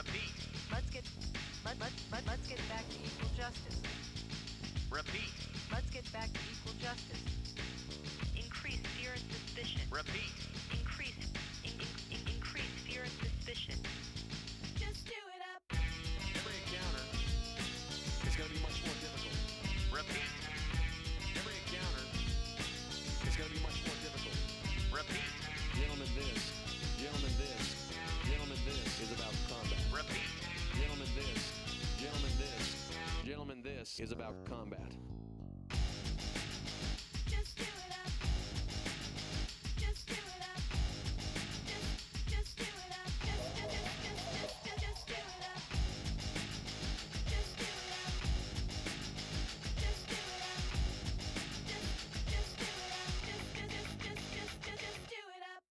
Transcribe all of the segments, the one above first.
Repeat. Let's get back to equal justice. Repeat. Let's get back to equal justice. Increase fear and suspicion. Repeat. Increase fear and suspicion. Just do it up. Every encounter is going to be much more difficult. Repeat. Every encounter is going to be much more difficult. Repeat. Gentlemen, this is about combat. Repeat. Gentlemen, this is about combat. Just do it up. Just do it up. Just do it up. Just do it up. Just do it up. Just do it up. Just do it up. Just do it up.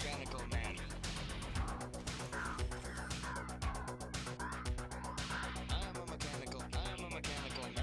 mechanical man. I am a mechanical man. I am a mechanical man. I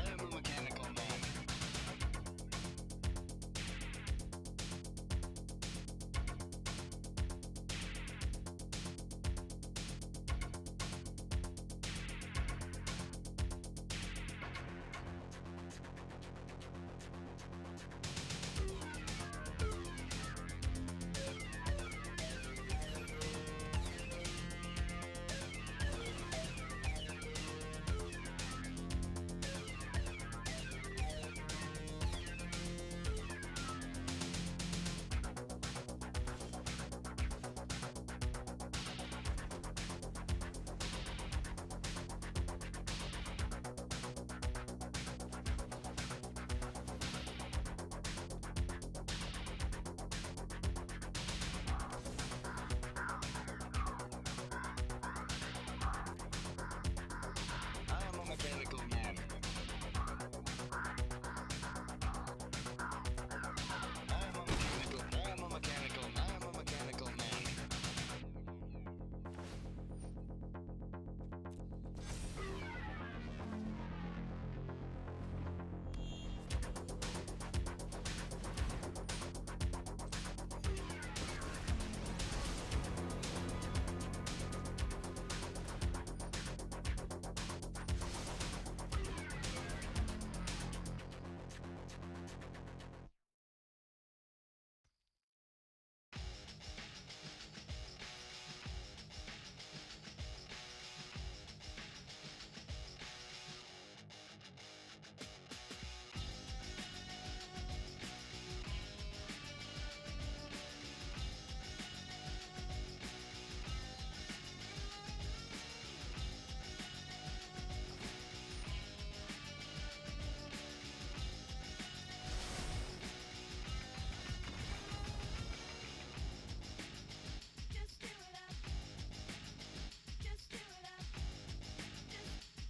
am a mechanical man. I am a mechanical man. Just do it up. Just do it up.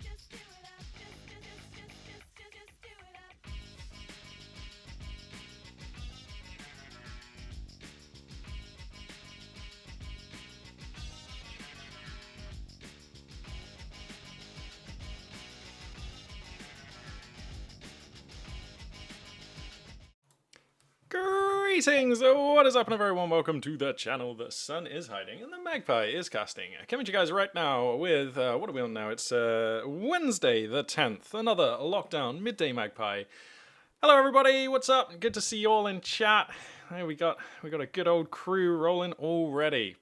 Just do it up. Just do it up. Greetings! What is up, everyone? Welcome to the channel. The sun is hiding and the Magpie is casting. Coming to you guys right now with, what are we on now? It's Wednesday the 10th, another lockdown midday Magpie. Hello everybody, what's up? Good to see you all in chat. Hey, we got a good old crew rolling already.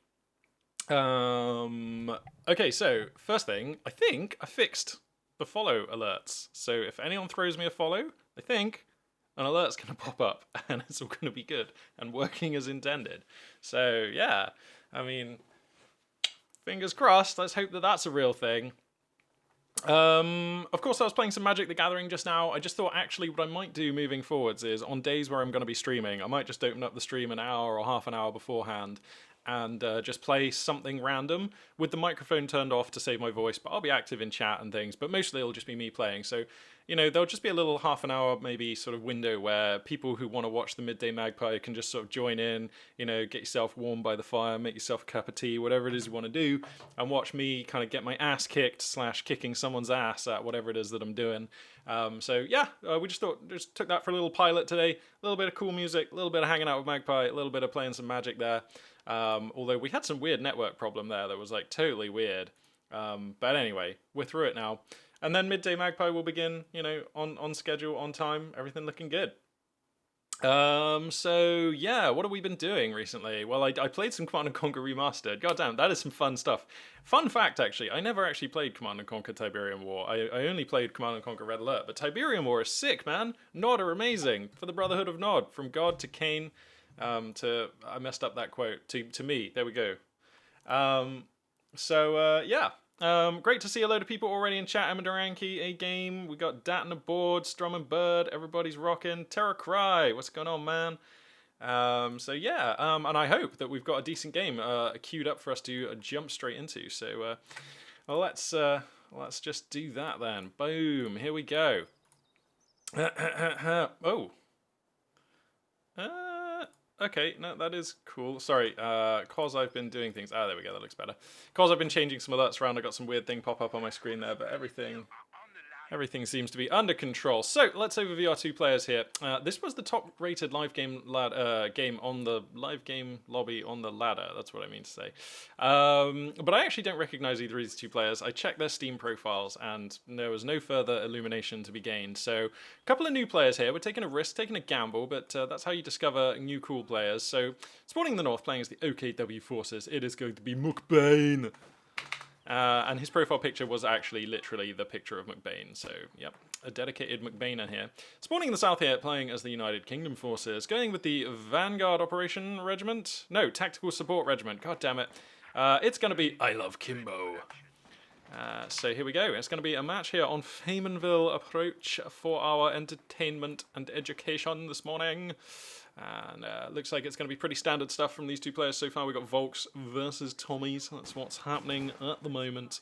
Okay, so first thing, I think I fixed the follow alerts. So if anyone throws me a follow, I think an alert's going to pop up and it's all going to be good and working as intended. So yeah, I mean, fingers crossed. Let's hope that that's a real thing. Of course, I was playing some Magic the Gathering just now. I just thought actually what I might do moving forwards is on days where I'm going to be streaming, I might just open up the stream an hour or half an hour beforehand and just play something random with the microphone turned off to save my voice, but I'll be active in chat and things, but mostly it'll just be me playing. So, you know, there'll just be a little half an hour maybe sort of window where people who want to watch the Midday Magpie can just sort of join in, you know, get yourself warm by the fire, make yourself a cup of tea, whatever it is you want to do, and watch me kind of get my ass kicked / kicking someone's ass at whatever it is that I'm doing. So yeah, we just took that for a little pilot today. A little bit of cool music, a little bit of hanging out with Magpie, a little bit of playing some Magic there. Although we had some weird network problem there that was like totally weird. But anyway, we're through it now. And then Midday Magpie will begin, you know, on schedule, on time, everything looking good. So yeah, what have we been doing recently? Well, I played some Command & Conquer Remastered. God damn, that is some fun stuff. Fun fact, actually, I never actually played Command & Conquer Tiberium War. I only played Command & Conquer Red Alert, but Tiberium War is sick, man. Nod are amazing. For the Brotherhood of Nod, from God to Cain, I messed up that quote, to me, there we go. Yeah. Great to see a load of people already in chat. Emma Duranki, A Game. We got Dat aboard, Strum and Bird. Everybody's rocking. Terra Cry. What's going on, man? Yeah. And I hope that we've got a decent game queued up for us to jump straight into. So, well, let's just do that then. Boom. Here we go. Oh. okay, no, that is cool. Sorry, cause I've been doing things. Ah, there we go, that looks better. Cause I've been changing some alerts around, I got some weird thing pop up on my screen there, but everything seems to be under control. So let's overview our two players here. This was the top-rated live game game on the live game lobby on the ladder. That's what I mean to say. But I actually don't recognize either of these two players. I checked their Steam profiles, and there was no further illumination to be gained. So a couple of new players here. We're taking a risk, taking a gamble, but that's how you discover new cool players. So spawning in the north, playing as the OKW Forces, it is going to be Magpie. And his profile picture was actually literally the picture of McBain, so yep, a dedicated McBainer here. Spawning in the south here, playing as the United Kingdom Forces, going with the Vanguard Operation Regiment? No, Tactical Support Regiment, god damn it. It's going to be I Love Kimbo. So here we go, it's going to be a match here on Faymanville Approach for our entertainment and education this morning. And looks like it's going to be pretty standard stuff from these two players so far. We've got Volks versus Tommies. That's what's happening at the moment.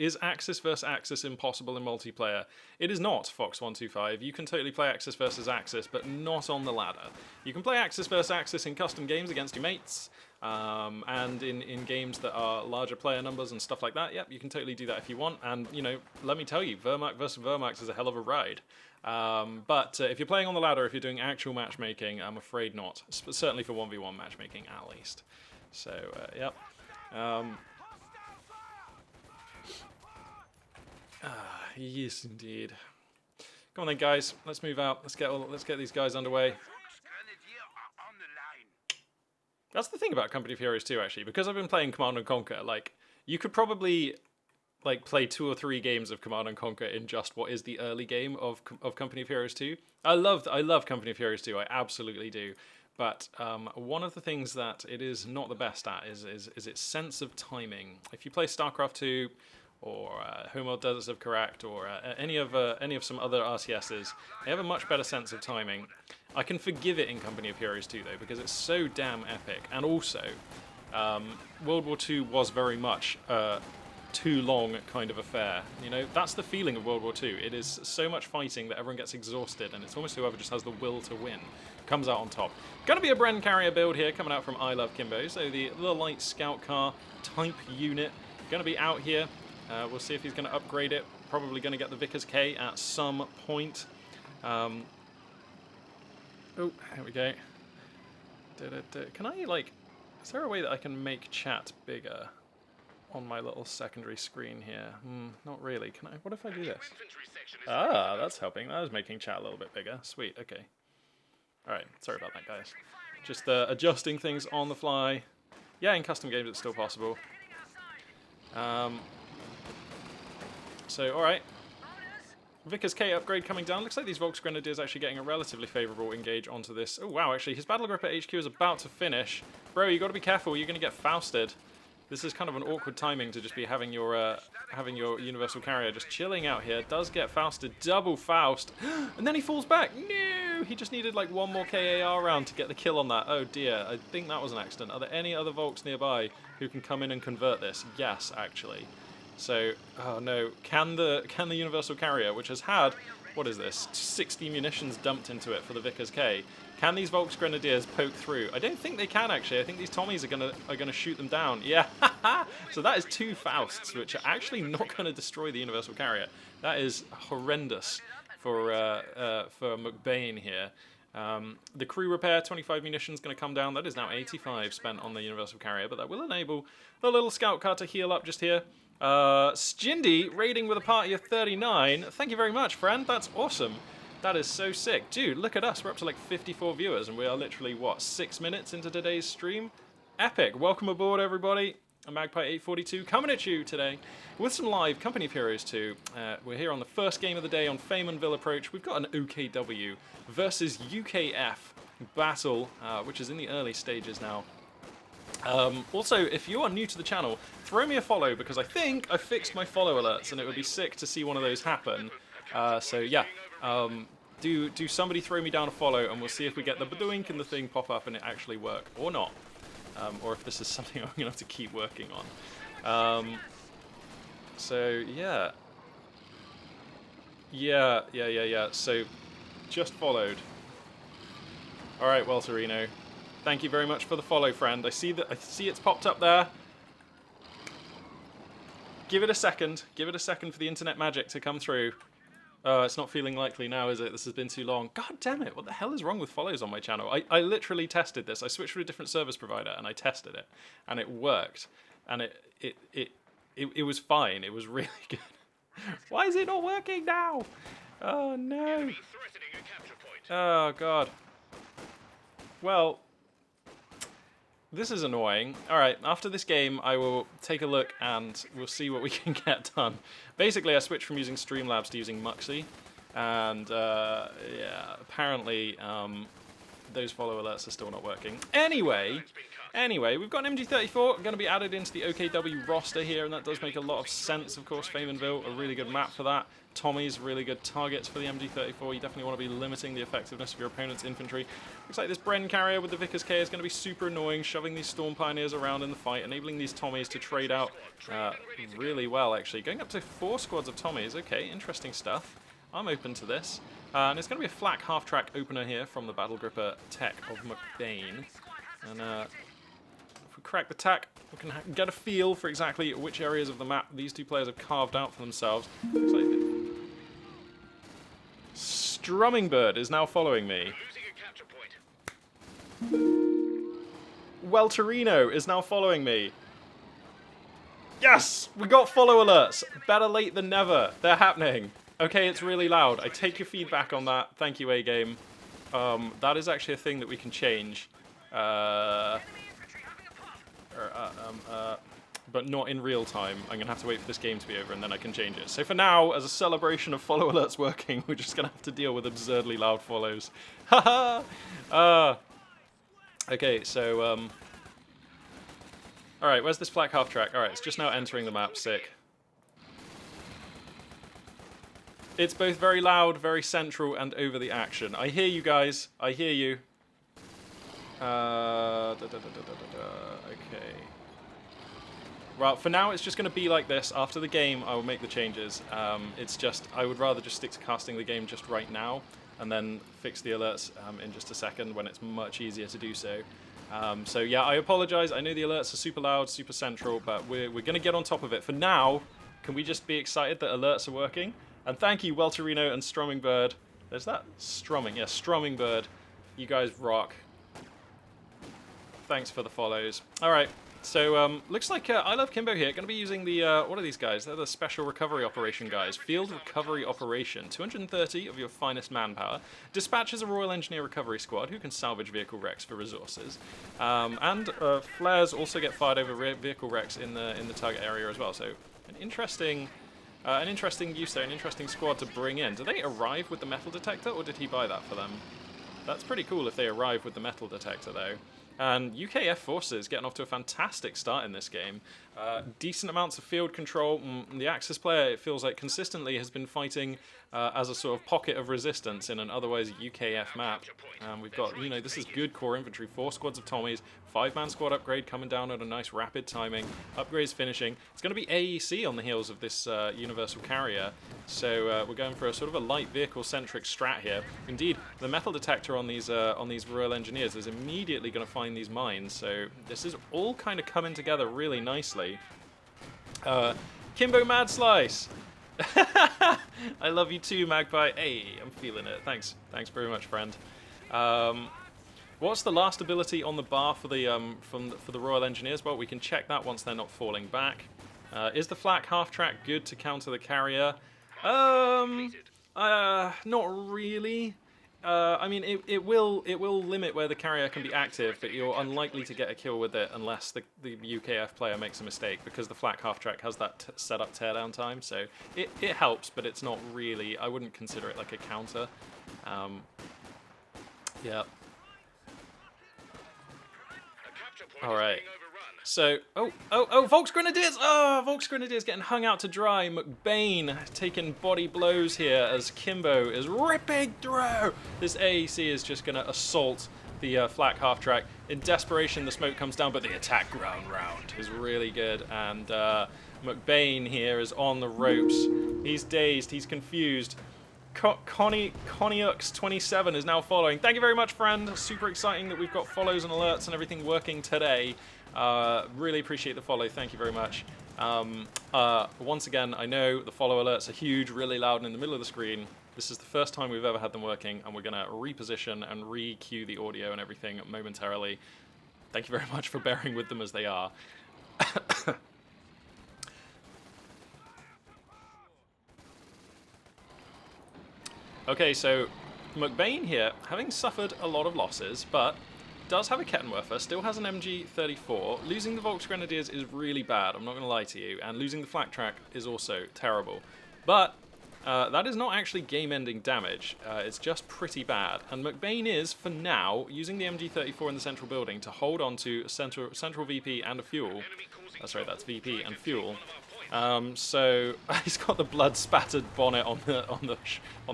Is Axis versus Axis impossible in multiplayer? It is not, Fox125. You can totally play Axis versus Axis, but not on the ladder. You can play Axis versus Axis in custom games against your mates, and in games that are larger player numbers and stuff like that. Yep, you can totally do that if you want. And, you know, let me tell you, Wehrmacht versus Wehrmacht is a hell of a ride. But if you're playing on the ladder, if you're doing actual matchmaking, I'm afraid not. Certainly for 1v1 matchmaking, at least. So, yep. Yes, indeed. Come on then, guys. Let's move out. Let's get these guys underway. That's the thing about Company of Heroes 2, actually. Because I've been playing Command & Conquer, like, you could probably like play 2 or 3 games of Command & Conquer in just what is the early game of Company of Heroes 2. I love Company of Heroes 2, I absolutely do. But one of the things that it is not the best at is its sense of timing. If you play StarCraft 2 or Homeworld Deserts of Karak or any of some other RTSs, they have a much better sense of timing. I can forgive it in Company of Heroes 2 though, because it's so damn epic. And also, World War II was very much too long kind of affair. You know, that's the feeling of World War II. It is so much fighting that everyone gets exhausted, and it's almost whoever just has the will to win comes out on top. Gonna be a Bren carrier build here, coming out from I Love Kimbo. So the light scout car type unit gonna be out here. We'll see if he's gonna upgrade it. Probably gonna get the Vickers K at some point. Oh, here we go. Can I, like, is there a way that I can make chat bigger on my little secondary screen here? Not really. Can I? What if I do this? Ah, that's helping. That was making chat a little bit bigger. Sweet, okay. Alright, sorry about that, guys. Just adjusting things on the fly. Yeah, in custom games it's still possible. So, alright. Vickers K upgrade coming down. Looks like these Volks Grenadiers actually getting a relatively favourable engage onto this. Oh, wow, actually, his Battle Gripper HQ is about to finish. Bro, you got to be careful. You're going to get Fausted. This is kind of an awkward timing to just be having your Universal Carrier just chilling out here. Does get Fausted. Double Faust. And then he falls back. No! He just needed, like, one more KAR round to get the kill on that. Oh, dear. I think that was an accident. Are there any other Volks nearby who can come in and convert this? Yes, actually. So, oh no, can the Universal Carrier, which has had, what is this, 60 munitions dumped into it for the Vickers K, can these Volks Grenadiers poke through? I don't think they can, actually. I think these Tommies are gonna shoot them down. Yeah, so that is 2 Fausts, which are actually not gonna destroy the Universal Carrier. That is horrendous for McBain here. The crew repair, 25 munitions going to come down. That is now 85 spent on the Universal Carrier, but that will enable the little scout car to heal up just here. Stindy raiding with a party of 39. Thank you very much, friend. That's awesome. That is so sick. Dude, look at us. We're up to like 54 viewers, and we are literally, what, 6 minutes into today's stream? Epic. Welcome aboard, everybody. Magpie 842 coming at you today with some live Company of Heroes 2. We're here on the first game of the day on Faymanville Approach. We've got an OKW versus UKF battle, which is in the early stages now. Also, if you are new to the channel, throw me a follow, because I think I fixed my follow alerts, and it would be sick to see one of those happen. So yeah, do somebody throw me down a follow, and we'll see if we get the badoink and the thing pop up and it actually work, or not. Or if this is something I'm going to have to keep working on. So, yeah. Yeah. So, just followed. All right, Welterino. Thank you very much for the follow, friend. I see it's popped up there. Give it a second. Give it a second for the internet magic to come through. It's not feeling likely now, is it? This has been too long. God damn it! What the hell is wrong with follows on my channel? I literally tested this. I switched to a different service provider and I tested it, and it worked, and it was fine. It was really good. Why is it not working now? Oh no! Oh god. Well, this is annoying. Alright, after this game I will take a look and we'll see what we can get done. Basically I switched from using Streamlabs to using Muxy, and yeah, apparently those follow alerts are still not working. Anyway, we've got an MG34 going to be added into the OKW roster here, and that does make a lot of sense, of course. Famenville, a really good map for that. Tommy's really good targets for the MG34. You definitely want to be limiting the effectiveness of your opponent's infantry. Looks like this Bren carrier with the Vickers K is going to be super annoying, shoving these Storm Pioneers around in the fight, enabling these Tommies to trade out really well, actually. Going up to 4 squads of Tommies. Okay, interesting stuff. I'm open to this. And it's going to be a flak half-track opener here from the Battle Gripper tech of McBain. And if we crack the tack, we can get a feel for exactly which areas of the map these two players have carved out for themselves. Looks like Strumming Bird is now following me. Welterino is now following me. Yes! We got follow alerts! Better late than never. They're happening. Okay, it's really loud. I take your feedback on that. Thank you, A-Game. That is actually a thing that we can change. But not in real time. I'm going to have to wait for this game to be over and then I can change it. So for now, as a celebration of follow alerts working, we're just going to have to deal with absurdly loud follows. Haha! Okay, so, alright, where's this flak half track? Alright, it's just now entering the map. Sick. It's both very loud, very central, and over the action. I hear you guys. I hear you. Okay. Well, for now, it's just going to be like this. After the game, I will make the changes. It's just, I would rather just stick to casting the game just right now, and then fix the alerts in just a second when it's much easier to do so. So yeah, I apologize. I know the alerts are super loud, super central, but we're going to get on top of it. For now, can we just be excited that alerts are working? And thank you, Welterino and Strumming Bird. There's that strumming. Yeah, Strumming Bird. You guys rock. Thanks for the follows. All right. So, looks like I Love Kimbo here. Going to be using the, what are these guys? They're the Special Recovery Operation guys. Field Recovery Operation. 230 of your finest manpower. Dispatches a Royal Engineer Recovery Squad who can salvage vehicle wrecks for resources. And flares also get fired over vehicle wrecks in the target area as well. So, an interesting use there, an interesting squad to bring in. Do they arrive with the metal detector, or did he buy that for them? That's pretty cool if they arrive with the metal detector, though. And UKF forces getting off to a fantastic start in this game. Decent amounts of field control. The Axis player, it feels like, consistently has been fighting as a sort of pocket of resistance in an otherwise UKF map. We've got, you know, this is good core infantry. 4 squads of Tommies. 5-man squad upgrade coming down at a nice rapid timing. Upgrades finishing. It's going to be AEC on the heels of this universal carrier. So we're going for a sort of a light vehicle-centric strat here. Indeed, the metal detector on these Royal Engineers is immediately going to find these mines. So this is all kind of coming together really nicely. Kimbo Mad Slice! I love you too, Magpie. Hey, I'm feeling it. Thanks very much, friend. What's the last ability on the bar for the for the Royal Engineers? Well, we can check that once they're not falling back. Is the flak half track good to counter the carrier? Not really. I mean, it will limit where the carrier can be active, but you're unlikely to get a kill with it unless the UKF player makes a mistake, because the flak half track has that set-up teardown time. So it helps, but it's not really. I wouldn't consider it like a counter. Yeah. All right. So, Volks Grenadiers! Oh, Volks Grenadiers getting hung out to dry. McBain taking body blows here as Kimbo is ripping through. This AEC is just going to assault the flak half track. In desperation, the smoke comes down, but the attack ground round is really good. And McBain here is on the ropes. He's dazed. He's confused. Connieux27 is now following. Thank you very much, friend. Super exciting that we've got follows and alerts and everything working today. Really appreciate the follow. Thank you very much. Once again, I know the follow alerts are huge, really loud and in the middle of the screen. This is the first time we've ever had them working, and we're going to reposition and re-cue the audio and everything momentarily. Thank you very much for bearing with them as they are. Okay, so McBain here, having suffered a lot of losses, but does have a Kettenwerfer, still has an MG34. Losing the Volksgrenadiers is really bad, I'm not going to lie to you, and losing the flak track is also terrible. But that is not actually game-ending damage, it's just pretty bad. And McBain is, for now, using the MG34 in the central building to hold on to central VP and a fuel. Sorry, that's VP and fuel. So he's got the blood-spattered bonnet on the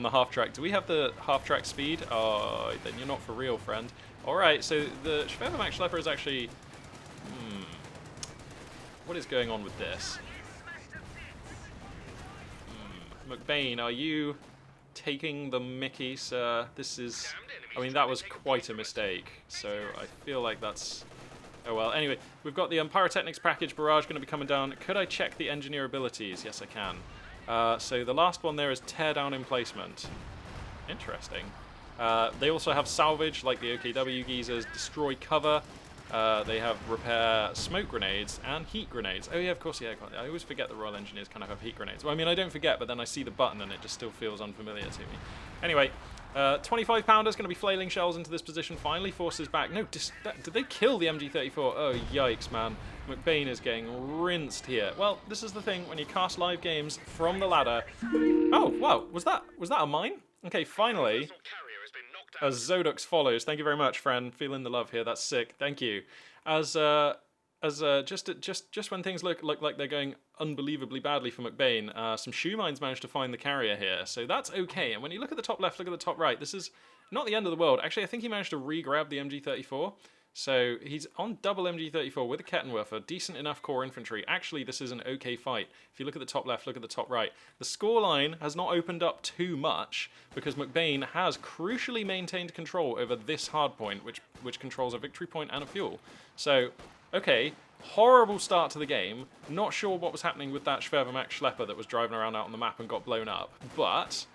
half-track. Do we have the half-track speed? Oh, then you're not for real, friend. All right, so the Schwerve Max Schlepper is actually... What is going on with this? McBain, are you taking the mickey, sir? This is... I mean, that was quite a mistake, so I feel like that's... Oh well, anyway, we've got the Pyrotechnics package barrage going to be coming down. Could I check the engineer abilities? Yes, I can. So the last one there is tear down emplacement. Interesting. They also have salvage, like the OKW geezers, destroy cover. They have repair smoke grenades and heat grenades. Oh yeah, of course, yeah. I always forget the Royal Engineers kind of have heat grenades. Well, I mean, I don't forget, but then I see the button and it just still feels unfamiliar to me. Anyway, 25 pounders going to be flailing shells into this position. Finally forces back. No, did they kill the MG34? Oh, yikes, man. McBain is getting rinsed here. Well, this is the thing when you cast live games from the ladder. Oh, wow. Was that a mine? Okay, finally. As Zodux follows, thank you very much, friend. Feeling the love here. That's sick. Thank you. Just when things look like they're going unbelievably badly for McBain, some shoe mines managed to find the carrier here, so that's okay. And when you look at the top left, look at the top right. This is not the end of the world. Actually, I think he managed to re-grab the MG34. So he's on double MG34 with a Kettenwerfer, decent enough core infantry. Actually, this is an okay fight. If you look at the top left, look at the top right. The scoreline has not opened up too much because McBain has crucially maintained control over this hard point, which controls a victory point and a fuel. So, okay, horrible start to the game. Not sure what was happening with that Schwerve Max Schlepper that was driving around out on the map and got blown up. But,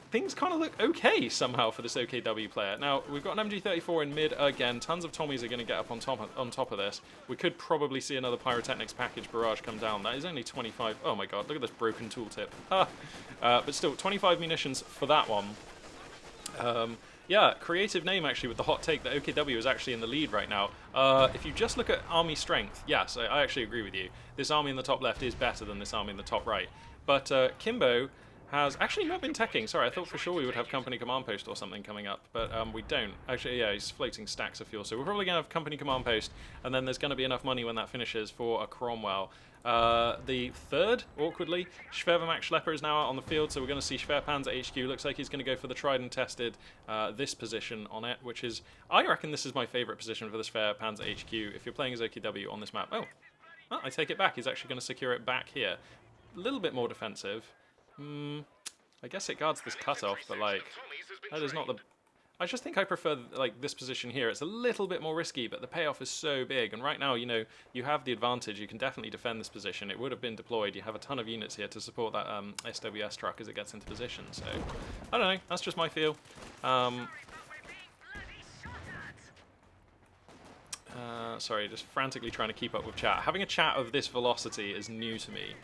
things kind of look okay somehow for this OKW player. Now, we've got an MG34 in mid again. Tons of Tommies are going to get up on top of this. We could probably see another Pyrotechnics package barrage come down. That is only 25. Oh my god, look at this broken tooltip. But still, 25 munitions for that one. Yeah, creative name actually with the hot take that OKW is actually in the lead right now. If you just look at army strength, yes, I actually agree with you. This army in the top left is better than this army in the top right. But Kimbo has actually not been teching. Sorry, I thought for sure we would have company command post or something coming up, but we don't. Actually, yeah, he's floating stacks of fuel, so we're probably going to have company command post, and then there's going to be enough money when that finishes for a Cromwell. The third, awkwardly, Schwerve Max Schlepper is now out on the field, so we're going to see Schwerpanzer HQ. Looks like he's going to go for the tried and tested this position on it, which is, I reckon this is my favourite position for the Schwerpanzer HQ if you're playing as OKW on this map. Oh, well, I take it back. He's actually going to secure it back here. A little bit more defensive. I guess it guards this cutoff, but like, that is not the... I just think I prefer like this position here. It's a little bit more risky, but the payoff is so big. And right now, you know, you have the advantage. You can definitely defend this position. It would have been deployed. You have a ton of units here to support that SWS truck as it gets into position. So, I don't know. That's just my feel. Sorry, just frantically trying to keep up with chat. Having a chat of this velocity is new to me.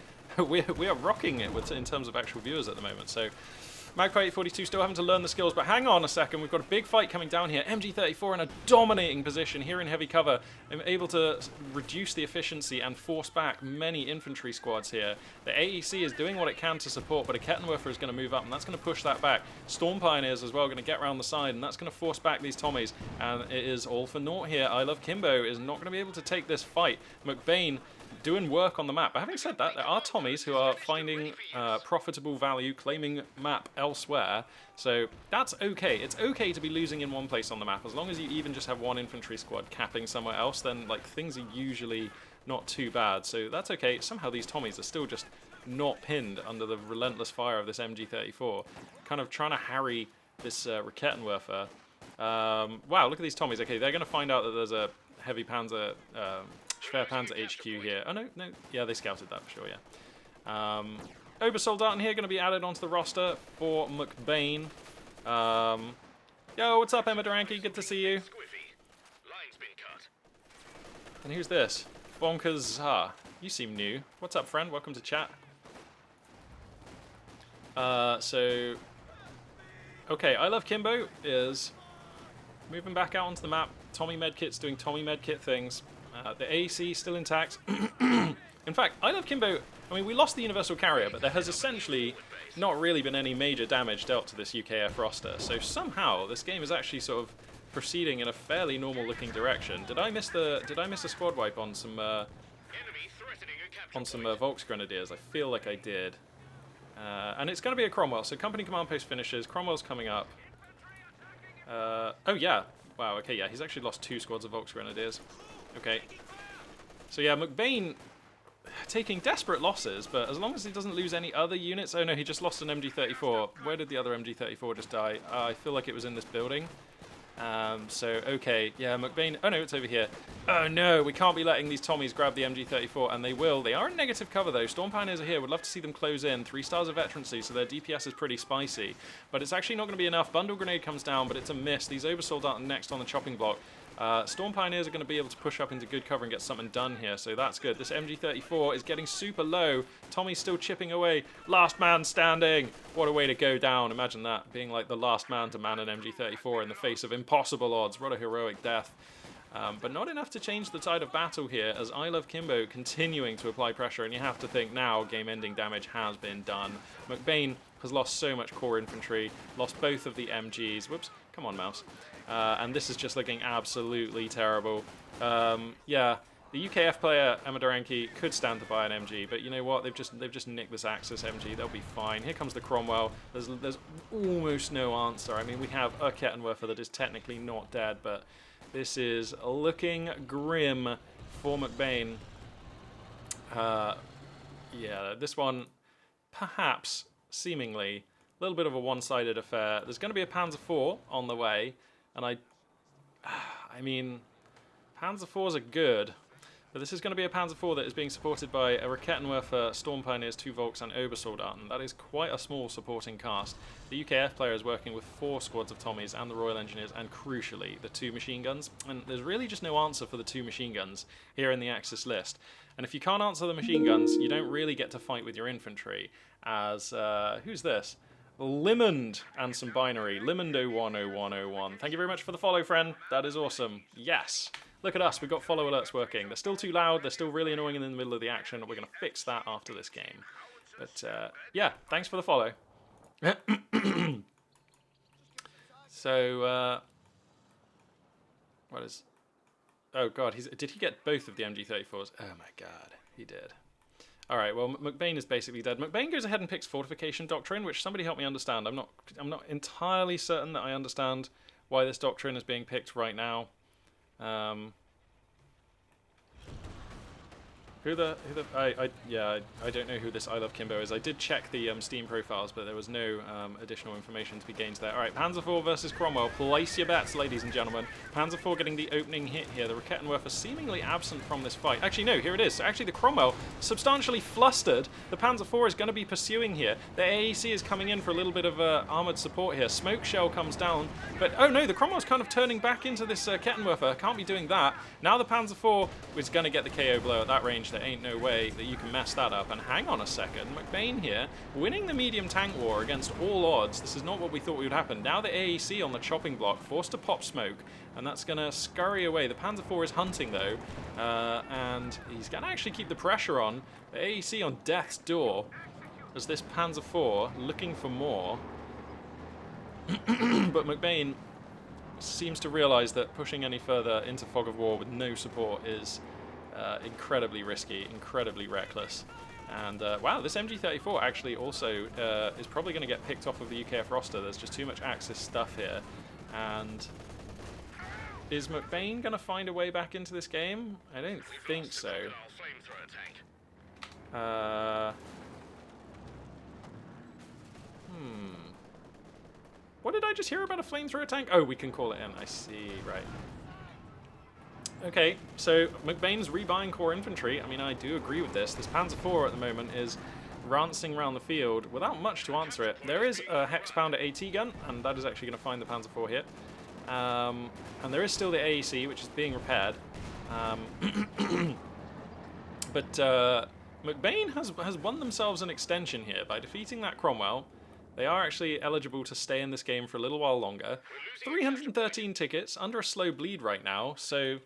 we are rocking it in terms of actual viewers at the moment. So, Magpie 842 still having to learn the skills, but hang on a second, we've got a big fight coming down here. MG34 in a dominating position here in heavy cover. I'm able to reduce the efficiency and force back many infantry squads here. The AEC is doing what it can to support, but a Kettenwerfer is going to move up, and that's going to push that back. Storm Pioneers as well going to get around the side, and that's going to force back these Tommies. And it is all for naught here. I Love Kimbo is not going to be able to take this fight. McBain doing work on the map. But having said that, there are Tommies who are finding profitable value, claiming map elsewhere. So that's okay. It's okay to be losing in one place on the map. As long as you even just have one infantry squad capping somewhere else, then like things are usually not too bad. So that's okay. Somehow these Tommies are still just not pinned under the relentless fire of this MG34. Kind of trying to harry this Raketenwerfer. Wow, look at these Tommies. Okay, they're going to find out that there's a heavy Panzer, Schwer Panzer HQ here. Oh, no, yeah, they scouted that for sure, yeah. Obersoldaten here going to be added onto the roster for McBain. Yo, what's up, Emma Duranke? Good to see you. And who's this? Bonkers. You seem new. What's up, friend? Welcome to chat. So... Okay, I Love Kimbo is moving back out onto the map. Tommy Medkit's doing Tommy Medkit things. The AEC still intact. In fact, I Love Kimbo... I mean, we lost the Universal Carrier, but there has essentially not really been any major damage dealt to this UKF roster. So somehow, this game is actually sort of proceeding in a fairly normal-looking direction. Did I miss a squad wipe on some Volksgrenadiers? I feel like I did. And it's going to be a Cromwell, so company command post finishes. Cromwell's coming up. Oh, yeah. Wow, okay, yeah, he's actually lost 2 squads of Volksgrenadiers. Okay. So, yeah, McBain taking desperate losses, but as long as he doesn't lose any other units... Oh, no, he just lost an MG34. Where did the other MG34 just die? I feel like it was in this building. So, okay, yeah, McBain... Oh, no, it's over here. Oh, no, we can't be letting these Tommies grab the MG34, and they will. They are in negative cover, though. Storm Pioneers are here. Would love to see them close in. 3 stars of veterancy, so their DPS is pretty spicy. But it's actually not going to be enough. Bundle Grenade comes down, but it's a miss. These Obersoldaten next on the chopping block. Storm Pioneers are going to be able to push up into good cover and get something done here, so that's good. This MG34 is getting super low. Tommy's still chipping away. Last man standing. What a way to go down. Imagine that, being like the last man to man an MG34 in the face of impossible odds. What a heroic death. But not enough to change the tide of battle here, as I Love Kimbo continuing to apply pressure, and you have to think now game-ending damage has been done. McBain has lost so much core infantry, lost both of the MGs. Whoops, come on, mouse. And this is just looking absolutely terrible. Yeah, the UKF player, Emma Duranke, could stand to buy an MG, but you know what? They've just nicked this Axis MG. They'll be fine. Here comes the Cromwell. There's almost no answer. I mean, we have a Kettenwerfer that is technically not dead, but this is looking grim for McBain. Yeah, this one, perhaps, seemingly, a little bit of a one-sided affair. There's going to be a Panzer IV on the way, and I mean, Panzer IVs are good, but this is going to be a Panzer IV that is being supported by a Raketenwerfer, Storm Pioneers, 2 Volks, and Obersoldaten. That is quite a small supporting cast. The UKF player is working with 4 squads of Tommies and the Royal Engineers, and crucially, the 2 machine guns. And there's really just no answer for the 2 machine guns here in the Axis list. And if you can't answer the machine guns, you don't really get to fight with your infantry. As, who's this? Limond and some binary. Limond 010101. Thank you very much for the follow, friend. That is awesome. Yes. Look at us, we've got follow alerts working. They're still too loud, they're still really annoying in the middle of the action. We're going to fix that after this game. But, yeah, thanks for the follow. So, what is... Oh, God, did he get both of the MG34s? Oh, my God, he did. All right, well, McBain is basically dead. McBain goes ahead and picks Fortification Doctrine, which somebody help me understand. I'm not entirely certain that I understand why this doctrine is being picked right now. I don't know who this I Love Kimbo is. I did check the Steam profiles, but there was no additional information to be gained there. All right, Panzer IV versus Cromwell. Place your bets, ladies and gentlemen. Panzer IV getting the opening hit here. The Raketenwerfer seemingly absent from this fight. Actually, no, here it is. So actually, the Cromwell substantially flustered. The Panzer IV is going to be pursuing here. The AEC is coming in for a little bit of armored support here. Smoke shell comes down, but oh no, the Cromwell's kind of turning back into this Kettenwerfer. Can't be doing that. Now the Panzer IV is going to get the KO blow at that range. There ain't no way that you can mess that up. And hang on a second, McBain here, winning the medium tank war against all odds. This is not what we thought would happen. Now the AEC on the chopping block, forced to pop smoke, and that's going to scurry away. The Panzer IV is hunting, though, and he's going to actually keep the pressure on. The AEC on death's door, as this Panzer IV looking for more. But McBain seems to realize that pushing any further into Fog of War with no support is incredibly risky, incredibly reckless. And wow, this MG34 actually also is probably going to get picked off of the UKF roster. There's just too much Axis stuff here. And is McBain going to find a way back into this game? I don't think so. What did I just hear about a flamethrower tank? Oh, we can call it in. I see, right. Okay, so McBain's rebuying core infantry. I mean, I do agree with this. This Panzer IV at the moment is rancing around the field without much to answer it. There is a Hex Pounder AT gun, and that is actually going to find the Panzer IV here. And there is still the AEC, which is being repaired. But McBain has won themselves an extension here by defeating that Cromwell. They are actually eligible to stay in this game for a little while longer. 313 tickets, under a slow bleed right now, so...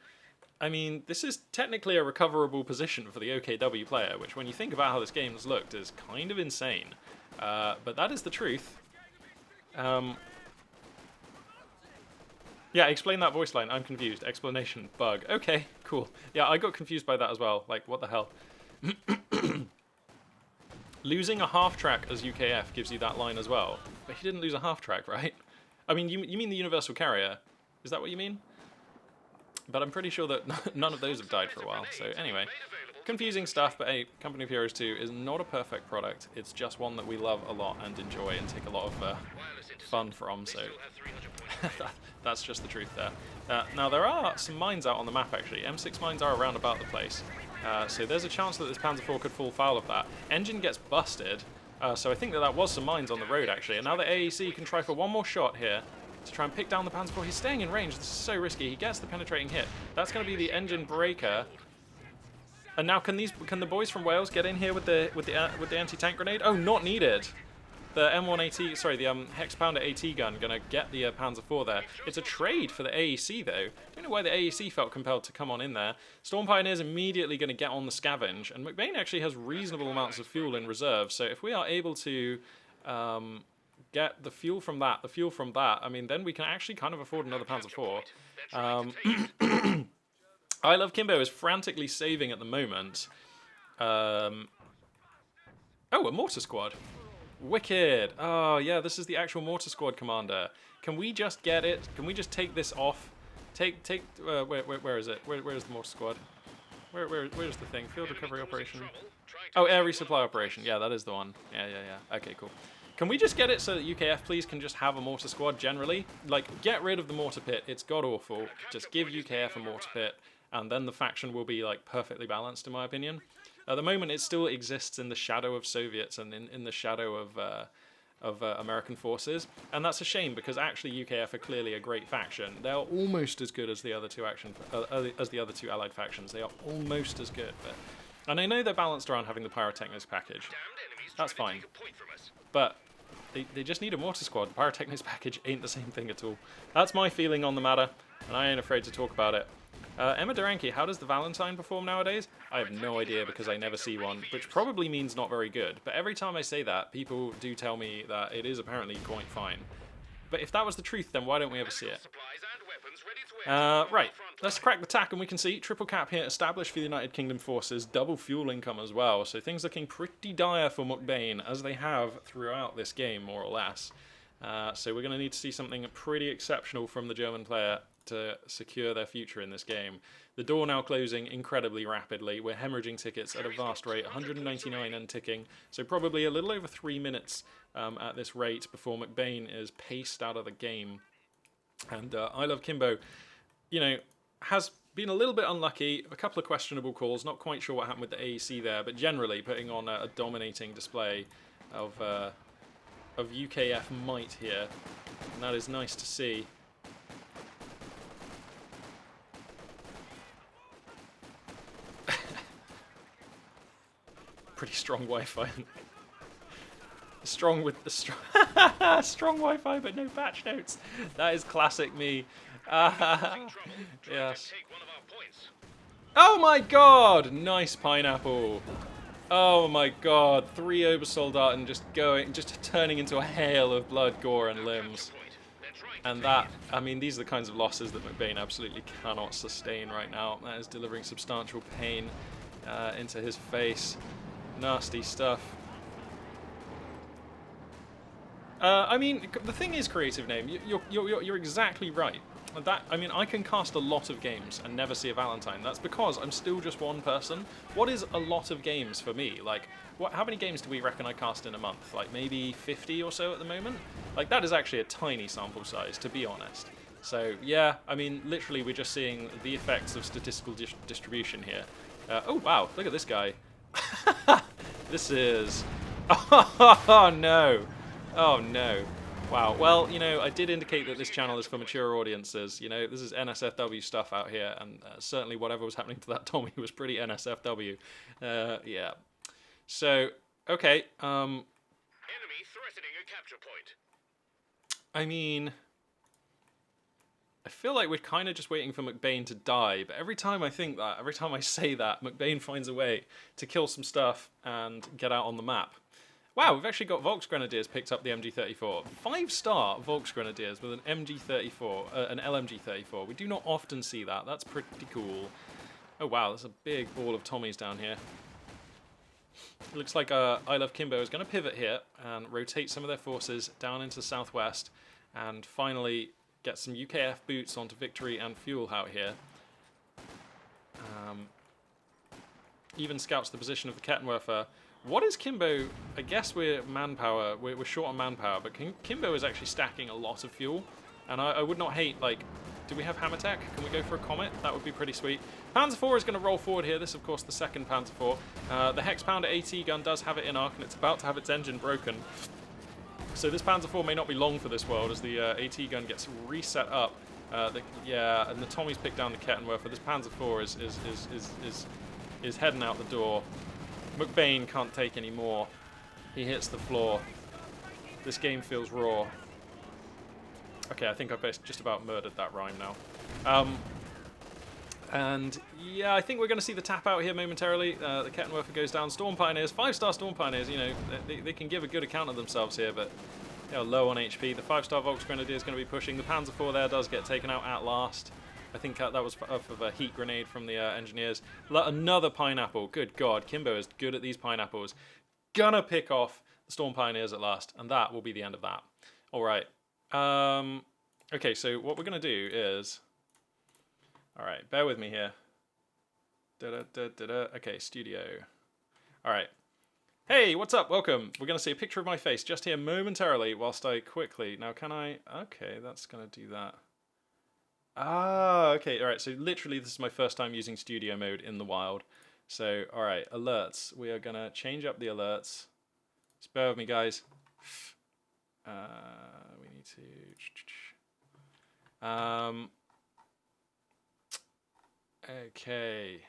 I mean, this is technically a recoverable position for the OKW player, which when you think about how this game has looked is kind of insane. But that is the truth. Yeah, explain that voice line. I'm confused. Explanation. Bug. Okay, cool. Yeah, I got confused by that as well. Like, what the hell? Losing a half track as UKF gives you that line as well. But he didn't lose a half track, right? I mean, you mean the Universal Carrier. Is that what you mean? But I'm pretty sure that none of those have died for a while. So anyway, confusing stuff, but hey, Company of Heroes 2 is not a perfect product. It's just one that we love a lot and enjoy and take a lot of fun from, so that's just the truth there. Now, there are some mines out on the map, actually. M6 mines are around about the place. So there's a chance that this Panzer IV could fall foul of that. Engine gets busted, so I think that was some mines on the road, actually. And now the AEC can try for one more shot here to try and pick down the Panzer IV. He's staying in range. This is so risky. He gets the penetrating hit. That's going to be the engine breaker. And now can the boys from Wales get in here with the anti-tank grenade? Oh, not needed. The M1AT, sorry, the Hex Pounder AT gun gonna get the Panzer IV there. It's a trade for the AEC though. Don't know why the AEC felt compelled to come on in there. Storm Pioneer's immediately gonna get on the scavenge, and McBain actually has reasonable amounts of fuel in reserve. So if we are able to get the fuel from that, I mean, then we can actually kind of afford another Panzer IV. I Love Kimbo is frantically saving at the moment. Oh, a mortar squad. Wicked. Oh, yeah, this is the actual mortar squad commander. Can we just get it? Can we just take this off? Where is it? Where is the mortar squad? Where's the thing? Field recovery operation. Oh, air resupply operation. Yeah, that is the one. Yeah. Okay, cool. Can we just get it so that UKF, please, can just have a mortar squad generally? Like, get rid of the mortar pit. It's god-awful. Just give UKF a mortar pit, and then the faction will be, like, perfectly balanced, in my opinion. At the moment, it still exists in the shadow of Soviets and in the shadow of American forces, and that's a shame because actually UKF are clearly a great faction. They are almost as good as the other two allied factions. They are almost as good, and I know they're balanced around having the pyrotechnics package. That's fine, but they just need a mortar squad. The pyrotechnics package ain't the same thing at all. That's my feeling on the matter, and I ain't afraid to talk about it. Emma Duranke, how does the Valentine perform nowadays? I have no idea because I never see one, which probably means not very good. But every time I say that, people do tell me that it is apparently quite fine. But if that was the truth, then why don't we ever see it? Right, let's crack the tack and we can see triple cap here established for the United Kingdom forces, double fuel income as well. So things looking pretty dire for McBain, as they have throughout this game, more or less. So we're going to need to see something pretty exceptional from the German player to secure their future in this game. The door now closing incredibly rapidly. We're hemorrhaging tickets at a vast rate, 199 and ticking, so probably a little over 3 minutes at this rate before McBain is paced out of the game. And I Love Kimbo, you know, has been a little bit unlucky, a couple of questionable calls, not quite sure what happened with the AEC there, but generally putting on a dominating display of UKF might here, and that is nice to see. Pretty strong Wi-Fi. Strong Wi-Fi, but no patch notes. That is classic me. Yes. Oh my god! Nice pineapple. Oh my god! 3 Obersoldaten just turning into a hail of blood, gore, and limbs. And that, I mean, these are the kinds of losses that McBain absolutely cannot sustain right now. That is delivering substantial pain into his face. Nasty stuff. I mean, the thing is, creative name, you're exactly right. that, I mean, I can cast a lot of games and never see a Valentine. That's because I'm still just one person. What is a lot of games for me? Like, how many games do we reckon I cast in a month? Like, maybe 50 or so at the moment? Like, that is actually a tiny sample size, to be honest. So, yeah, I mean, literally, we're just seeing the effects of statistical distribution here. Oh, wow, look at this guy. This is... Oh, no. Oh, no. Wow, well, you know, I did indicate that this channel is for mature audiences. You know, this is NSFW stuff out here, and certainly whatever was happening to that Tommy was pretty NSFW. Yeah. So, okay, Enemy threatening a capture point. I mean, I feel like we're kind of just waiting for McBain to die, but every time I think that, every time I say that, McBain finds a way to kill some stuff and get out on the map. Wow, we've actually got Volksgrenadiers picked up the MG34. 5-star Volksgrenadiers with an MG34, an LMG34. We do not often see that. That's pretty cool. Oh wow, there's a big ball of Tommies down here. It looks like I Love Kimbo is going to pivot here and rotate some of their forces down into the southwest and finally get some UKF boots onto Victory and Fuel out here. Even scouts the position of the Kettenwerfer. What is Kimbo? I guess we're manpower. We're short on manpower, but Kimbo is actually stacking a lot of fuel. And I would not hate, like, do we have hammer tech? Can we go for a comet? That would be pretty sweet. Panzer IV is going to roll forward here. This, of course, the second Panzer IV. The Hex Pounder AT gun does have it in arc, and it's about to have its engine broken. So this Panzer IV may not be long for this world as the AT gun gets reset up. Yeah, and the Tommies pick down the Kettenwerfer. This Panzer IV is heading out the door. McBain can't take any more. He hits the floor. This game feels raw. Okay, I think I've just about murdered that rhyme now. And yeah, I think we're going to see the tap out here momentarily. The Kettenwerfer goes down. Storm Pioneers, 5-star Storm Pioneers, you know, they can give a good account of themselves here, but they are low on HP. The 5-star Volksgrenadier is going to be pushing. The Panzer IV there does get taken out at last. I think that was off of a heat grenade from the engineers. Another pineapple. Good God, Kimbo is good at these pineapples. Gonna pick off the Storm Pioneers at last, and that will be the end of that. All right. Okay, so what we're gonna do is, all right, bear with me here. Okay, studio. All right. Hey, what's up? Welcome. We're gonna see a picture of my face just here momentarily, whilst I quickly. Now, can I? Okay, that's gonna do that. Ah, okay, alright, so literally this is my first time using studio mode in the wild. So, alright, alerts. We are going to change up the alerts. Just bear with me, guys. We need to... Okay.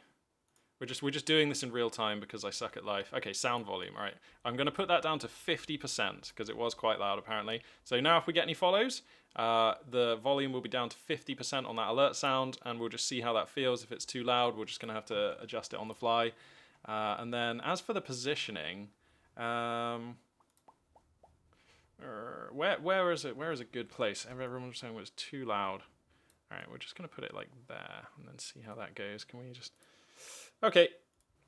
We're just doing this in real time because I suck at life. Okay, sound volume, alright. I'm going to put that down to 50% because it was quite loud apparently. So now if we get any follows, the volume will be down to 50% on that alert sound, and we'll just see how that feels. If it's too loud, we're just going to have to adjust it on the fly. And then as for the positioning, where is it? Where is a good place? Everyone was saying it was too loud. All right, we're just going to put it like there and then see how that goes. Can we just... Okay,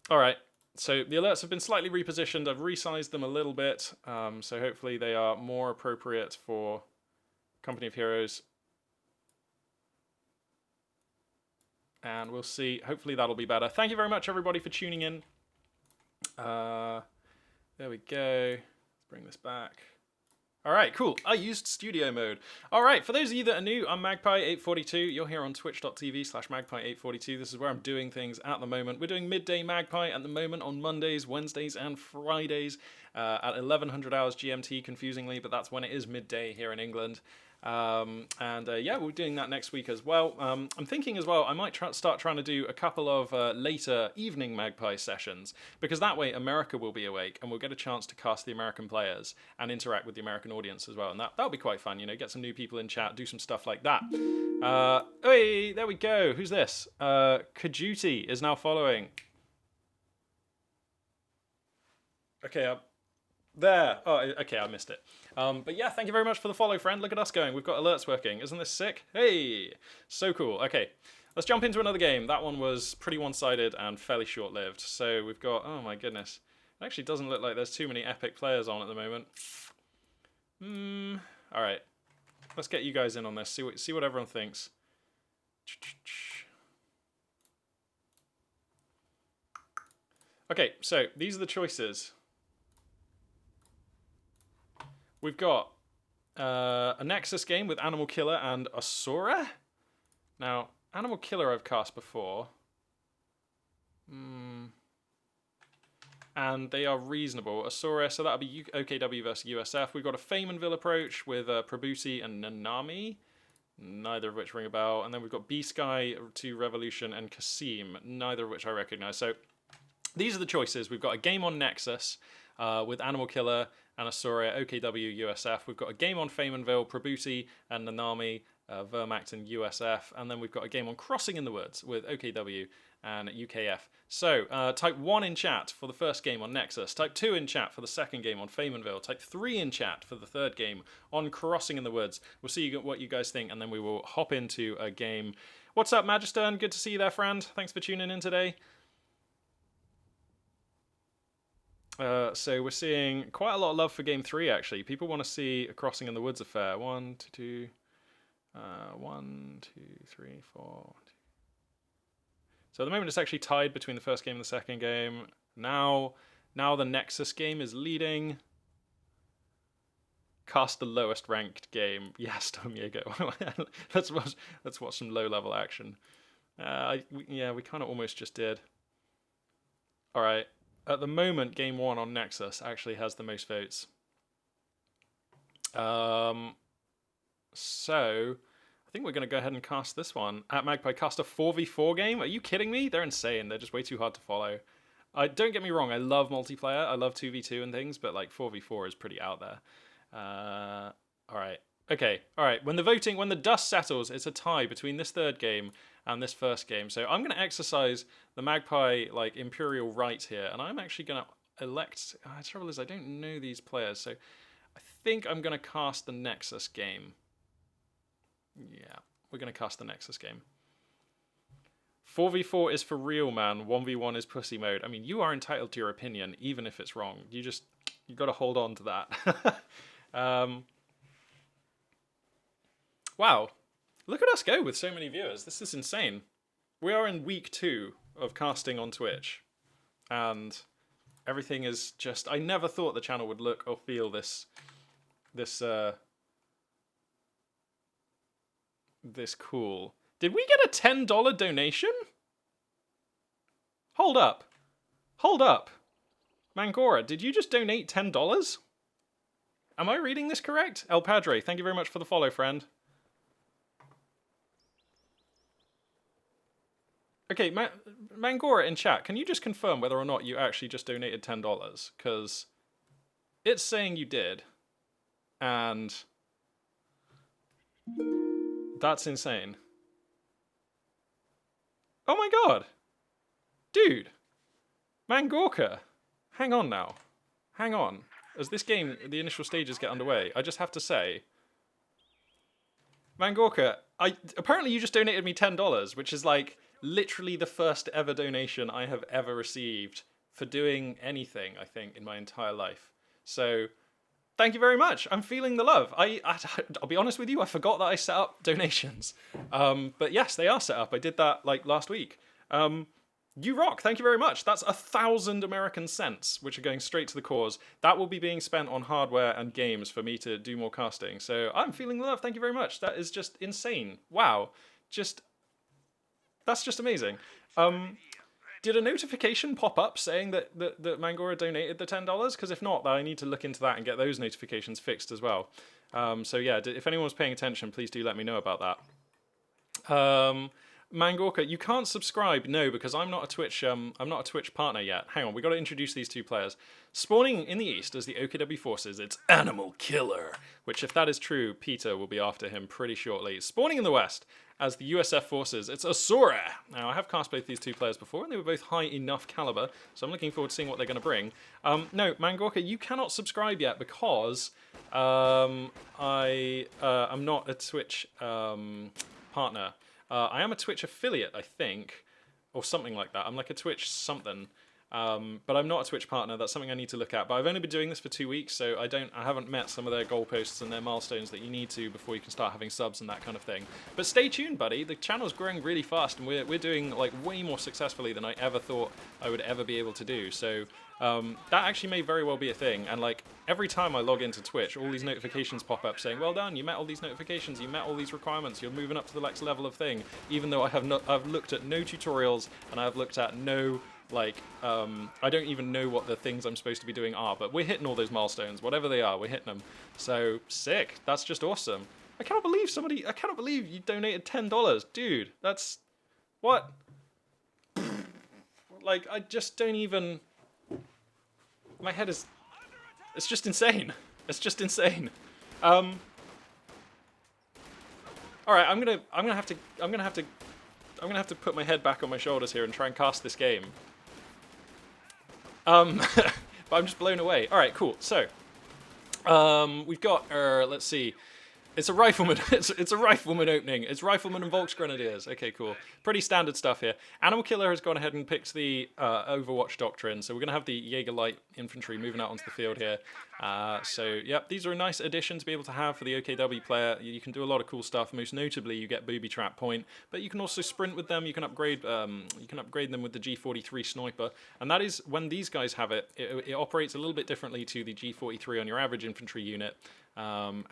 all right. So the alerts have been slightly repositioned. I've resized them a little bit, so hopefully they are more appropriate for Company of Heroes. And we'll see. Hopefully that'll be better. Thank you very much, everybody, for tuning in. There we go. Let's bring this back. All right, cool. I used studio mode. All right, for those of you that are new, I'm Magpie842. You're here on twitch.tv/Magpie842. This is where I'm doing things at the moment. We're doing Midday Magpie at the moment on Mondays, Wednesdays, and Fridays at 1100 hours GMT, confusingly, but that's when it is midday here in England. Yeah, we're doing that next week as well. I'm thinking as well, I might start trying to do a couple of later evening Magpie sessions, because that way America will be awake and we'll get a chance to cast the American players and interact with the American audience as well. And that'll be quite fun, you know, get some new people in chat, do some stuff like that. Hey, there we go. Who's this? Kajuti is now following. Okay, there. Oh, okay, I missed it. But yeah, thank you very much for the follow, friend. Look at us going. We've got alerts working. Isn't this sick? Hey, so cool. Okay, let's jump into another game. That one was pretty one-sided and fairly short-lived. So we've got, oh my goodness. It actually doesn't look like there's too many epic players on at the moment. All right. Let's get you guys in on this. See what everyone thinks. Okay, so these are the choices. We've got a Nexus game with Animal Killer and Asura. Now, Animal Killer I've cast before. And they are reasonable. Asura, so that'll be OKW versus USF. We've got a Feymanville approach with Prabusi and Nanami, neither of which ring a bell. And then we've got B-Sky to Revolution and Kasim, neither of which I recognize. So these are the choices. We've got a game on Nexus with Animal Killer and Asura, OKW, USF. We've got a game on Feymanville, Prabusi and Nanami, Vermact and USF. And then we've got a game on Crossing in the Woods with OKW and UKF. So, type 1 in chat for the first game on Nexus, type 2 in chat for the second game on Feymanville, type 3 in chat for the third game on Crossing in the Woods. We'll see what you guys think, and then we will hop into a game. What's up, Magistern? Good to see you there, friend. Thanks for tuning in today. So we're seeing quite a lot of love for Game 3, actually. People want to see a Crossing in the Woods affair. 1, 2, 3, 4... So at the moment it's actually tied between the first game and the second game. Now the Nexus game is leading. Cast the lowest ranked game. Yes, Tom Diego. let's watch some low level action. Yeah, we kind of almost just did. All right. At the moment, game 1 on Nexus actually has the most votes. So I think we're going to go ahead and cast this one. At Magpie, cast a 4v4 game? Are you kidding me? They're insane. They're just way too hard to follow. Don't get me wrong, I love multiplayer. I love 2v2 and things, but like 4v4 is pretty out there. Alright. Okay, alright. When the dust settles, it's a tie between this third game and this first game. So I'm going to exercise the Magpie like imperial right here, and I'm actually going to elect... the trouble is I don't know these players, so I think I'm going to cast the Nexus game. Yeah, we're going to cast the Nexus game. 4v4 is for real, man. 1v1 is pussy mode. I mean, you are entitled to your opinion, even if it's wrong. You got to hold on to that. Wow. Look at us go with so many viewers. This is insane. We are in week 2 of casting on Twitch. And everything is just... I never thought the channel would look or feel this cool. Did we get a $10 donation? Hold up. Mangora, did you just donate $10? Am I reading this correct? El Padre, thank you very much for the follow, friend. Okay, Mangora in chat, can you just confirm whether or not you actually just donated $10? Because it's saying you did. And... that's insane. Oh my god! Dude! Mangorka! Hang on now. Hang on. As this game, the initial stages get underway, I just have to say... Mangorka, apparently you just donated me $10, which is like literally the first ever donation I have ever received for doing anything, I think, in my entire life. So... thank you very much. I'm feeling the love. I'll be honest with you, I forgot that I set up donations. But yes, they are set up. I did that like last week. You rock. Thank you very much. That's 1,000 American cents, which are going straight to the cause. That will be being spent on hardware and games for me to do more casting. So I'm feeling the love. Thank you very much. That is just insane. Wow. That's just amazing. Did a notification pop up saying that Mangora donated the $10? Because if not, I need to look into that and get those notifications fixed as well. So yeah, if anyone's paying attention, please do let me know about that. Mangorka, you can't subscribe, no, because I'm not a Twitch partner yet. Hang on, we got to introduce these two players. Spawning in the east as the OKW forces, it's Animal Killer, which if that is true, Peter will be after him pretty shortly. Spawning in the west as the USF forces, it's Asura. Now, I have cast both these two players before, and they were both high enough caliber, so I'm looking forward to seeing what they're going to bring. No, Mangorka, you cannot subscribe yet because I'm not a Twitch partner. I am a Twitch affiliate, I think, or something like that. I'm like a Twitch something. But I'm not a Twitch partner. That's something I need to look at. But I've only been doing this for 2 weeks, so I haven't met some of their goalposts and their milestones that you need to before you can start having subs and that kind of thing. But stay tuned, buddy. The channel's growing really fast, and we're doing like way more successfully than I ever thought I would ever be able to do. So that actually may very well be a thing. And like every time I log into Twitch, all these notifications pop up saying, "Well done, you met all these notifications, you met all these requirements, you're moving up to the next level of thing." Even though I've looked at no tutorials and I've looked at no. Like, I don't even know what the things I'm supposed to be doing are, but we're hitting all those milestones. Whatever they are, we're hitting them. So, sick. That's just awesome. I cannot believe you donated $10. Dude, that's... What? Like, I just don't even... My head is... It's just insane. It's just insane. Alright, I'm gonna have to put my head back on my shoulders here and try and cast this game. But I'm just blown away. All right, cool. So, we've got, let's see. It's a rifleman. It's a rifleman opening. It's rifleman and Volksgrenadiers. Okay, cool. Pretty standard stuff here. Animal Killer has gone ahead and picked the Overwatch doctrine. So we're going to have the Jaeger Light Infantry moving out onto the field here. So, yep, these are a nice addition to be able to have for the OKW player. You can do a lot of cool stuff. Most notably, you get Booby Trap Point, but you can also sprint with them. You can upgrade them with the G43 Sniper. And that is, when these guys have it, it operates a little bit differently to the G43 on your average infantry unit. Yeah,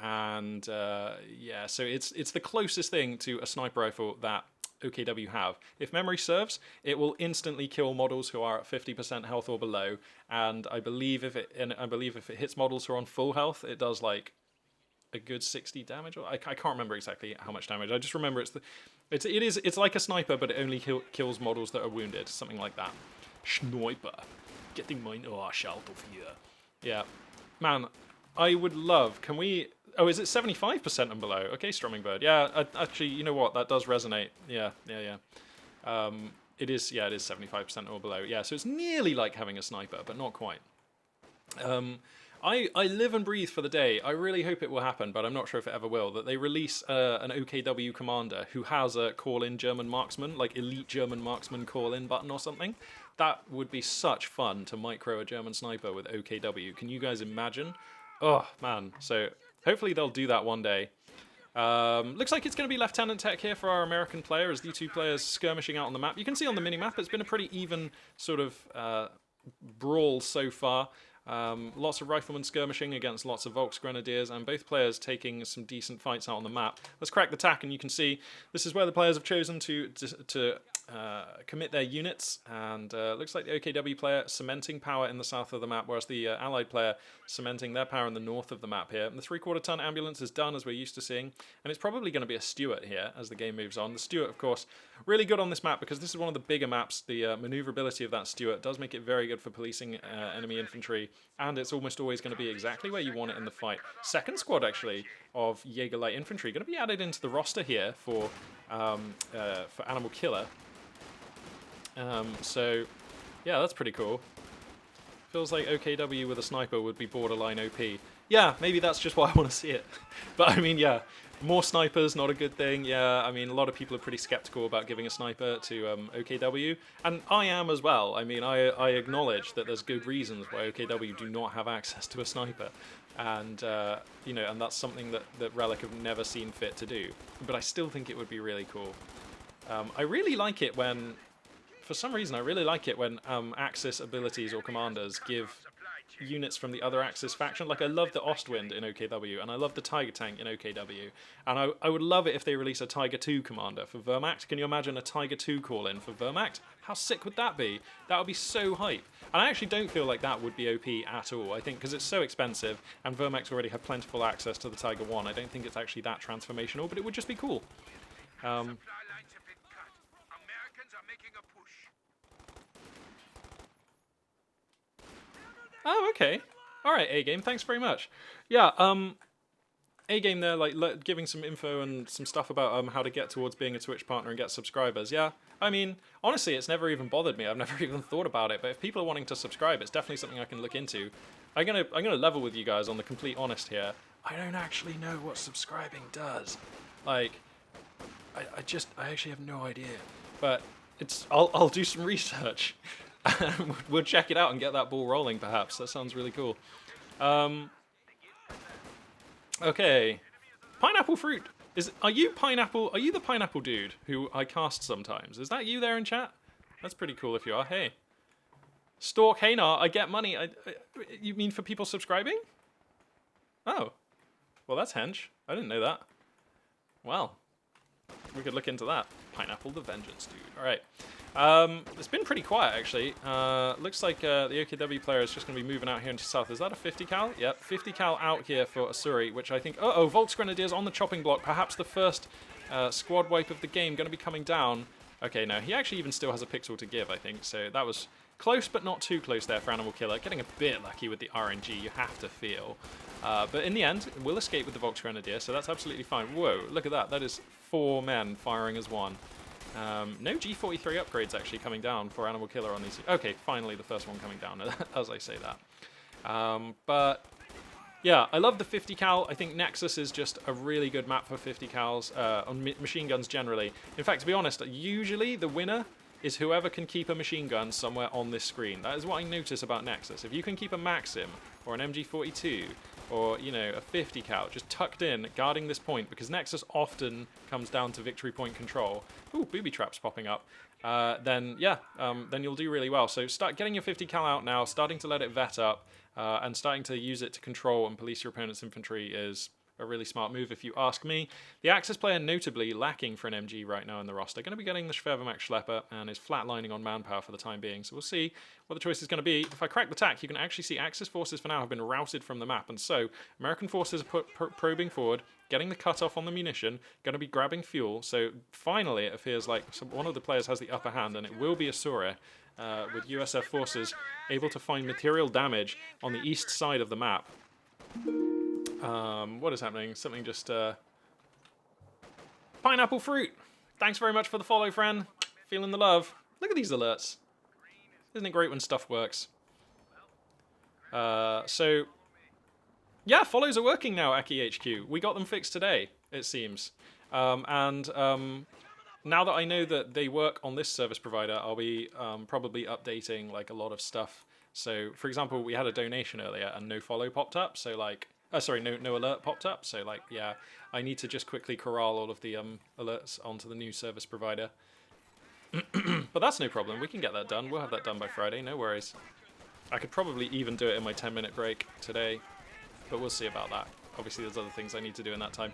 so it's the closest thing to a sniper rifle that OKW have. If memory serves, it will instantly kill models who are at 50% health or below, and I believe if it hits models who are on full health, it does like a good 60 damage. I can't remember exactly how much damage. I just remember it's like a sniper, but it only kills models that are wounded, something like that. Sniper, getting mine arse out of here. Yeah, man. I would love, can we... Oh, is it 75% and below? Okay, Strumming Bird. Yeah, actually, you know what? That does resonate. Yeah. It is 75% or below. Yeah, so it's nearly like having a sniper, but not quite. I live and breathe for the day. I really hope it will happen, but I'm not sure if it ever will, that they release an OKW commander who has a call-in German marksman, like elite German marksman call-in button or something. That would be such fun to micro a German sniper with OKW. Can you guys imagine? Oh, man. So, hopefully they'll do that one day. Looks like it's going to be Lieutenant Tech here for our American player as the two players skirmishing out on the map. You can see on the mini-map it's been a pretty even sort of brawl so far. Lots of riflemen skirmishing against lots of Volksgrenadiers, and both players taking some decent fights out on the map. Let's crack the tack, and you can see this is where the players have chosen to commit their units, and looks like the OKW player cementing power in the south of the map, whereas the Allied player cementing their power in the north of the map here. And the 3/4 ton ambulance is done, as we're used to seeing, and it's probably going to be a Stuart here as the game moves on. The Stuart, of course, really good on this map because this is one of the bigger maps. The maneuverability of that Stuart does make it very good for policing enemy infantry, and it's almost always going to be exactly where you want it in the fight. Second squad, actually, of Jaeger Light Infantry going to be added into the roster here for Animal Killer. So, yeah, that's pretty cool. Feels like OKW with a sniper would be borderline OP. Yeah, maybe that's just why I want to see it. But, I mean, yeah, more snipers, not a good thing. Yeah, I mean, a lot of people are pretty skeptical about giving a sniper to OKW. And I am as well. I mean, I acknowledge that there's good reasons why OKW do not have access to a sniper. And, you know, and that's something that Relic have never seen fit to do. But I still think it would be really cool. I really like it when... For some reason, I really like it when Axis abilities or commanders give units from the other Axis faction. Like, I love the Ostwind in OKW, and I love the Tiger Tank in OKW. And I would love it if they release a Tiger 2 commander for Wehrmacht. Can you imagine a Tiger 2 call-in for Wehrmacht? How sick would that be? That would be so hype. And I actually don't feel like that would be OP at all. I think because it's so expensive, and Wehrmacht already have plentiful access to the Tiger 1, I don't think it's actually that transformational, but it would just be cool. Oh, okay. All right, A-Game, thanks very much. Yeah, A-Game there, like, giving some info and some stuff about how to get towards being a Twitch partner and get subscribers. Yeah, I mean, honestly, it's never even bothered me. I've never even thought about it, but if people are wanting to subscribe, it's definitely something I can look into. I'm gonna level with you guys on the complete honest here. I don't actually know what subscribing does. Like, I actually have no idea. But I'll do some research. We'll check it out and get that ball rolling, perhaps. That sounds really cool. Okay. Pineapple fruit. Are you pineapple? Are you the pineapple dude who I cast sometimes? Is that you there in chat? That's pretty cool if you are. Hey. Stork Haynar, I get money. You mean for people subscribing? Oh. Well, that's hench. I didn't know that. Well, we could look into that. Pineapple the Vengeance dude. All right. It's been pretty quiet, actually. Looks like the OKW player is just going to be moving out here into south. Is that a 50 cal? Yep, 50 cal out here for Asuri, which I think... Uh-oh, Volks Grenadiers on the chopping block. Perhaps the first squad wipe of the game going to be coming down. Okay, no, he actually even still has a pixel to give, I think. So that was close, but not too close there for Animal Killer. Getting a bit lucky with the RNG, you have to feel. But in the end, we'll escape with the Volks Grenadier, so that's absolutely fine. Whoa, look at that. That is 4 men firing as one. No G43 upgrades actually coming down for Animal Killer on these. Okay, finally the first one coming down as I say that. But yeah, I love the 50 cal. I think Nexus is just a really good map for 50 cals on machine guns generally. In fact, to be honest, usually the winner is whoever can keep a machine gun somewhere on this screen. That is what I notice about Nexus. If you can keep a Maxim or an MG42 or, you know, a 50 cal just tucked in, guarding this point, because Nexus often comes down to victory point control. Ooh, booby traps popping up. Then you'll do really well. So start getting your 50 cal out now, starting to let it vet up, and starting to use it to control and police your opponent's infantry is a really smart move, if you ask me. The Axis player notably lacking for an MG right now in the roster. Going to be getting the Schwervermacht Schlepper and is flatlining on manpower for the time being. So we'll see what the choice is going to be. If I crack the tack, you can actually see Axis forces for now have been routed from the map. And so American forces are probing forward, getting the cutoff on the munition, going to be grabbing fuel. So finally it appears like one of the players has the upper hand, and it will be Asura. With USF forces able to find material damage on the east side of the map. What is happening? Something just... Pineapple fruit! Thanks very much for the follow, friend. Feeling the love. Look at these alerts. Isn't it great when stuff works? So... Yeah, follows are working now, Aki HQ. We got them fixed today, it seems. Now that I know that they work on this service provider, I'll be probably updating like a lot of stuff. So, for example, we had a donation earlier and no follow popped up. So, like, no alert popped up. So, like, yeah, I need to just quickly corral all of the alerts onto the new service provider. But that's no problem. We can get that done. We'll have that done by Friday. No worries. I could probably even do it in my 10-minute break today, but we'll see about that. Obviously, there's other things I need to do in that time.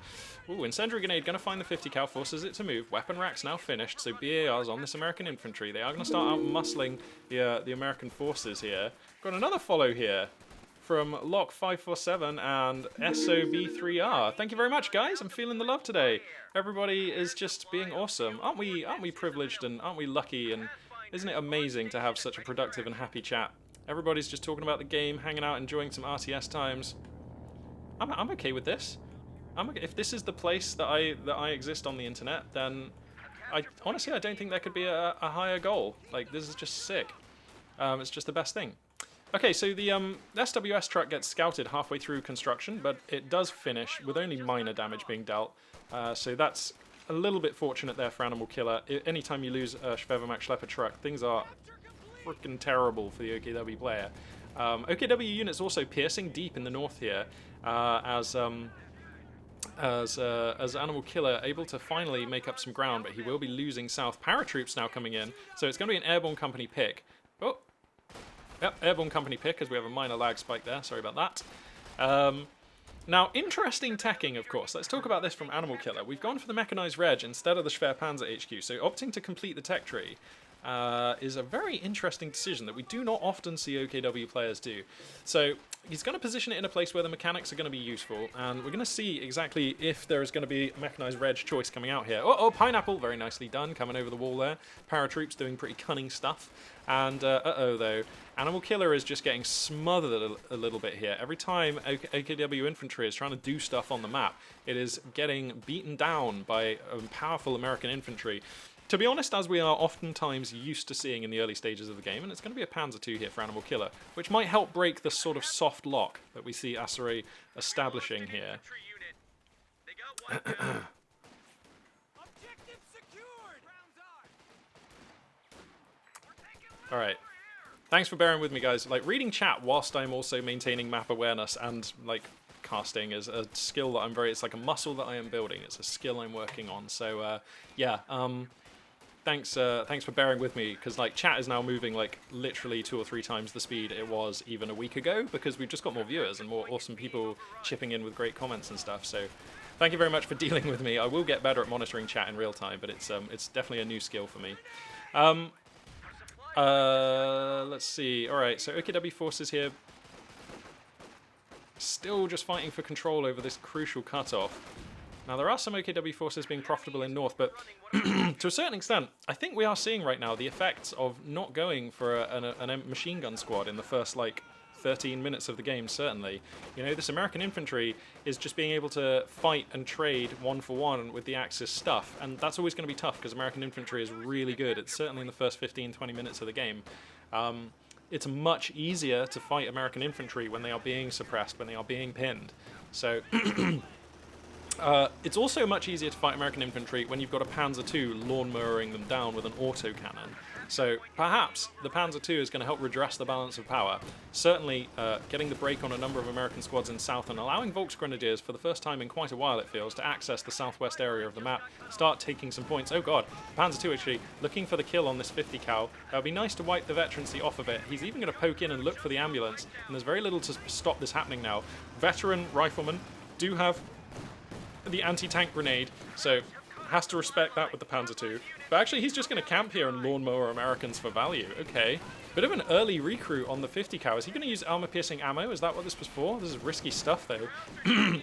Ooh, Incendiary Grenade, going to find the 50 cal, forces it to move. Weapon rack's now finished, so BAR's on this American infantry. They are going to start out muscling the American forces here. Got another follow here from Lock547 and SOB3R. Thank you very much, guys. I'm feeling the love today. Everybody is just being awesome. Aren't we privileged and aren't we lucky? And isn't it amazing to have such a productive and happy chat? Everybody's just talking about the game, hanging out, enjoying some RTS times. I'm okay with this. If this is the place that I exist on the internet, then honestly I don't think there could be a higher goal. Like, this is just sick. It's just the best thing. Okay, so the SWS truck gets scouted halfway through construction, but it does finish with only minor damage being dealt. So that's a little bit fortunate there for Animal Killer. Anytime you lose a Schwervermacht Schlepper truck, things are freaking terrible for the OKW player. OKW units also piercing deep in the north here, as Animal Killer able to finally make up some ground, but he will be losing south. Paratroops now coming in, so it's going to be an airborne company pick. Oh, yep, airborne company pick, as we have a minor lag spike there. Sorry about that. Now, interesting teching, of course. Let's talk about this from Animal Killer. We've gone for the mechanized reg instead of the Schwer Panzer HQ, so opting to complete the tech tree is a very interesting decision that we do not often see OKW players do. So he's going to position it in a place where the mechanics are going to be useful, and we're going to see exactly if there is going to be a mechanized reg choice coming out here. Oh, Pineapple, very nicely done, coming over the wall there. Paratroops doing pretty cunning stuff. And, though, Animal Killer is just getting smothered a little bit here. Every time OKW infantry is trying to do stuff on the map, it is getting beaten down by powerful American infantry. To be honest, as we are oftentimes used to seeing in the early stages of the game, and it's going to be a Panzer II here for Animal Killer, which might help break the sort of soft lock that we see Asuri establishing here. Alright, thanks for bearing with me, guys. Like, reading chat whilst I'm also maintaining map awareness and, like, casting is a skill that it's like a muscle that I am building. It's a skill I'm working on. So, yeah, thanks for bearing with me, because, like, chat is now moving, like, literally 2 or 3 times the speed it was even a week ago, because we've just got more viewers and more awesome people chipping in with great comments and stuff. So, thank you very much for dealing with me. I will get better at monitoring chat in real time, but it's definitely a new skill for me. Let's see. All right, so OKW forces here. Still just fighting for control over this crucial cutoff. Now, there are some OKW forces being profitable in North, but to a certain extent, I think we are seeing right now the effects of not going for a machine gun squad in the first, like, 13 minutes of the game, certainly. You know, this American infantry is just being able to fight and trade 1-for-1 with the Axis stuff, and that's always going to be tough, because American infantry is really good. It's certainly in the first 15-20 minutes of the game. It's much easier to fight American infantry when they are being suppressed, when they are being pinned. So, it's also much easier to fight American infantry when you've got a Panzer II lawnmowering them down with an autocannon. So perhaps the Panzer II is going to help redress the balance of power. Certainly getting the break on a number of American squads in south and allowing Volksgrenadiers for the first time in quite a while, it feels, to access the southwest area of the map, start taking some points. Oh god, Panzer II actually looking for the kill on this 50 cal. That would be nice to wipe the veterancy off of it. He's even going to poke in and look for the ambulance, and there's very little to stop this happening now. Veteran riflemen do have the anti-tank grenade, so has to respect that with the Panzer II. But actually, he's just going to camp here and lawnmower Americans for value. Okay. Bit of an early recruit on the 50 cal. Is he going to use armor-piercing ammo? Is that what this was for? This is risky stuff, though.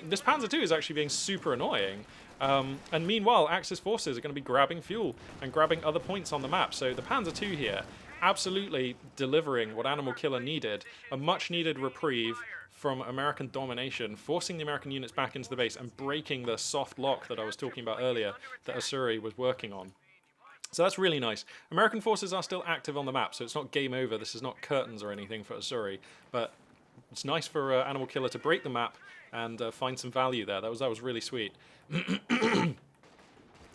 This Panzer II is actually being super annoying. And meanwhile, Axis forces are going to be grabbing fuel and grabbing other points on the map. So the Panzer II here, absolutely delivering what Animal Killer needed. A much-needed reprieve from American domination, forcing the American units back into the base and breaking the soft lock that I was talking about earlier that Asuri was working on. So that's really nice. American forces are still active on the map, so it's not game over. This is not curtains or anything for Asuri, but it's nice for Animal Killer to break the map and find some value there. That was really sweet.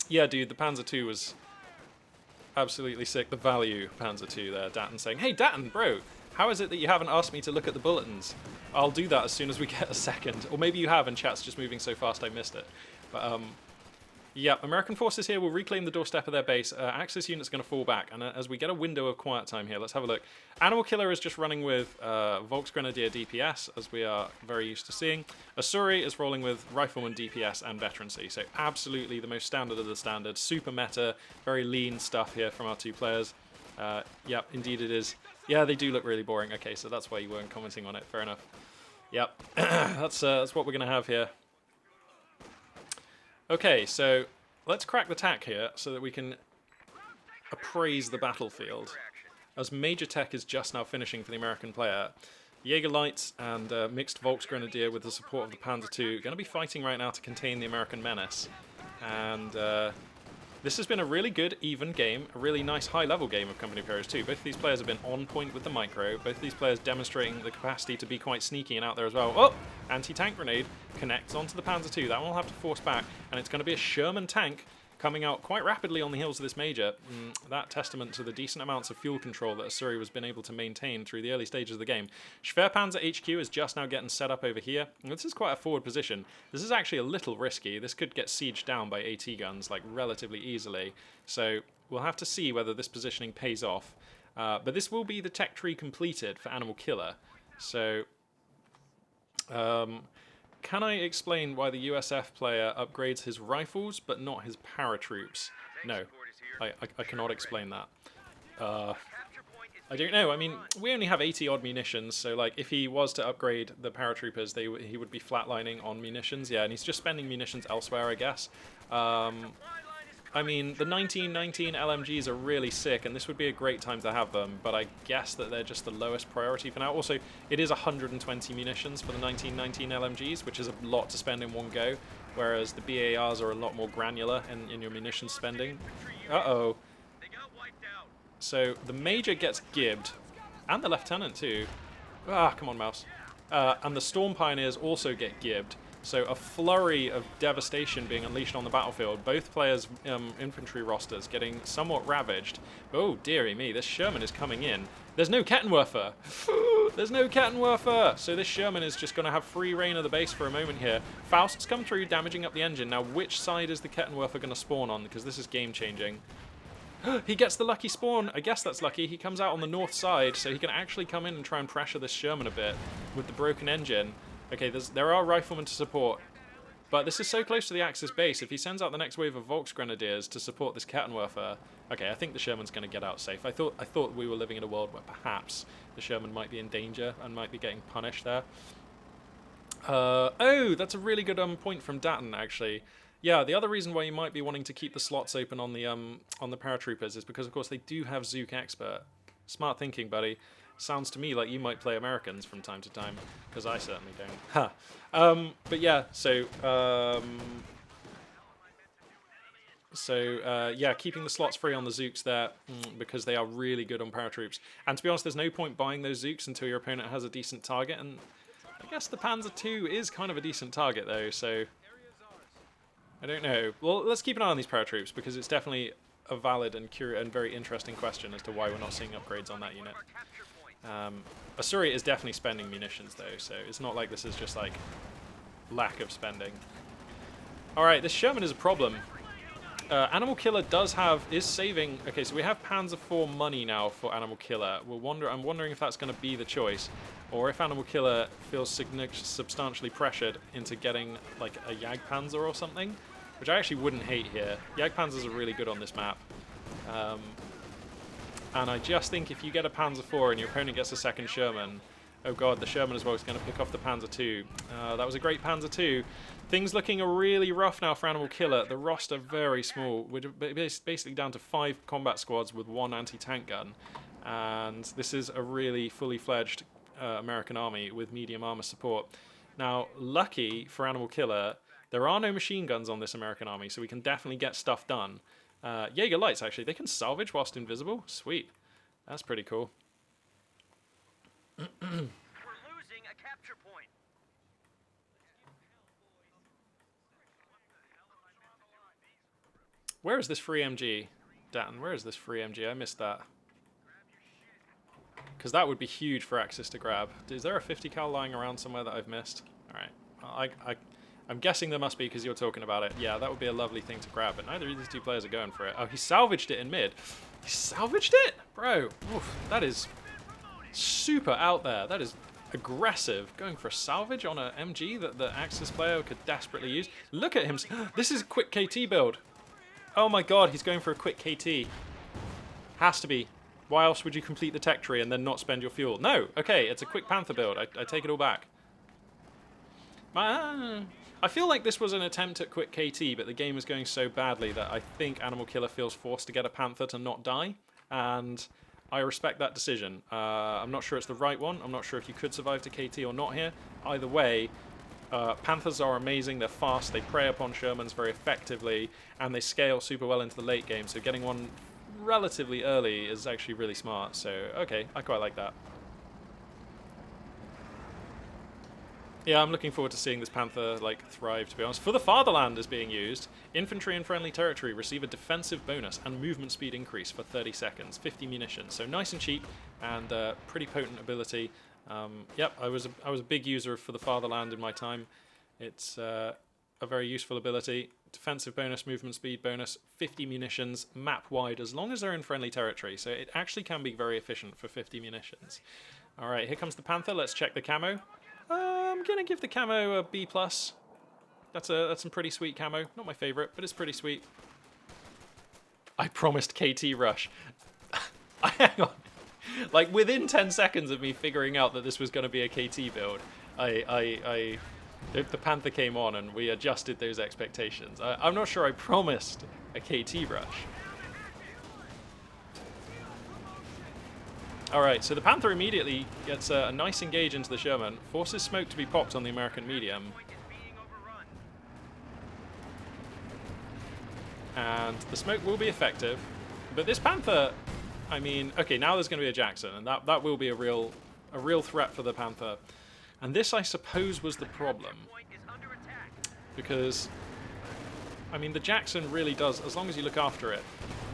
Yeah, dude, the Panzer II was absolutely sick. The value Panzer II there. Datton saying, "Hey, Datton, bro, how is it that you haven't asked me to look at the bulletins?" I'll do that as soon as we get a second. Or maybe you have, and chat's just moving so fast I missed it. But, yeah, American forces here will reclaim the doorstep of their base. Axis units are going to fall back. And as we get a window of quiet time here, let's have a look. Animal Killer is just running with Volksgrenadier DPS, as we are very used to seeing. Asuri is rolling with Rifleman DPS and Veterancy. So absolutely the most standard of the standard. Super meta, very lean stuff here from our two players. Yep, indeed it is. Yeah, they do look really boring. Okay, so that's why you weren't commenting on it. Fair enough. Yep, that's what we're going to have here. Okay, so let's crack the tack here so that we can appraise the battlefield. As Major Tech is just now finishing for the American player, Jägerlights and mixed Volksgrenadier with the support of the Panzer II going to be fighting right now to contain the American menace. And this has been a really good, even game, a really nice high-level game of Company of Heroes 2. Both of these players have been on point with the micro. Both of these players demonstrating the capacity to be quite sneaky and out there as well. Oh! Anti-tank grenade connects onto the Panzer II. That one will have to force back, and it's going to be a Sherman tank coming out quite rapidly on the heels of this Major. That testament to the decent amounts of fuel control that Asuri has been able to maintain through the early stages of the game. Schwerpanzer HQ is just now getting set up over here. And this is quite a forward position. This is actually a little risky. This could get sieged down by AT guns, like, relatively easily. So we'll have to see whether this positioning pays off. But this will be the tech tree completed for Animal Killer. So can I explain why the USF player upgrades his rifles but not his paratroops? No, I cannot explain that. I don't know. I mean, we only have 80 odd munitions, so like if he was to upgrade the paratroopers, he would be flatlining on munitions. Yeah, and he's just spending munitions elsewhere, I guess. I mean, the 1919 LMGs are really sick, and this would be a great time to have them, but I guess that they're just the lowest priority for now. Also, it is 120 munitions for the 1919 LMGs, which is a lot to spend in one go, whereas the BARs are a lot more granular in your munitions spending. Uh-oh. So the Major gets gibbed, and the Lieutenant too. Ah, come on, mouse. And the Storm Pioneers also get gibbed. So a flurry of devastation being unleashed on the battlefield. Both players' infantry rosters getting somewhat ravaged. Oh, dearie me, this Sherman is coming in. There's no Kettenwerfer. There's no Kettenwerfer. So this Sherman is just going to have free reign of the base for a moment here. Faust's come through, damaging up the engine. Now, which side is the Kettenwerfer going to spawn on? Because this is game-changing. He gets the lucky spawn. I guess that's lucky. He comes out on the north side, so he can actually come in and try and pressure this Sherman a bit with the broken engine. Okay, there are riflemen to support, but this is so close to the Axis base. If he sends out the next wave of Volksgrenadiers to support this Kettenwerfer, okay, I think the Sherman's going to get out safe. I thought we were living in a world where perhaps the Sherman might be in danger and might be getting punished there. Oh, that's a really good point from Datton, actually. Yeah, the other reason why you might be wanting to keep the slots open on the paratroopers is because, of course, they do have Zook Expert. Smart thinking, buddy. Sounds to me like you might play Americans from time to time, because I certainly don't. Ha. But yeah, yeah, keeping the slots free on the Zooks there, because they are really good on paratroops. And to be honest, there's no point buying those Zooks until your opponent has a decent target, and I guess the Panzer II is kind of a decent target, though, so I don't know. Well, let's keep an eye on these paratroops, because it's definitely a valid and very interesting question as to why we're not seeing upgrades on that unit. Asuri is definitely spending munitions, though, so it's not like this is just, like, lack of spending. Alright, this Sherman is a problem. Animal Killer is saving... Okay, so we have Panzer IV money now for Animal Killer. I'm wondering if that's going to be the choice, or if Animal Killer feels substantially pressured into getting, like, a Jagdpanzer or something, which I actually wouldn't hate here. Jagdpanzers are really good on this map. And I just think if you get a Panzer IV and your opponent gets a second Sherman, oh god, the Sherman as well is going to pick off the Panzer II. That was a great Panzer II. Things looking really rough now for Animal Killer. The roster very small. We're basically down to 5 combat squads with 1 anti-tank gun. And this is a really fully fledged American army with medium armor support. Now, lucky for Animal Killer, there are no machine guns on this American army, so we can definitely get stuff done. Jaeger Lights, actually. They can salvage whilst invisible. Sweet. That's pretty cool. We're losing a capture point. Where is this free MG? Datton, where is this free MG? I missed that. Because that would be huge for Axis to grab. Is there a 50 cal lying around somewhere that I've missed? Alright. I'm guessing there must be because you're talking about it. Yeah, that would be a lovely thing to grab, but neither of these two players are going for it. Oh, he salvaged it in mid. He salvaged it? Bro, oof, that is super out there. That is aggressive. Going for a salvage on an MG that the Axis player could desperately use. Look at him. This is a quick KT build. Oh my god, he's going for a quick KT. Has to be. Why else would you complete the tech tree and then not spend your fuel? No, okay, it's a quick Panther build. I take it all back. I feel like this was an attempt at quick KT, but the game is going so badly that I think Animal Killer feels forced to get a Panther to not die, and I respect that decision. I'm not sure it's the right one. I'm not sure if you could survive to KT or not here. Either way, Panthers are amazing. They're fast. They prey upon Shermans very effectively, and they scale super well into the late game, so getting one relatively early is actually really smart. So, okay, I quite like that. Yeah, I'm looking forward to seeing this Panther, like, thrive, to be honest. For the Fatherland is being used. Infantry in friendly territory receive a defensive bonus and movement speed increase for 30 seconds. 50 munitions. So nice and cheap, and pretty potent ability. Yep, I was a big user of For the Fatherland in my time. It's a very useful ability. Defensive bonus, movement speed bonus, 50 munitions, map-wide, as long as they're in friendly territory. So it actually can be very efficient for 50 munitions. Alright, here comes the Panther. Let's check the camo. I'm going to give the camo a B+. That's some pretty sweet camo. Not my favourite, but it's pretty sweet. I promised KT Rush. Hang on. Like, within 10 seconds of me figuring out that this was going to be a KT build, the Panther came on and we adjusted those expectations. I'm not sure I promised a KT Rush. Alright, so the Panther immediately gets a nice engage into the Sherman, forces smoke to be popped on the American medium. And the smoke will be effective, but this Panther, I mean, okay, now there's going to be a Jackson, and that will be a real threat for the Panther. And this, I suppose, was the problem. because, I mean, the Jackson really does, as long as you look after it,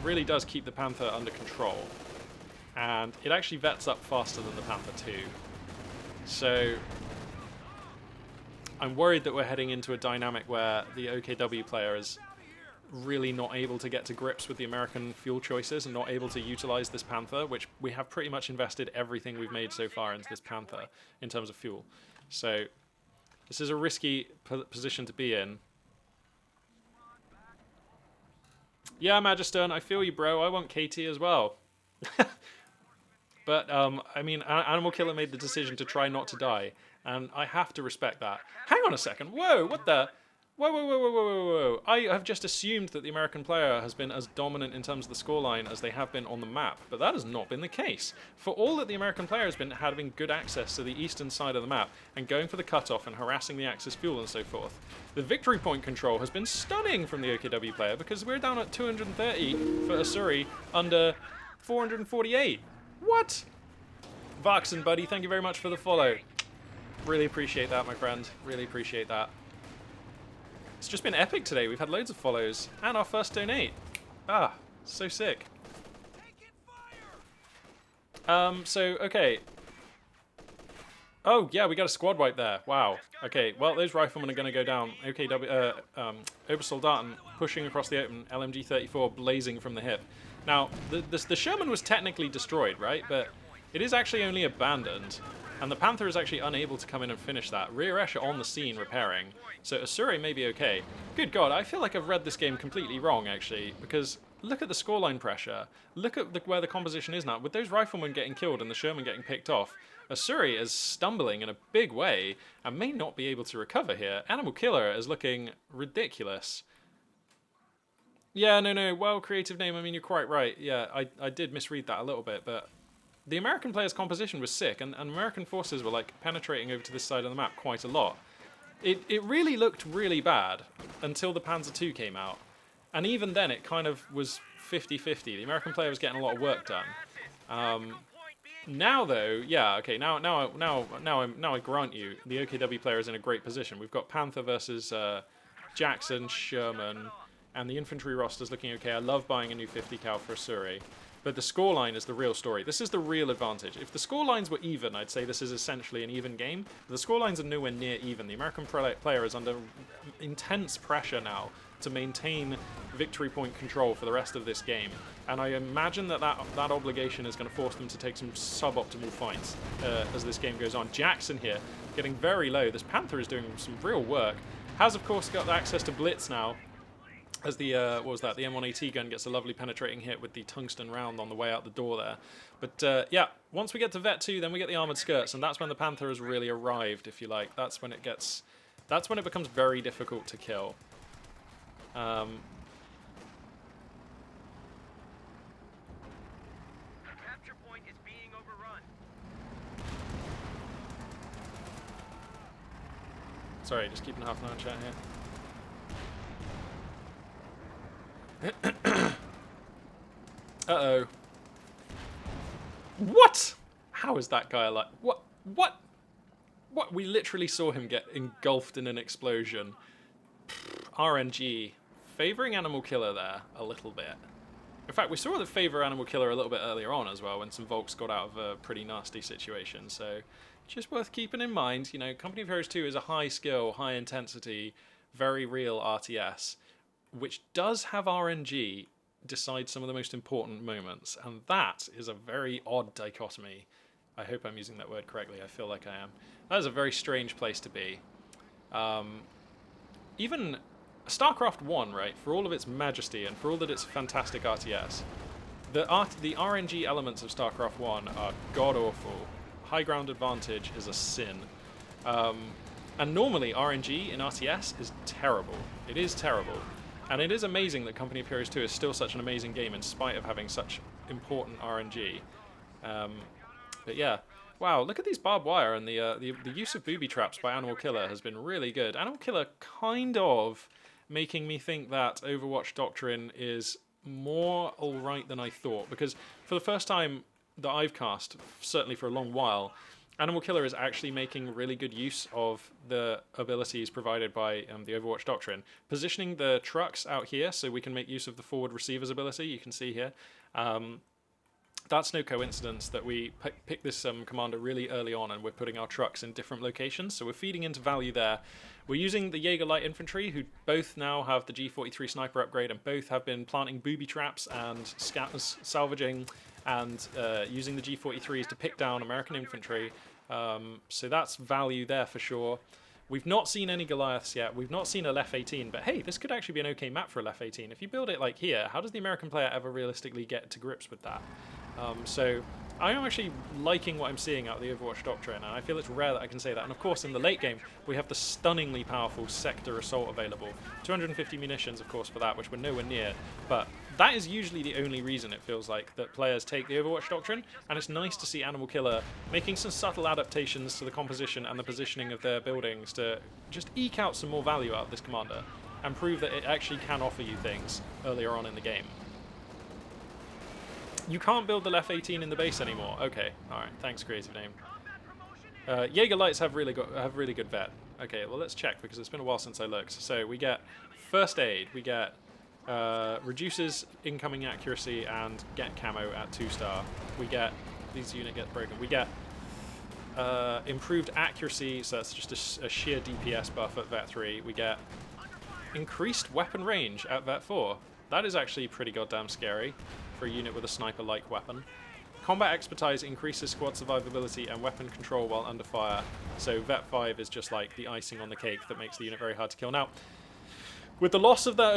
really does keep the Panther under control. And it actually vets up faster than the Panther too. So I'm worried that we're heading into a dynamic where the OKW player is really not able to get to grips with the American fuel choices and not able to utilize this Panther, which we have pretty much invested everything we've made so far into this Panther in terms of fuel. So this is a risky position to be in. Yeah, Magistern, I feel you, bro. I want KT as well. But, I mean, Animal Killer made the decision to try not to die, and I have to respect that. Hang on a second. Whoa, what the? Whoa, whoa, whoa, whoa, whoa, whoa, whoa. I have just assumed that the American player has been as dominant in terms of the scoreline as they have been on the map, but that has not been the case. For all that the American player has been having good access to the eastern side of the map and going for the cutoff and harassing the Axis fuel and so forth, the victory point control has been stunning from the OKW player because we're down at 230 for Asuri under 448. What? Vaxen, buddy, thank you very much for the follow. Really appreciate that, my friend. Really appreciate that. It's just been epic today. We've had loads of follows and our first donate. Ah, so sick. So, okay. Oh, yeah, we got a squad wipe there. Wow. Okay, well, those riflemen are going to go down. OKW, Obersoldaten pushing across the open. LMG-34 blazing from the hip. Now, the Sherman was technically destroyed, right? But it is actually only abandoned. And the Panther is actually unable to come in and finish that. Rear Esh are on the scene repairing. So Asuri may be okay. Good God, I feel like I've read this game completely wrong, actually. Because look at the scoreline pressure. Look at where the composition is now. With those riflemen getting killed and the Sherman getting picked off, Asuri is stumbling in a big way and may not be able to recover here. Animal Killer is looking ridiculous. Yeah, no, well, creative name, I mean, you're quite right. Yeah, I did misread that a little bit, but the American player's composition was sick, and American forces were, like, penetrating over to this side of the map quite a lot. It really looked really bad until the Panzer II came out, and even then it kind of was 50-50. The American player was getting a lot of work done. Now, though, yeah, okay, now I grant you, the OKW player is in a great position. We've got Panther versus Jackson, Sherman, and the infantry roster's looking okay. I love buying a new 50 cal for Asuri. But the scoreline is the real story. This is the real advantage. If the scorelines were even, I'd say this is essentially an even game. The scorelines are nowhere near even. The American player is under intense pressure now to maintain victory point control for the rest of this game. And I imagine that obligation is going to force them to take some suboptimal fights as this game goes on. Jackson here, getting very low. This Panther is doing some real work. Has, of course, got access to Blitz now. As the, what was that, the M1AT gun gets a lovely penetrating hit with the tungsten round on the way out the door there. But, yeah, once we get to Vet 2, then we get the armoured skirts, and that's when the Panther has really arrived, if you like. That's when it becomes very difficult to kill. Capture point is being overrun. Sorry, just keeping half an eye on chat here. Uh-oh. What? How is that guy alive? What? We literally saw him get engulfed in an explosion. RNG. Favoring Animal Killer there a little bit. In fact, we saw the favor Animal Killer a little bit earlier on as well when some Volks got out of a pretty nasty situation. So, just worth keeping in mind. You know, Company of Heroes 2 is a high skill, high intensity, very real RTS, which does have RNG decide some of the most important moments, and that is a very odd dichotomy. I hope I'm using that word correctly. I feel like I am. That is a very strange place to be. Even StarCraft 1, right, for all of its majesty and for all that it's fantastic RTS, the RNG elements of StarCraft 1 are god-awful. High ground advantage is a sin. And normally RNG in RTS is terrible. It is terrible. And it is amazing that Company of Heroes 2 is still such an amazing game in spite of having such important RNG. But yeah, wow, look at these barbed wire, and the use of booby traps by Animal Killer has been really good. Animal Killer kind of making me think that Overwatch Doctrine is more alright than I thought, because for the first time that I've cast, certainly for a long while, Animal Killer is actually making really good use of the abilities provided by the Overwatch Doctrine. Positioning the trucks out here so we can make use of the forward receivers ability, you can see here. That's no coincidence that we picked this commander really early on and we're putting our trucks in different locations, so we're feeding into value there. We're using the Jaeger Light Infantry, who both now have the G43 sniper upgrade and both have been planting booby traps and salvaging and using the G43s to pick down American infantry. So that's value there for sure. We've not seen any Goliaths yet. We've not seen a Lef 18, but hey, this could actually be an okay map for a Lef 18. If you build it like here, how does the American player ever realistically get to grips with that? So I am actually liking what I'm seeing out of the Overwatch Doctrine, and I feel it's rare that I can say that. And of course, in the late game, we have the stunningly powerful Sector Assault available. 250 munitions, of course, for that, which we're nowhere near. But that is usually the only reason it feels like that players take the Overwatch Doctrine, and it's nice to see Animal Killer making some subtle adaptations to the composition and the positioning of their buildings to just eke out some more value out of this commander and prove that it actually can offer you things earlier on in the game. You can't build the Lef 18 in the base anymore. Okay, alright, thanks, creative name. Jaeger Lights have really good vet. Okay, well let's check because it's been a while since I looked. So we get First Aid, we get reduces incoming accuracy and get camo at 2-star. We get, these unit get broken. We get improved accuracy, so that's just a sheer DPS buff at vet 3. We get increased weapon range at vet 4. That is actually pretty goddamn scary for a unit with a sniper-like weapon. Combat Expertise increases squad survivability and weapon control while under fire. So vet 5 is just like the icing on the cake that makes the unit very hard to kill. Now, with the loss of that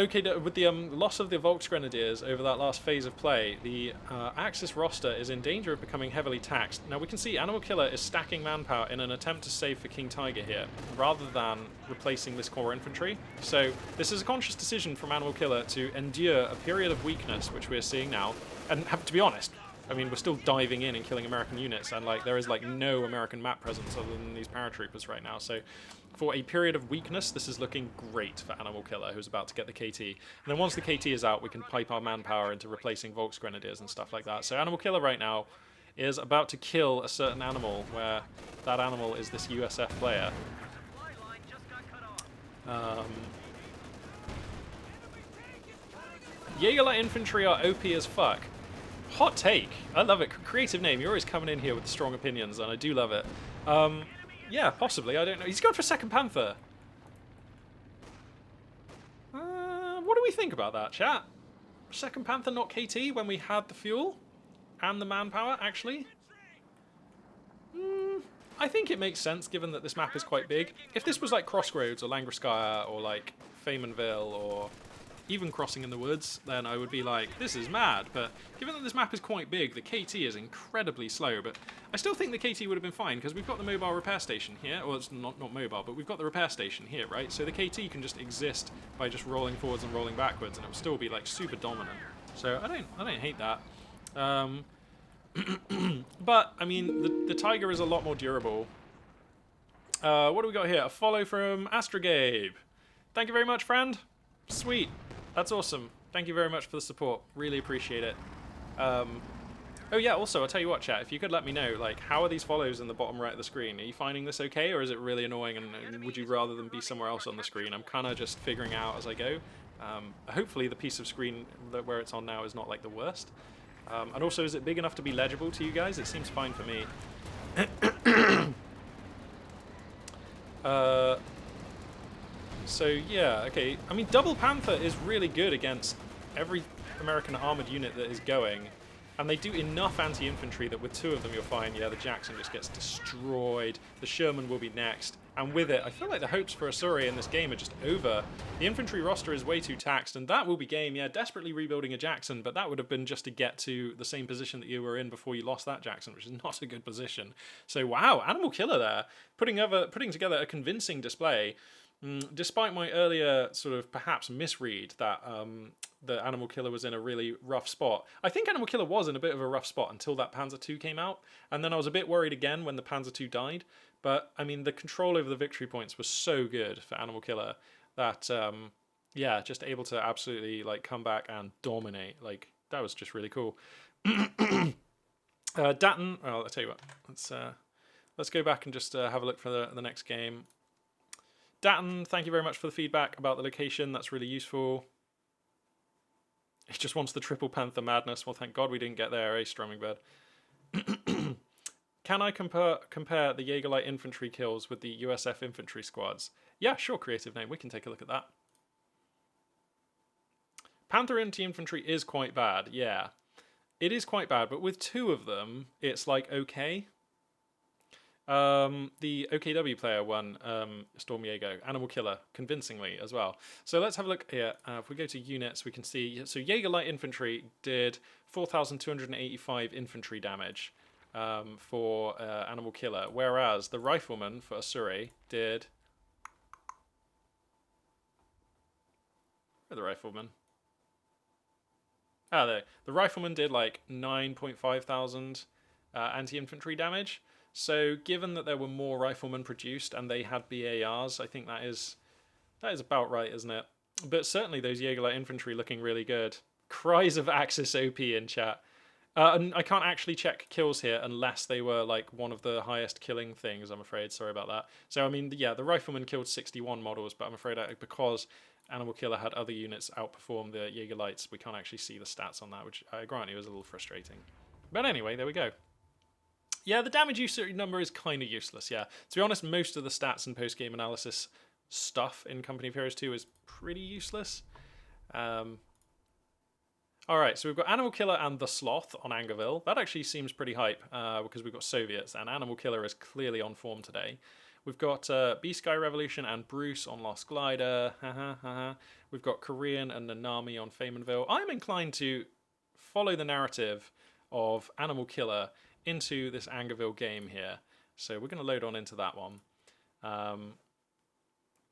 loss of the Volksgrenadiers over that last phase of play, the Axis roster is in danger of becoming heavily taxed. Now we can see Animal Killer is stacking manpower in an attempt to save for King Tiger here, rather than replacing this core infantry. So this is a conscious decision from Animal Killer to endure a period of weakness, which we're seeing now. And to be honest, I mean, we're still diving in and killing American units, and like there is like no American map presence other than these paratroopers right now. So for a period of weakness, this is looking great for Animal Killer, who's about to get the KT. And then once the KT is out, we can pipe our manpower into replacing Volksgrenadiers and stuff like that. So Animal Killer right now is about to kill a certain animal, where that animal is this USF player. Jaeger Light Infantry are OP as fuck. Hot take. I love it. Creative name. You're always coming in here with strong opinions, and I do love it. Yeah, possibly. I don't know. He's going for Second Panther. What do we think about that, chat? Second Panther, not KT, when we had the fuel and the manpower, actually? I think it makes sense, given that this map is quite big. If this was like Crossroads or Langreskaya or like Feynmanville or even Crossing in the Woods, then I would be like, this is mad. But given that this map is quite big, the KT is incredibly slow. But I still think the KT would have been fine, because we've got the mobile repair station here. Well, it's not mobile, but we've got the repair station here, right? So the KT can just exist by just rolling forwards and rolling backwards, and it will still be like super dominant. So I don't hate that. But I mean, the Tiger is a lot more durable. What do we got here? A follow from Astragabe. Thank you very much, friend. Sweet. That's awesome. Thank you very much for the support. Really appreciate it. Oh yeah, also, I'll tell you what, chat, if you could let me know, like, how are these follows in the bottom right of the screen? Are you finding this okay, or is it really annoying, and would you rather them be somewhere else on the screen? I'm kind of just figuring out as I go. Hopefully the piece of screen where it's on now is not, like, the worst. And also, is it big enough to be legible to you guys? It seems fine for me. So yeah, okay. I mean, Double Panther is really good against every American armored unit that is going, and they do enough anti-infantry that with two of them you're fine. Yeah, the Jackson just gets destroyed. The Sherman will be next, and with it, I feel like the hopes for Asuri in this game are just over. The infantry roster is way too taxed, and that will be game. Yeah, desperately rebuilding a Jackson, but that would have been just to get to the same position that you were in before you lost that Jackson, which is not a good position. So wow, Animal Killer there, putting together a convincing display. Despite my earlier sort of perhaps misread that the Animal Killer was in a really rough spot, I think Animal Killer was in a bit of a rough spot until that Panzer II came out, and then I was a bit worried again when the Panzer II died. But I mean, the control over the victory points was so good for Animal Killer that yeah, just able to absolutely like come back and dominate. Like that was just really cool. Datton, well, I'll tell you what. let's go back and just have a look for the next game. Datton, thank you very much for the feedback about the location. That's really useful. He just wants the triple Panther madness. Well, thank God we didn't get there, eh, Strummingbird? Can I compare the Jaegerlight infantry kills with the USF infantry squads? Yeah, sure, creative name. We can take a look at that. Panther anti-infantry is quite bad, yeah. It is quite bad, but with two of them, it's like okay. The OKW player won Storm Jaeger, Animal Killer, convincingly as well. So let's have a look here. If we go to units, we can see, so Jaeger Light Infantry did 4,285 infantry damage for Animal Killer, whereas the Rifleman for Asuri did... Where are the Rifleman? Ah, there. The Rifleman did like 9.5 thousand anti-infantry damage. So given that there were more Riflemen produced and they had BARs, I think that is about right, isn't it? But certainly those Jaegerlight infantry looking really good. Cries of Axis OP in chat. And I can't actually check kills here unless they were like one of the highest killing things, I'm afraid. Sorry about that. So, I mean, yeah, the Rifleman killed 61 models, but I'm afraid because Animal Killer had other units outperform the Jaegerlights, we can't actually see the stats on that, which I grant you was a little frustrating. But anyway, there we go. Yeah, the damage use number is kind of useless, yeah. To be honest, most of the stats and post-game analysis stuff in Company of Heroes 2 is pretty useless. Alright, so we've got Animal Killer and the Sloth on Angerville. That actually seems pretty hype, because we've got Soviets, and Animal Killer is clearly on form today. We've got Beast Sky Revolution and Bruce on Lost Glider. We've got Korean and Nanami on Faymanville. I'm inclined to follow the narrative of Animal Killer into this Angerville game here. So we're going to load on into that one.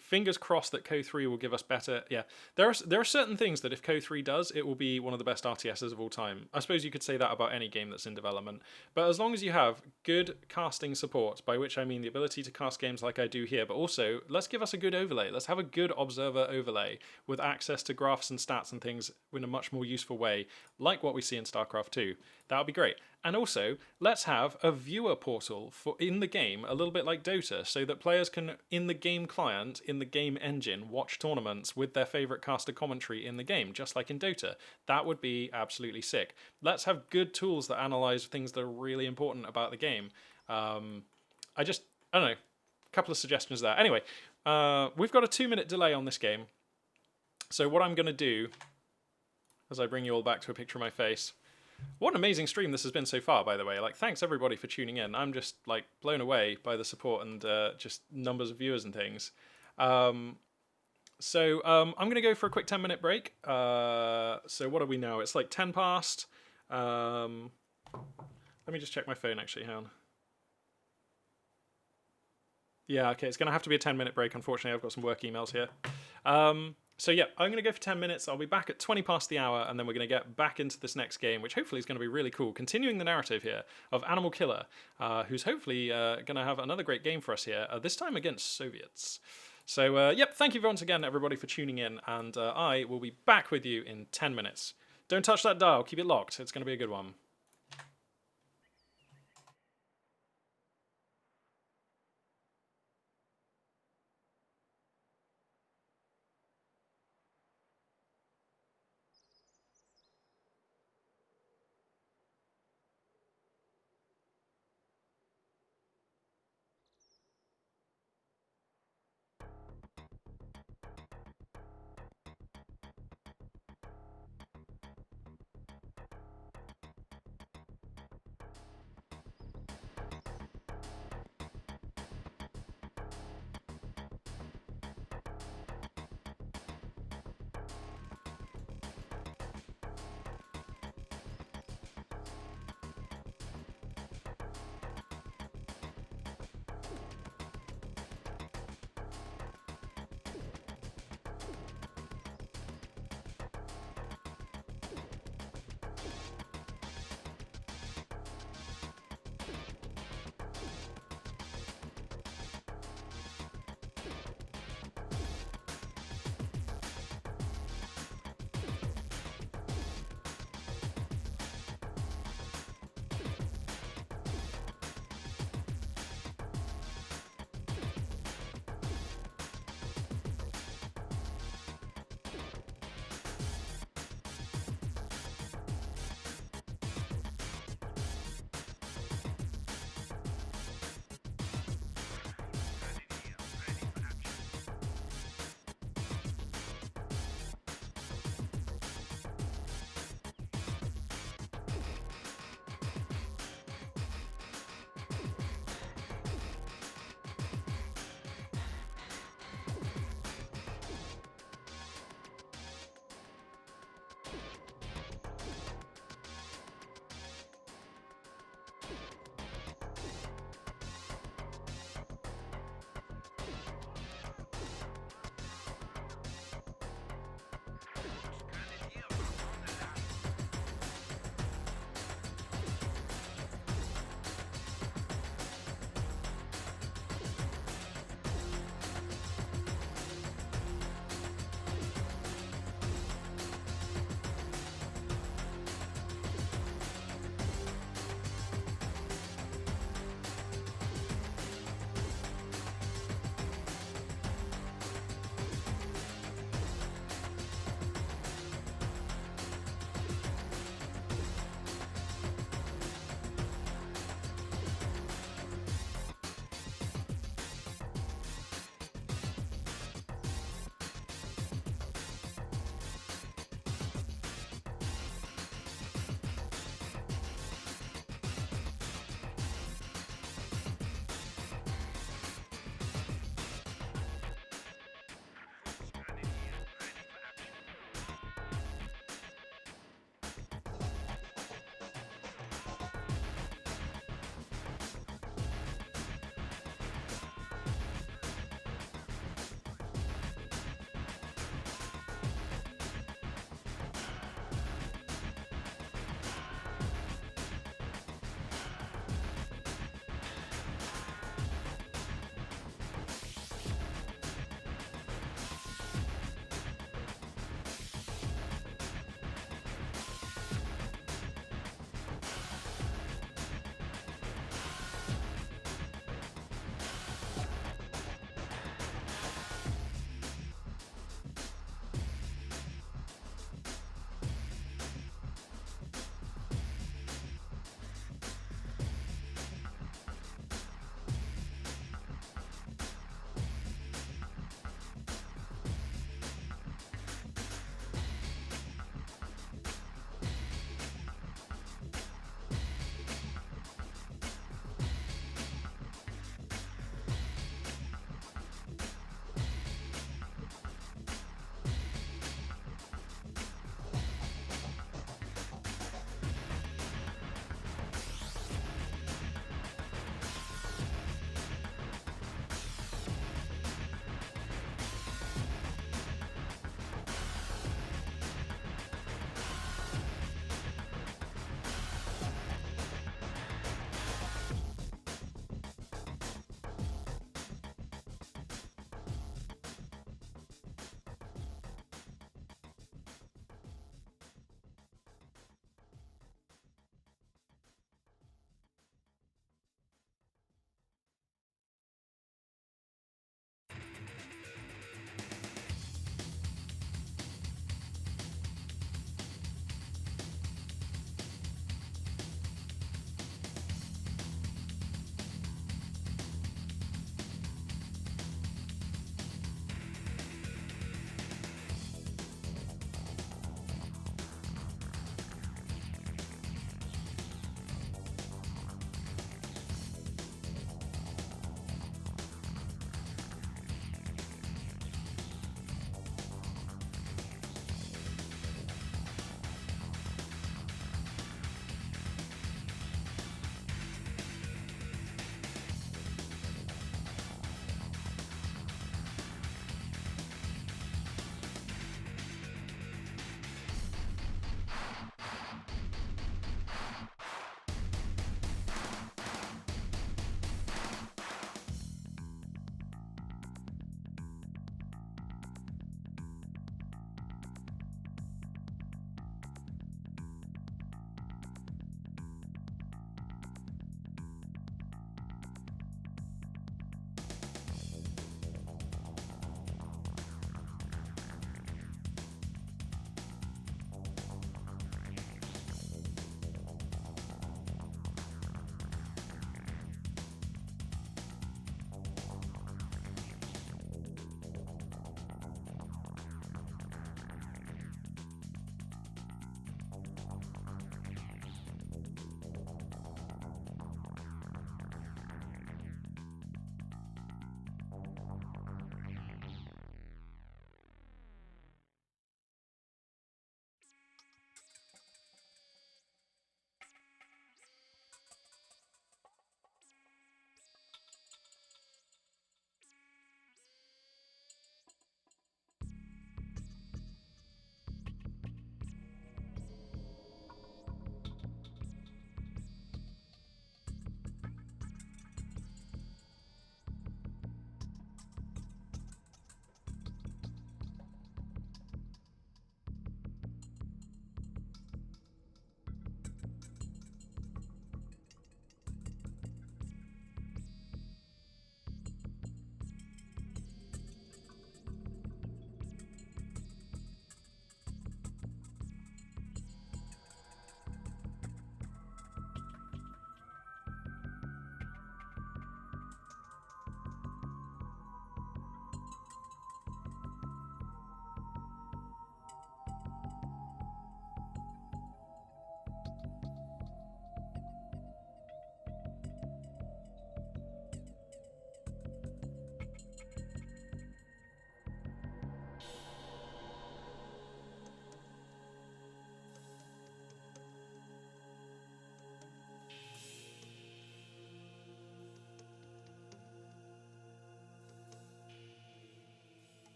Fingers crossed that Co 3 will give us better... Yeah, there are certain things that if Co 3 does, it will be one of the best RTSs of all time. I suppose you could say that about any game that's in development. But as long as you have good casting support, by which I mean the ability to cast games like I do here, but also, let's give us a good overlay. Let's have a good observer overlay with access to graphs and stats and things in a much more useful way, like what we see in StarCraft 2. That would be great. And also, let's have a viewer portal for in the game, a little bit like Dota, so that players can, in the game client, in the game engine, watch tournaments with their favourite caster commentary in the game, just like in Dota. That would be absolutely sick. Let's have good tools that analyse things that are really important about the game. I don't know, a couple of suggestions there. Anyway, we've got a 2-minute delay on this game. So what I'm going to do, as I bring you all back to a picture of my face... What an amazing stream this has been so far, by the way. Like, thanks everybody for tuning in. I'm just, like, blown away by the support and just numbers of viewers and things. I'm going to go for a quick 10-minute break. So what are we now? It's like 10 past. Let me just check my phone, actually. Hang on. Yeah, okay, it's going to have to be a 10-minute break. Unfortunately, I've got some work emails here. So yeah, I'm going to go for 10 minutes. I'll be back at 20 past the hour, and then we're going to get back into this next game, which hopefully is going to be really cool. Continuing the narrative here of Animal Killer, who's hopefully going to have another great game for us here, this time against Soviets. So, yep, thank you once again, everybody, for tuning in, and I will be back with you in 10 minutes. Don't touch that dial. Keep it locked. It's going to be a good one.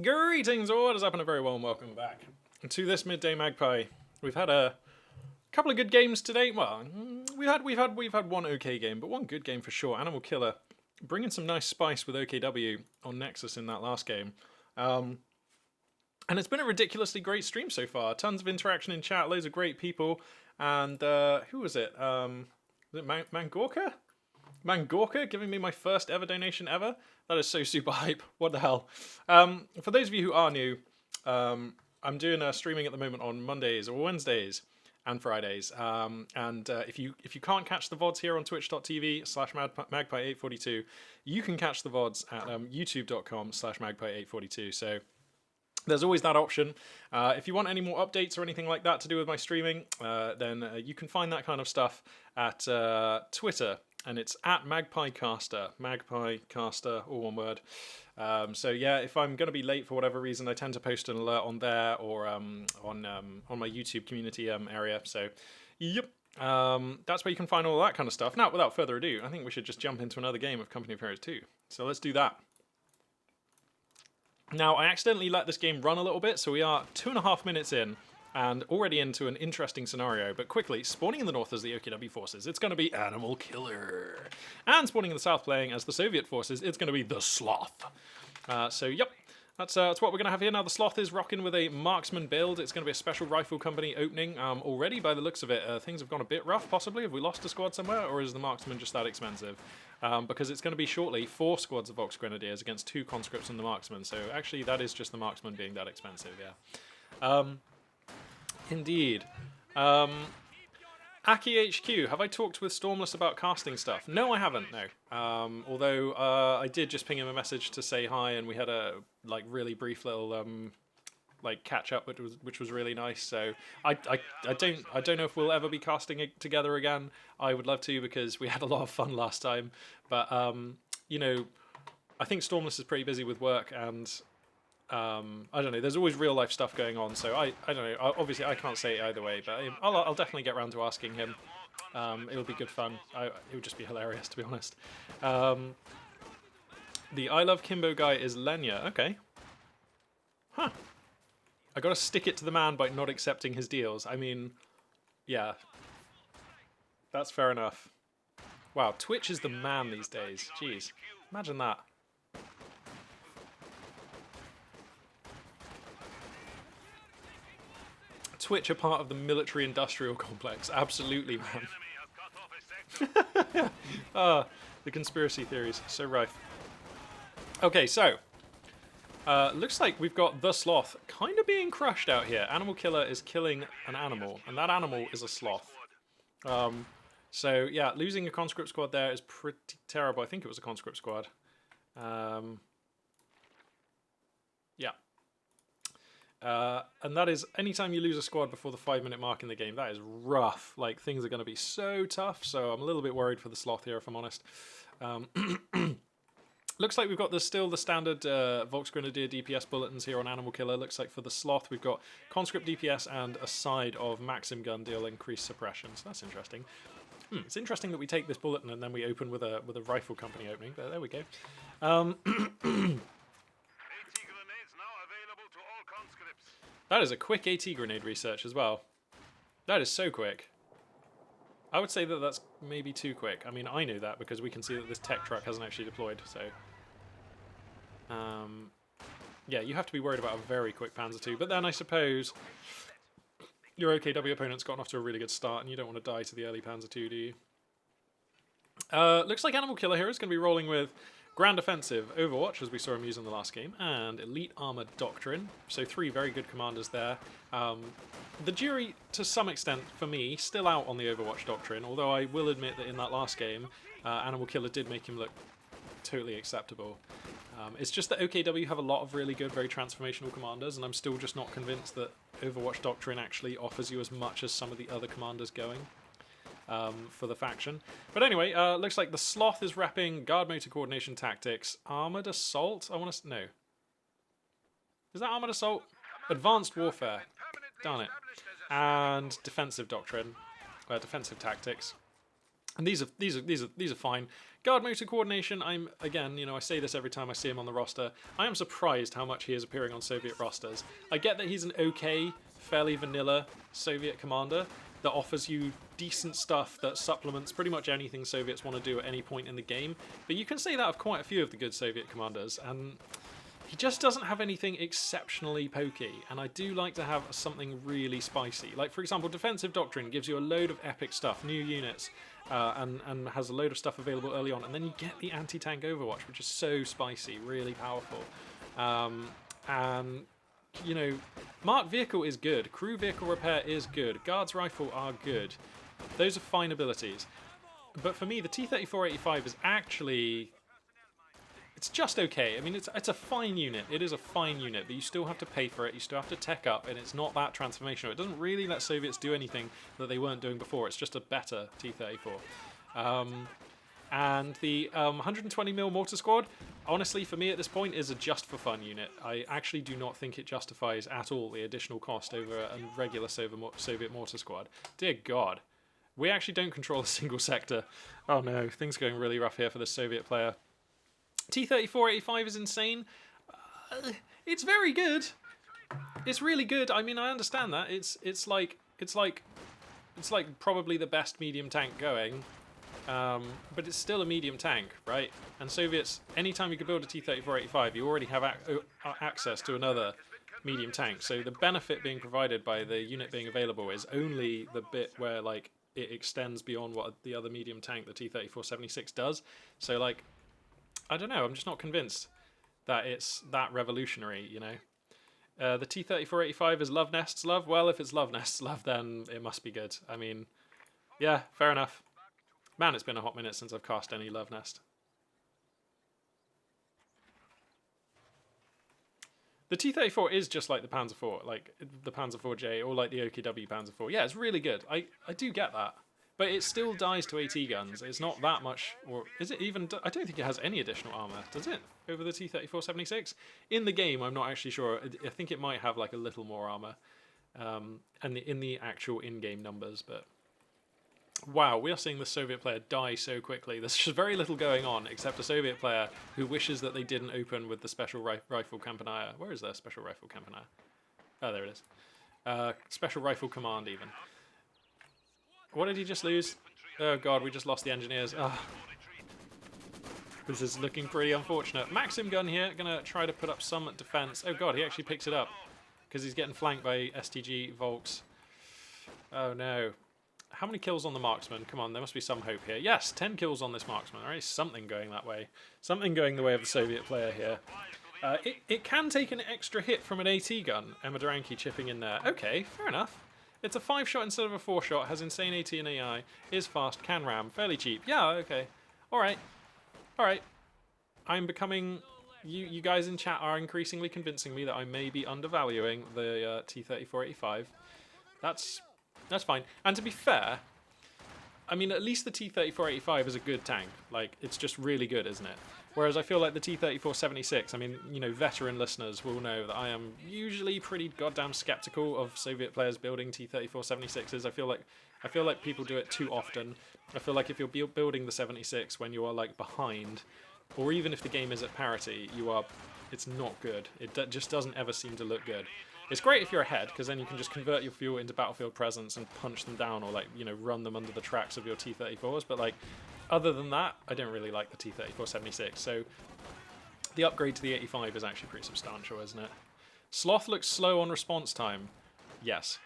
Greetings, or what is up, and a very warm welcome back to this Midday Magpie. We've had a couple of good games today. Well, we've had one okay game, but one good game for sure. Animal Killer bringing some nice spice with OKW on Nexus in that last game. And it's been a ridiculously great stream so far. Tons of interaction in chat, loads of great people. And who was it? Was it Mangorka? Mangorka giving me my first ever donation ever. That is so super hype. What the hell? For those of you who are new, I'm doing streaming at the moment on Mondays or Wednesdays and Fridays. If you can't catch the VODs here on twitch.tv/magpie842, you can catch the VODs at youtube.com/magpie842. So there's always that option. If you want any more updates or anything like that to do with my streaming, then you can find that kind of stuff at Twitter. And it's at MagpieCaster, MagpieCaster, all one word. So yeah, if I'm going to be late for whatever reason, I tend to post an alert on there or on my YouTube community area. So, yep, that's where you can find all that kind of stuff. Now, without further ado, I think we should just jump into another game of Company of Heroes 2. So let's do that. Now, I accidentally let this game run a little bit, so we are 2.5 minutes in. And already into an interesting scenario, but quickly, spawning in the north as the OKW forces, it's going to be Animal Killer. And spawning in the south playing as the Soviet forces, it's going to be the Sloth. So, yep, that's what we're going to have here. Now, the Sloth is rocking with a marksman build. It's going to be a special rifle company opening. Already, by the looks of it, things have gone a bit rough, possibly. Have we lost a squad somewhere, or is the marksman just that expensive? Because it's going to be shortly 4 squads of Vox Grenadiers against 2 conscripts and the marksman. So, actually, that is just the marksman being that expensive, yeah. Indeed. Aki HQ, have I talked with Stormless about casting stuff? No, I haven't, no. Although I did just ping him a message to say hi, and we had a really brief little catch up, which was really nice. So I don't know if we'll ever be casting it together again. I would love to, because we had a lot of fun last time. But you know, I think Stormless is pretty busy with work, and I don't know, there's always real life stuff going on, so I don't know, obviously I can't say it either way, but I'll definitely get around to asking him. It'll be good fun. It would just be hilarious, to be honest. The I Love Kimbo guy is Lenya. Okay. Huh. I gotta stick it to the man by not accepting his deals. I mean, yeah. That's fair enough. Wow, Twitch is the man these days. Jeez. Imagine that. Twitch are part of the military-industrial complex. Absolutely, man. The conspiracy theories. So rife. Okay, so. Looks like we've got the Sloth kind of being crushed out here. Animal Killer is killing an animal, and that animal is a sloth. So, yeah, losing a conscript squad there is pretty terrible. I think it was a conscript squad. Yeah. And that is, anytime you lose a squad before the 5-minute mark in the game, that is rough. Like, things are going to be so tough, so I'm a little bit worried for the Sloth here, if I'm honest. Looks like we've got still the standard Volksgrenadier DPS bulletins here on Animal Killer. Looks like for the Sloth, we've got Conscript DPS and a side of Maxim gun deal increased suppression, so that's interesting. It's interesting that we take this bulletin and then we open with a rifle company opening, but there we go. That is a quick AT grenade research as well. That is so quick. I would say that that's maybe too quick. I mean, I know that because we can see that this tech truck hasn't actually deployed, so... yeah, you have to be worried about a very quick Panzer II, but then I suppose your OKW opponent's gotten off to a really good start and you don't want to die to the early Panzer II, do you? Looks like Animal Killer here is going to be rolling with Grand Offensive, Overwatch, as we saw him use in the last game, and Elite Armor Doctrine. So 3 very good commanders there. The jury, to some extent, for me, still out on the Overwatch Doctrine, although I will admit that in that last game, Animal Killer did make him look totally acceptable. It's just that OKW have a lot of really good, very transformational commanders, and I'm still just not convinced that Overwatch Doctrine actually offers you as much as some of the other commanders going. For the faction. But anyway, looks like the Sloth is repping Guard Motor Coordination Tactics. Armored Assault? I want to... No. Is that Armored Assault? Advanced Warfare. Darn it. And Defensive Doctrine. Defensive Tactics. And these are fine. Guard motor coordination, I'm, again, you know, I say this every time I see him on the roster, I am surprised how much he is appearing on Soviet rosters. I get that he's an okay, fairly vanilla Soviet commander that offers you decent stuff that supplements pretty much anything Soviets want to do at any point in the game, but you can say that of quite a few of the good Soviet commanders, and he just doesn't have anything exceptionally pokey, and I do like to have something really spicy. Like, for example, Defensive Doctrine gives you a load of epic stuff, new units, and has a load of stuff available early on, and then you get the anti-tank Overwatch, which is so spicy, really powerful. And, you know, Marked Vehicle is good, Crew Vehicle Repair is good, Guards Rifle are good. Those are fine abilities. But for me, the T-34-85 is actually... it's just okay. I mean, it's a fine unit. It is a fine unit, but you still have to pay for it. You still have to tech up, and it's not that transformational. It doesn't really let Soviets do anything that they weren't doing before. It's just a better T-34. And the 120mm Mortar Squad, honestly, for me at this point, is a just-for-fun unit. I actually do not think it justifies at all the additional cost over a regular Soviet Mortar Squad. Dear God. We actually don't control a single sector. Oh no, things are going really rough here for this Soviet player. T-34-85 is insane. It's very good. It's really good. I mean, I understand that. It's like probably the best medium tank going. But it's still a medium tank, right? And Soviets, anytime you could build a T-34-85, you already have access to another medium tank. So the benefit being provided by the unit being available is only the bit where, like, it extends beyond what the other medium tank, the T-34-76, does. So, like, I don't know, I'm just not convinced that it's that revolutionary, you know? The T-34-85 is Love Nest's love? Well, if it's Love Nest's love, then it must be good. I mean, yeah, fair enough. Man, it's been a hot minute since I've cast any Love Nest. The T-34 is just like the Panzer IV, like the Panzer IV-J, or like the OKW Panzer IV. Yeah, it's really good. I do get that. But it still dies to AT guns. It's not that much, or is it even... I don't think it has any additional armor, does it? Over the T-34-76? In the game, I'm not actually sure. I think it might have like a little more armor and in the actual in-game numbers, but... Wow, we are seeing the Soviet player die so quickly. There's just very little going on, except a Soviet player who wishes that they didn't open with the Special Rifle Campanaya. Where is their Special Rifle Campanaya? Oh, there it is. Special Rifle Command, even. What did he just lose? Oh god, we just lost the engineers. Oh. This is looking pretty unfortunate. Maxim gun here, gonna try to put up some defense. Oh god, he actually picks it up, because he's getting flanked by STG Volks. Oh no. How many kills on the marksman? Come on, there must be some hope here. Yes, 10 kills on this marksman. There is something going that way. Something going the way of the Soviet player here. It can take an extra hit from an AT gun. Emma Duranki chipping in there. Okay, fair enough. It's a 5-shot instead of a 4-shot. Has insane AT and AI. Is fast. Can ram. Fairly cheap. Yeah, okay. Alright. Alright. I'm becoming... You guys in chat are increasingly convincing me that I may be undervaluing the T-34-85. That's fine. And to be fair, I mean, at least the T-34-85 is a good tank. Like, it's just really good, isn't it? Whereas I feel like the T-34-76, I mean, you know, veteran listeners will know that I am usually pretty goddamn skeptical of Soviet players building T-34-76s. I feel like people do it too often. I feel like if you're building the 76 when you are, like, behind, or even if the game is at parity, it's not good. It just doesn't ever seem to look good. It's great if you're ahead, because then you can just convert your fuel into battlefield presence and punch them down, or, like, you know, run them under the tracks of your T-34s. But, like, other than that, I don't really like the T-34-76. So the upgrade to the 85 is actually pretty substantial, isn't it? Sloth looks slow on response time. Yes.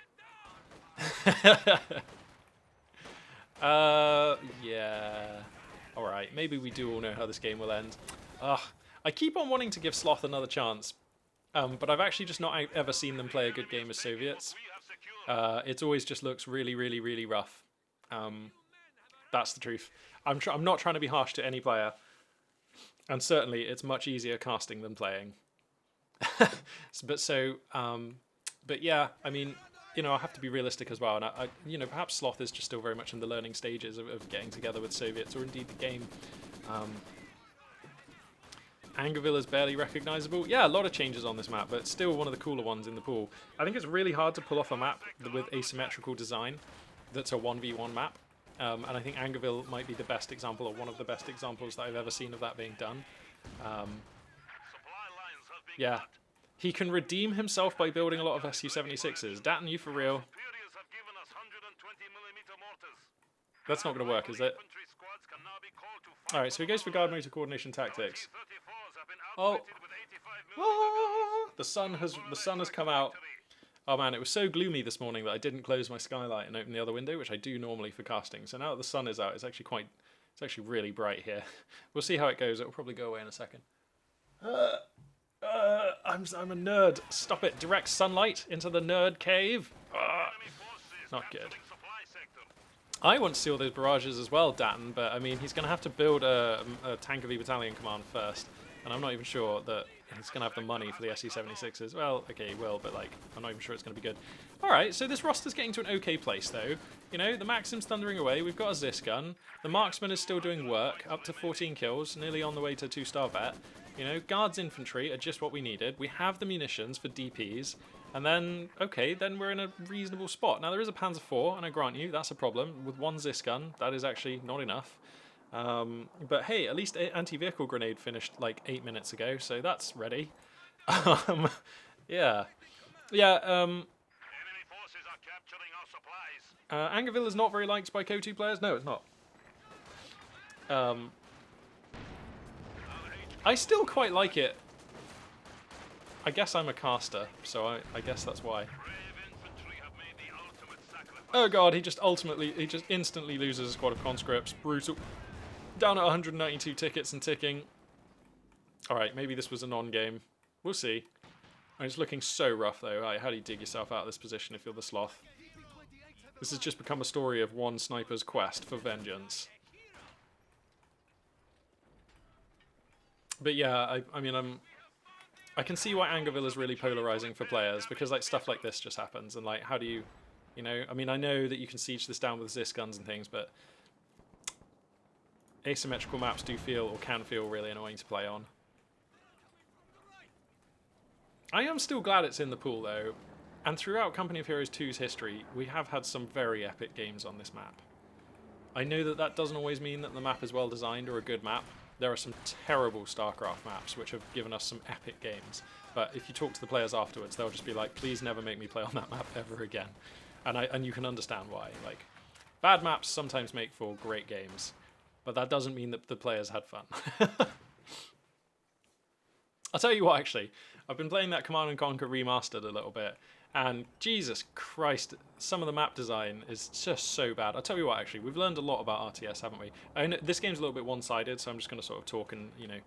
Yeah. Alright, maybe we do all know how this game will end. Ugh. I keep on wanting to give Sloth another chance. But I've actually just not ever seen them play a good game as Soviets. It always just looks really, really, really rough. That's the truth. I'm not trying to be harsh to any player. And certainly, it's much easier casting than playing. But yeah, I mean, you know, I have to be realistic as well. And you know, perhaps Sloth is just still very much in the learning stages of getting together with Soviets, or indeed the game. Angerville is barely recognizable. Yeah, a lot of changes on this map, but it's still one of the cooler ones in the pool. I think it's really hard to pull off a map with asymmetrical design that's a 1v1 map. And I think Angerville might be the best example, or one of the best examples that I've ever seen of that being done. Yeah. He can redeem himself by building a lot of Su-76s. Datton, you for real? That's not going to work, is it? Alright, so he goes for guard motor coordination tactics. Oh. Ah, the sun has come out. Oh man, it was so gloomy this morning that I didn't close my skylight and open the other window, which I do normally for casting. So now that the sun is out, it's actually really bright here. We'll see how it goes. It'll probably go away in a second. I'm a nerd. Stop it. Direct sunlight into the nerd cave. Not good. I want to see all those barrages as well, Datton, but I mean, he's going to have to build a Tanker V Battalion command first, and I'm not even sure that he's going to have the money for the SE-76s. Well, okay, he will, but like, I'm not even sure it's going to be good. Alright, so this roster's getting to an okay place, though. You know, the Maxim's thundering away, we've got a Zis gun, the Marksman is still doing work, up to 14 kills, nearly on the way to 2-star vet. You know, Guards infantry are just what we needed. We have the munitions for DPs. And then, okay, then we're in a reasonable spot. Now, there is a Panzer IV, and I grant you, that's a problem. With one Zis gun, that is actually not enough. But hey, at least anti-vehicle grenade finished like 8 minutes ago, so that's ready. Yeah. Angerville is not very liked by KO2 players. No, it's not. I still quite like it. I guess I'm a caster, so I guess that's why. Oh god, he just instantly loses a squad of conscripts. Brutal. Down at 192 tickets and ticking. Alright, maybe this was a non-game. We'll see. It's looking so rough though. Right, how do you dig yourself out of this position if you're the sloth? This has just become a story of one sniper's quest for vengeance. But yeah, I can see why Angerville is really polarizing for players, because like stuff like this just happens, and like how do you know, I mean, I know that you can siege this down with Zis guns and things, but asymmetrical maps do feel, or can feel, really annoying to play on. I am still glad it's in the pool though, and throughout Company of Heroes 2's history, we have had some very epic games on this map. I know that that doesn't always mean that the map is well designed or a good map. There are some terrible StarCraft maps which have given us some epic games, but if you talk to the players afterwards, they'll just be like, please never make me play on that map ever again. And you can understand why. Like, bad maps sometimes make for great games, but that doesn't mean that the players had fun. I'll tell you what, actually, I've been playing that Command & Conquer Remastered a little bit, and Jesus Christ, some of the map design is just so bad. I'll tell you what, actually, we've learned a lot about RTS, haven't we? I know this game's a little bit one-sided, so I'm just going to sort of talk and, you know,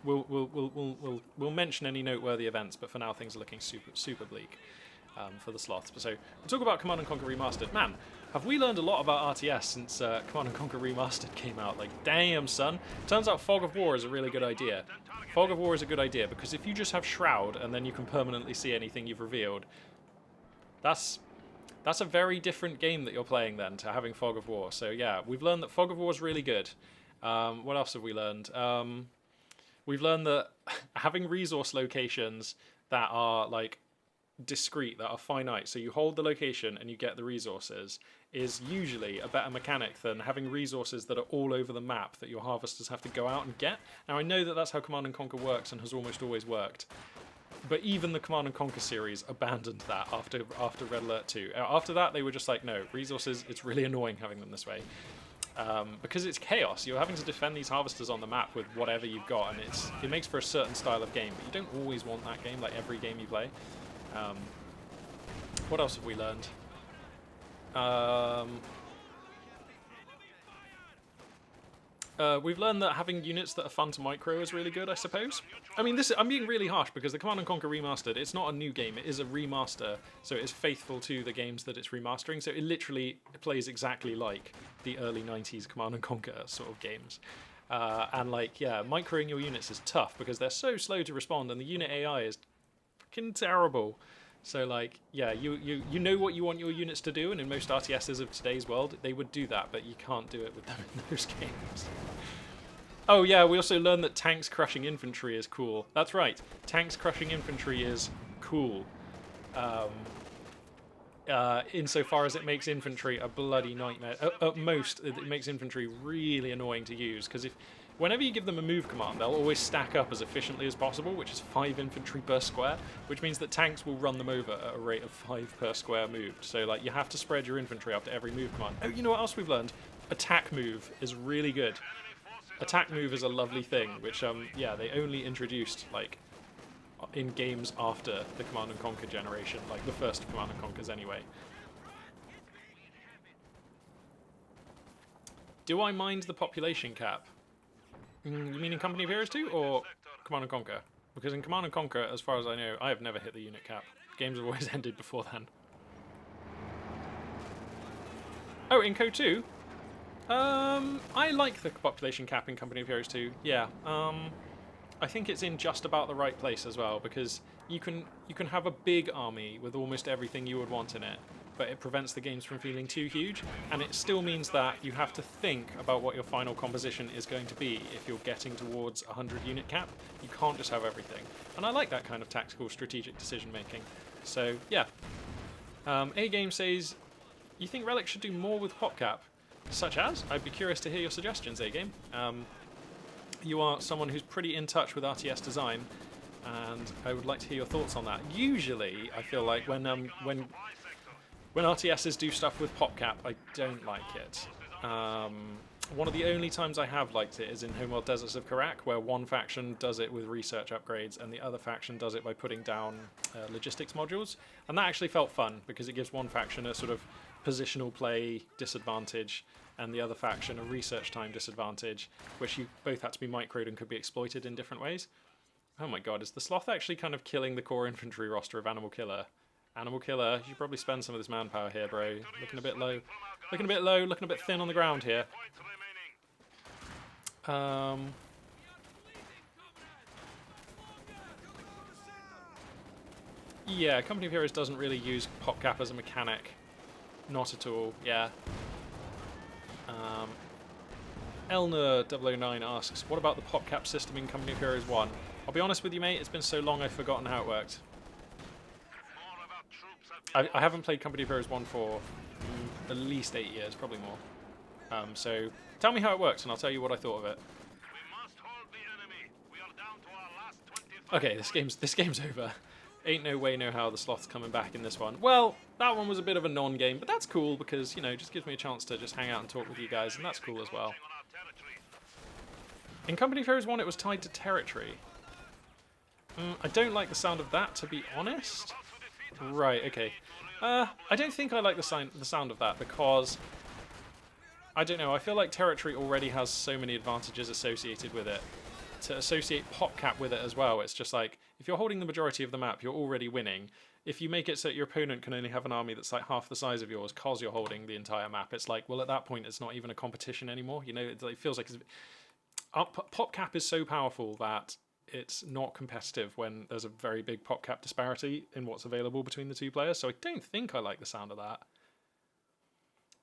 we'll mention any noteworthy events, but for now things are looking super bleak for the sloths. So we'll talk about Command & Conquer Remastered. Man, have we learned a lot about RTS since Command & Conquer Remastered came out? Like, damn, son. Turns out Fog of War is a really good idea. Fog of War is a good idea, because if you just have Shroud and then you can permanently see anything you've revealed, that's a very different game that you're playing then to having Fog of War. So yeah, we've learned that Fog of War is really good. What else have we learned? We've learned that having resource locations that are like discrete, that are finite, so you hold the location and you get the resources, is usually a better mechanic than having resources that are all over the map that your harvesters have to go out and get. Now I know that that's how Command & Conquer works and has almost always worked, but even the Command & Conquer series abandoned that after Red Alert 2. After that they were just like, no, resources, it's really annoying having them this way. Because it's chaos. You're having to defend these harvesters on the map with whatever you've got, and it makes for a certain style of game, but you don't always want that game, like every game you play. What else have we learned? We've learned that having units that are fun to micro is really good, I suppose. I mean, I'm being really harsh because the Command & Conquer Remastered, it's not a new game, it is a remaster, so it's faithful to the games that it's remastering, so it literally plays exactly like the early 90s Command & Conquer sort of games. And like, yeah, microing your units is tough because they're so slow to respond and the unit AI is fucking terrible. So like, yeah, you know what you want your units to do, and in most RTSs of today's world, they would do that, but you can't do it with them in those games. Oh yeah, we also learned that tanks crushing infantry is cool. That's right, tanks crushing infantry is cool. insofar as it makes infantry a bloody nightmare. At most, it makes infantry really annoying to use, because whenever you give them a move command, they'll always stack up as efficiently as possible, which is 5 infantry per square, which means that tanks will run them over at a rate of 5 per square moved. So like you have to spread your infantry after every move command. Oh, you know what else we've learned? Attack move is really good. Attack move is a lovely thing, which yeah, they only introduced like in games after the Command and Conquer generation, like the first Command and Conquers anyway. Do I mind the population cap? You mean in Company of Heroes 2 or Command and Conquer? Because in Command and Conquer, as far as I know, I have never hit the unit cap. Games have always ended before then. Oh, in Code 2? I like the population cap in Company of Heroes 2. Yeah. I think it's in just about the right place as well, because you can have a big army with almost everything you would want in it, but it prevents the games from feeling too huge, and it still means that you have to think about what your final composition is going to be if you're getting towards a 100 unit cap. You can't just have everything, and I like that kind of tactical strategic decision making. So yeah. A-Game says, you think Relic should do more with PopCap? Such as? I'd be curious to hear your suggestions, A-Game. You are someone who's pretty in touch with RTS design, and I would like to hear your thoughts on that. Usually, I feel like when RTSs do stuff with PopCap, I don't like it. One of the only times I have liked it is in Homeworld Deserts of Karak, where one faction does it with research upgrades and the other faction does it by putting down logistics modules. And that actually felt fun, because it gives one faction a sort of positional play disadvantage and the other faction a research time disadvantage, which you both had to be microed and could be exploited in different ways. Oh my god, is the Sloth actually kind of killing the core infantry roster of Animal Killer? Animal Killer, you should probably spend some of this manpower here, bro. Looking a bit low. Looking a bit low, looking a bit thin on the ground here. Yeah, Company of Heroes doesn't really use PopCap as a mechanic. Not at all, yeah. Elner009 asks, what about the PopCap system in Company of Heroes 1? I'll be honest with you, mate, it's been so long I've forgotten how it worked. I haven't played Company of Heroes 1 for at least 8 years, probably more. So tell me how it works and I'll tell you what I thought of it. Okay, this game's over. Ain't no way, no how the Sloth's coming back in this one. Well, that one was a bit of a non-game, but that's cool because, you know, it just gives me a chance to just hang out and talk with you guys, and that's cool as well. In Company of Heroes 1, it was tied to territory. I don't like the sound of that, to be honest. Right, okay. I don't think I like the sound of that because, I don't know, I feel like territory already has so many advantages associated with it. To associate PopCap with it as well, it's just like, if you're holding the majority of the map, you're already winning. If you make it so that your opponent can only have an army that's like half the size of yours because you're holding the entire map, it's like, well, at that point, it's not even a competition anymore. You know, it feels like PopCap is so powerful that it's not competitive when there's a very big PopCap disparity in what's available between the two players. So I don't think I like the sound of that.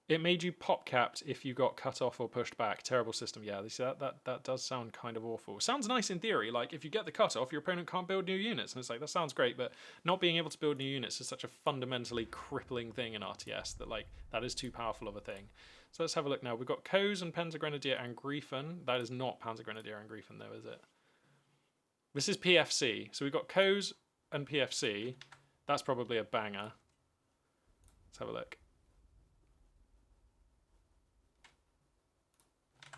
It made you PopCapped if you got cut off or pushed back. Terrible system. Yeah, that does sound kind of awful. It sounds nice in theory. Like, if you get the cut off, your opponent can't build new units. And it's like, that sounds great, but not being able to build new units is such a fundamentally crippling thing in RTS that, like, that is too powerful of a thing. So let's have a look now. We've got Coes and Panzergrenadier and Griefen. That is not Panzergrenadier and Griefen, though, is it? This is PFC. So we've got Coes and PFC. That's probably a banger. Let's have a look.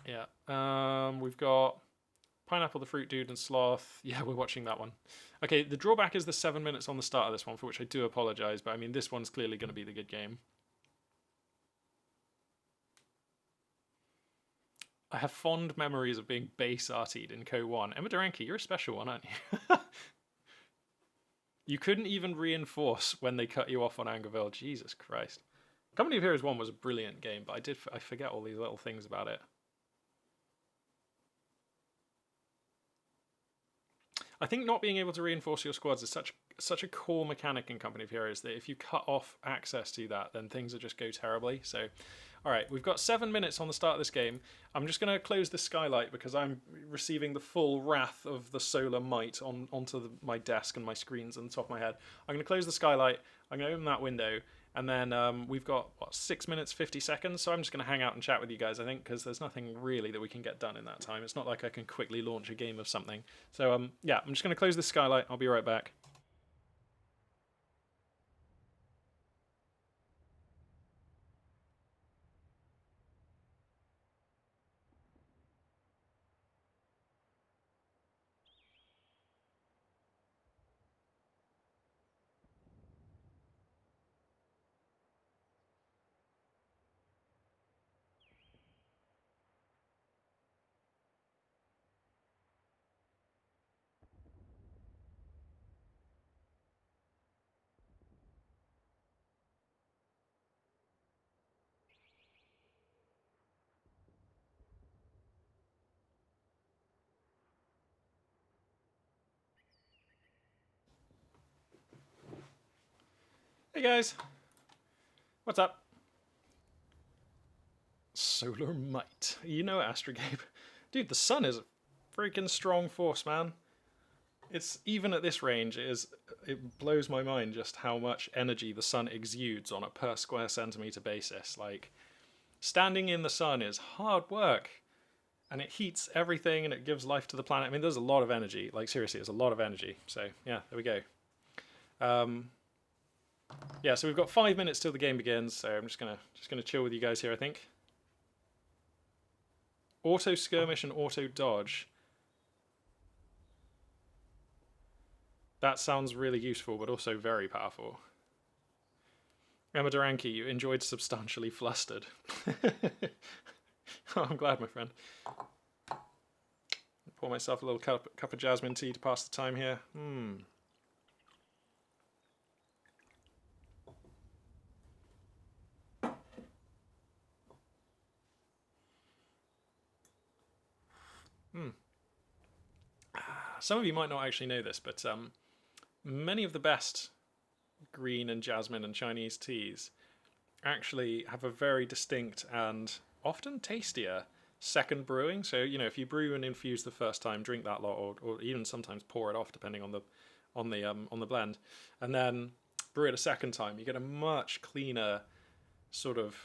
Yeah, we've got Pineapple the Fruit Dude and Sloth. Yeah, we're watching that one. Okay, the drawback is the 7 minutes on the start of this one, for which I do apologise, but I mean, this one's clearly going to be the good game. I have fond memories of being base-artied in Co 1. Emma Duranke, you're a special one, aren't you? You couldn't even reinforce when they cut you off on Angerville. Jesus Christ. Company of Heroes 1 was a brilliant game, but I forget all these little things about it. I think not being able to reinforce your squads is such a core mechanic in Company of Heroes that if you cut off access to that, then things will just go terribly. So, all right, we've got 7 minutes on the start of this game. I'm just going to close the skylight because I'm receiving the full wrath of the solar might onto my desk and my screens on the top of my head. I'm going to close the skylight. I'm going to open that window, And then we've got, what, 6 minutes, 50 seconds? So I'm just going to hang out and chat with you guys, I think, because there's nothing really that we can get done in that time. It's not like I can quickly launch a game of something. So, yeah, I'm just going to close this skylight. I'll be right back. Hey guys, what's up? Solar might. You know it, Astrogabe. Dude, the sun is a freaking strong force, man. It's, even at this range, it blows my mind just how much energy the sun exudes on a per square centimeter basis. Like, standing in the sun is hard work, and it heats everything and it gives life to the planet. I mean, there's a lot of energy. Like, seriously, there's a lot of energy. So, yeah, there we go. Yeah, so we've got 5 minutes till the game begins, so I'm just gonna chill with you guys here, I think. Auto skirmish and auto dodge. That sounds really useful, but also very powerful. Emma Duranke, you enjoyed substantially flustered. Oh, I'm glad, my friend. Pour myself a little cup of jasmine tea to pass the time here. Some of you might not actually know this, but many of the best green and jasmine and Chinese teas actually have a very distinct and often tastier second brewing. So, you know, if you brew and infuse the first time, drink that lot, or even sometimes pour it off depending on the blend, and then brew it a second time, you get a much cleaner, sort of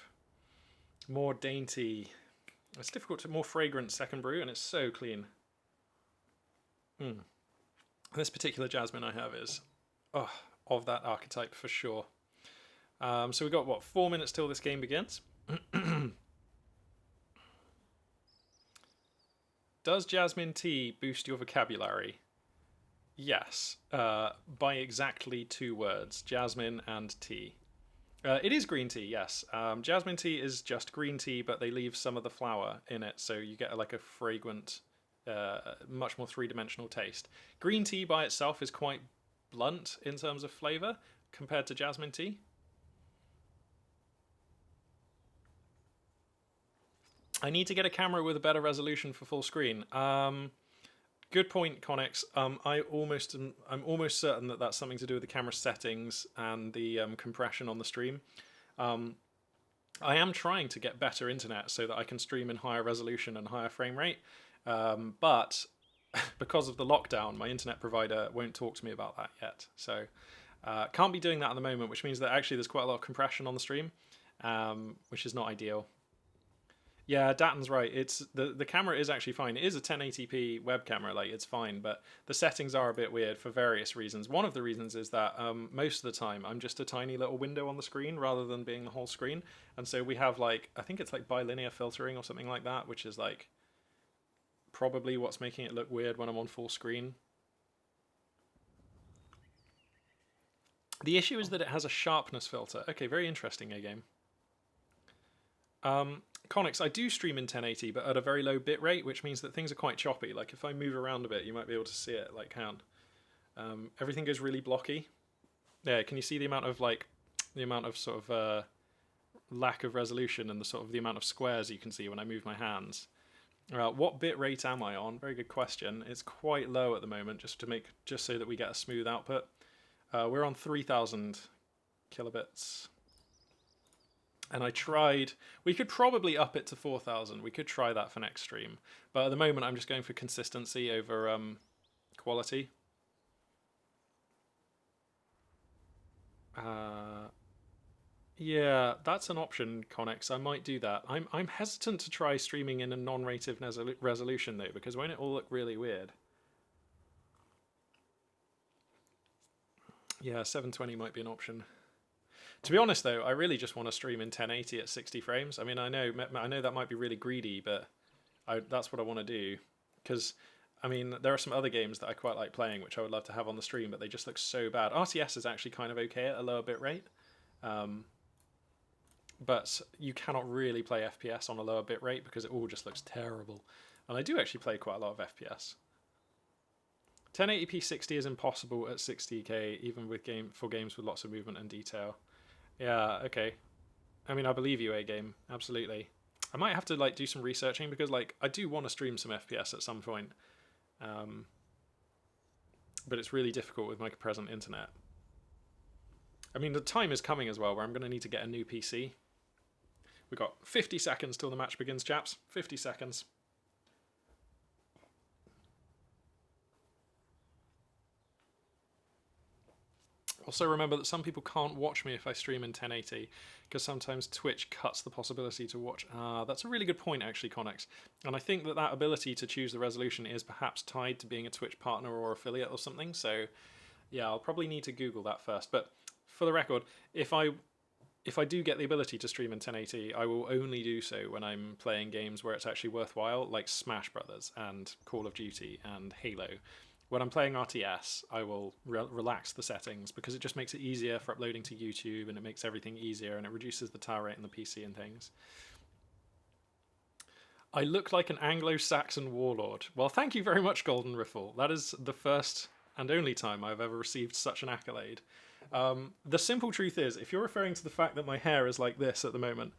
more dainty, it's difficult to, more fragrant second brew, and it's so clean. This particular jasmine I have is of that archetype for sure. So we've got, what, 4 minutes till this game begins. Does jasmine tea boost your vocabulary? Yes, by exactly 2 words, jasmine and tea. It is green tea, yes. Jasmine tea is just green tea, but they leave some of the flower in it, so you get like a fragrant, much more three-dimensional taste. Green tea by itself is quite blunt in terms of flavour compared to jasmine tea. I need to get a camera with a better resolution for full screen. Good point, Connex. I'm almost certain that that's something to do with the camera settings and the compression on the stream. I am trying to get better internet so that I can stream in higher resolution and higher frame rate, but because of the lockdown, my internet provider won't talk to me about that yet. So can't be doing that at the moment, which means that actually there's quite a lot of compression on the stream, which is not ideal. Yeah, Datton's right. It's the camera is actually fine. It is a 1080p web camera, like it's fine, but the settings are a bit weird for various reasons. One of the reasons is that most of the time I'm just a tiny little window on the screen rather than being the whole screen, and so we have like, I think it's like bilinear filtering or something like that, which is like probably what's making it look weird when I'm on full screen. The issue is that it has a sharpness filter. Okay, very interesting, A-game. Connex, I do stream in 1080, but at a very low bit rate, which means that things are quite choppy. Like if I move around a bit, you might be able to see it. Like everything goes really blocky. Yeah, can you see the amount of sort of lack of resolution and the sort of the amount of squares you can see when I move my hands? What bit rate am I on? Very good question. It's quite low at the moment, just so that we get a smooth output. We're on 3000 kilobits. And I tried, we could probably up it to 4000. We could try that for next stream. But at the moment, I'm just going for consistency over quality. Yeah, that's an option, Connex. I might do that. I'm hesitant to try streaming in a non-native resolution though, because won't it all look really weird? Yeah, 720 might be an option. To be honest though, I really just want to stream in 1080 at 60 frames. I mean, I know that might be really greedy, but that's what I want to do. Because, I mean, there are some other games that I quite like playing, which I would love to have on the stream, but they just look so bad. RTS is actually kind of okay at a lower bit rate. But you cannot really play FPS on a lower bit rate because it all just looks terrible. And I do actually play quite a lot of FPS. 1080p 60 is impossible at 60k, even with games with lots of movement and detail. Yeah, okay. I mean, I believe you, A-Game. Absolutely. I might have to like do some researching because like I do want to stream some FPS at some point. But it's really difficult with my present internet. I mean, the time is coming as well where I'm going to need to get a new PC. We've got 50 seconds till the match begins, chaps. 50 seconds. Also remember that some people can't watch me if I stream in 1080 because sometimes Twitch cuts the possibility to watch. That's a really good point actually, Connex. And I think that ability to choose the resolution is perhaps tied to being a Twitch partner or affiliate or something. So yeah, I'll probably need to Google that first. But for the record, if I do get the ability to stream in 1080, I will only do so when I'm playing games where it's actually worthwhile, like Smash Brothers and Call of Duty and Halo. When I'm playing RTS, I will relax the settings because it just makes it easier for uploading to YouTube and it makes everything easier and it reduces the tower rate in the PC and things. I look like an Anglo-Saxon warlord. Well, thank you very much, Golden Riffle. That is the first and only time I've ever received such an accolade. The simple truth is, if you're referring to the fact that my hair is like this at the moment,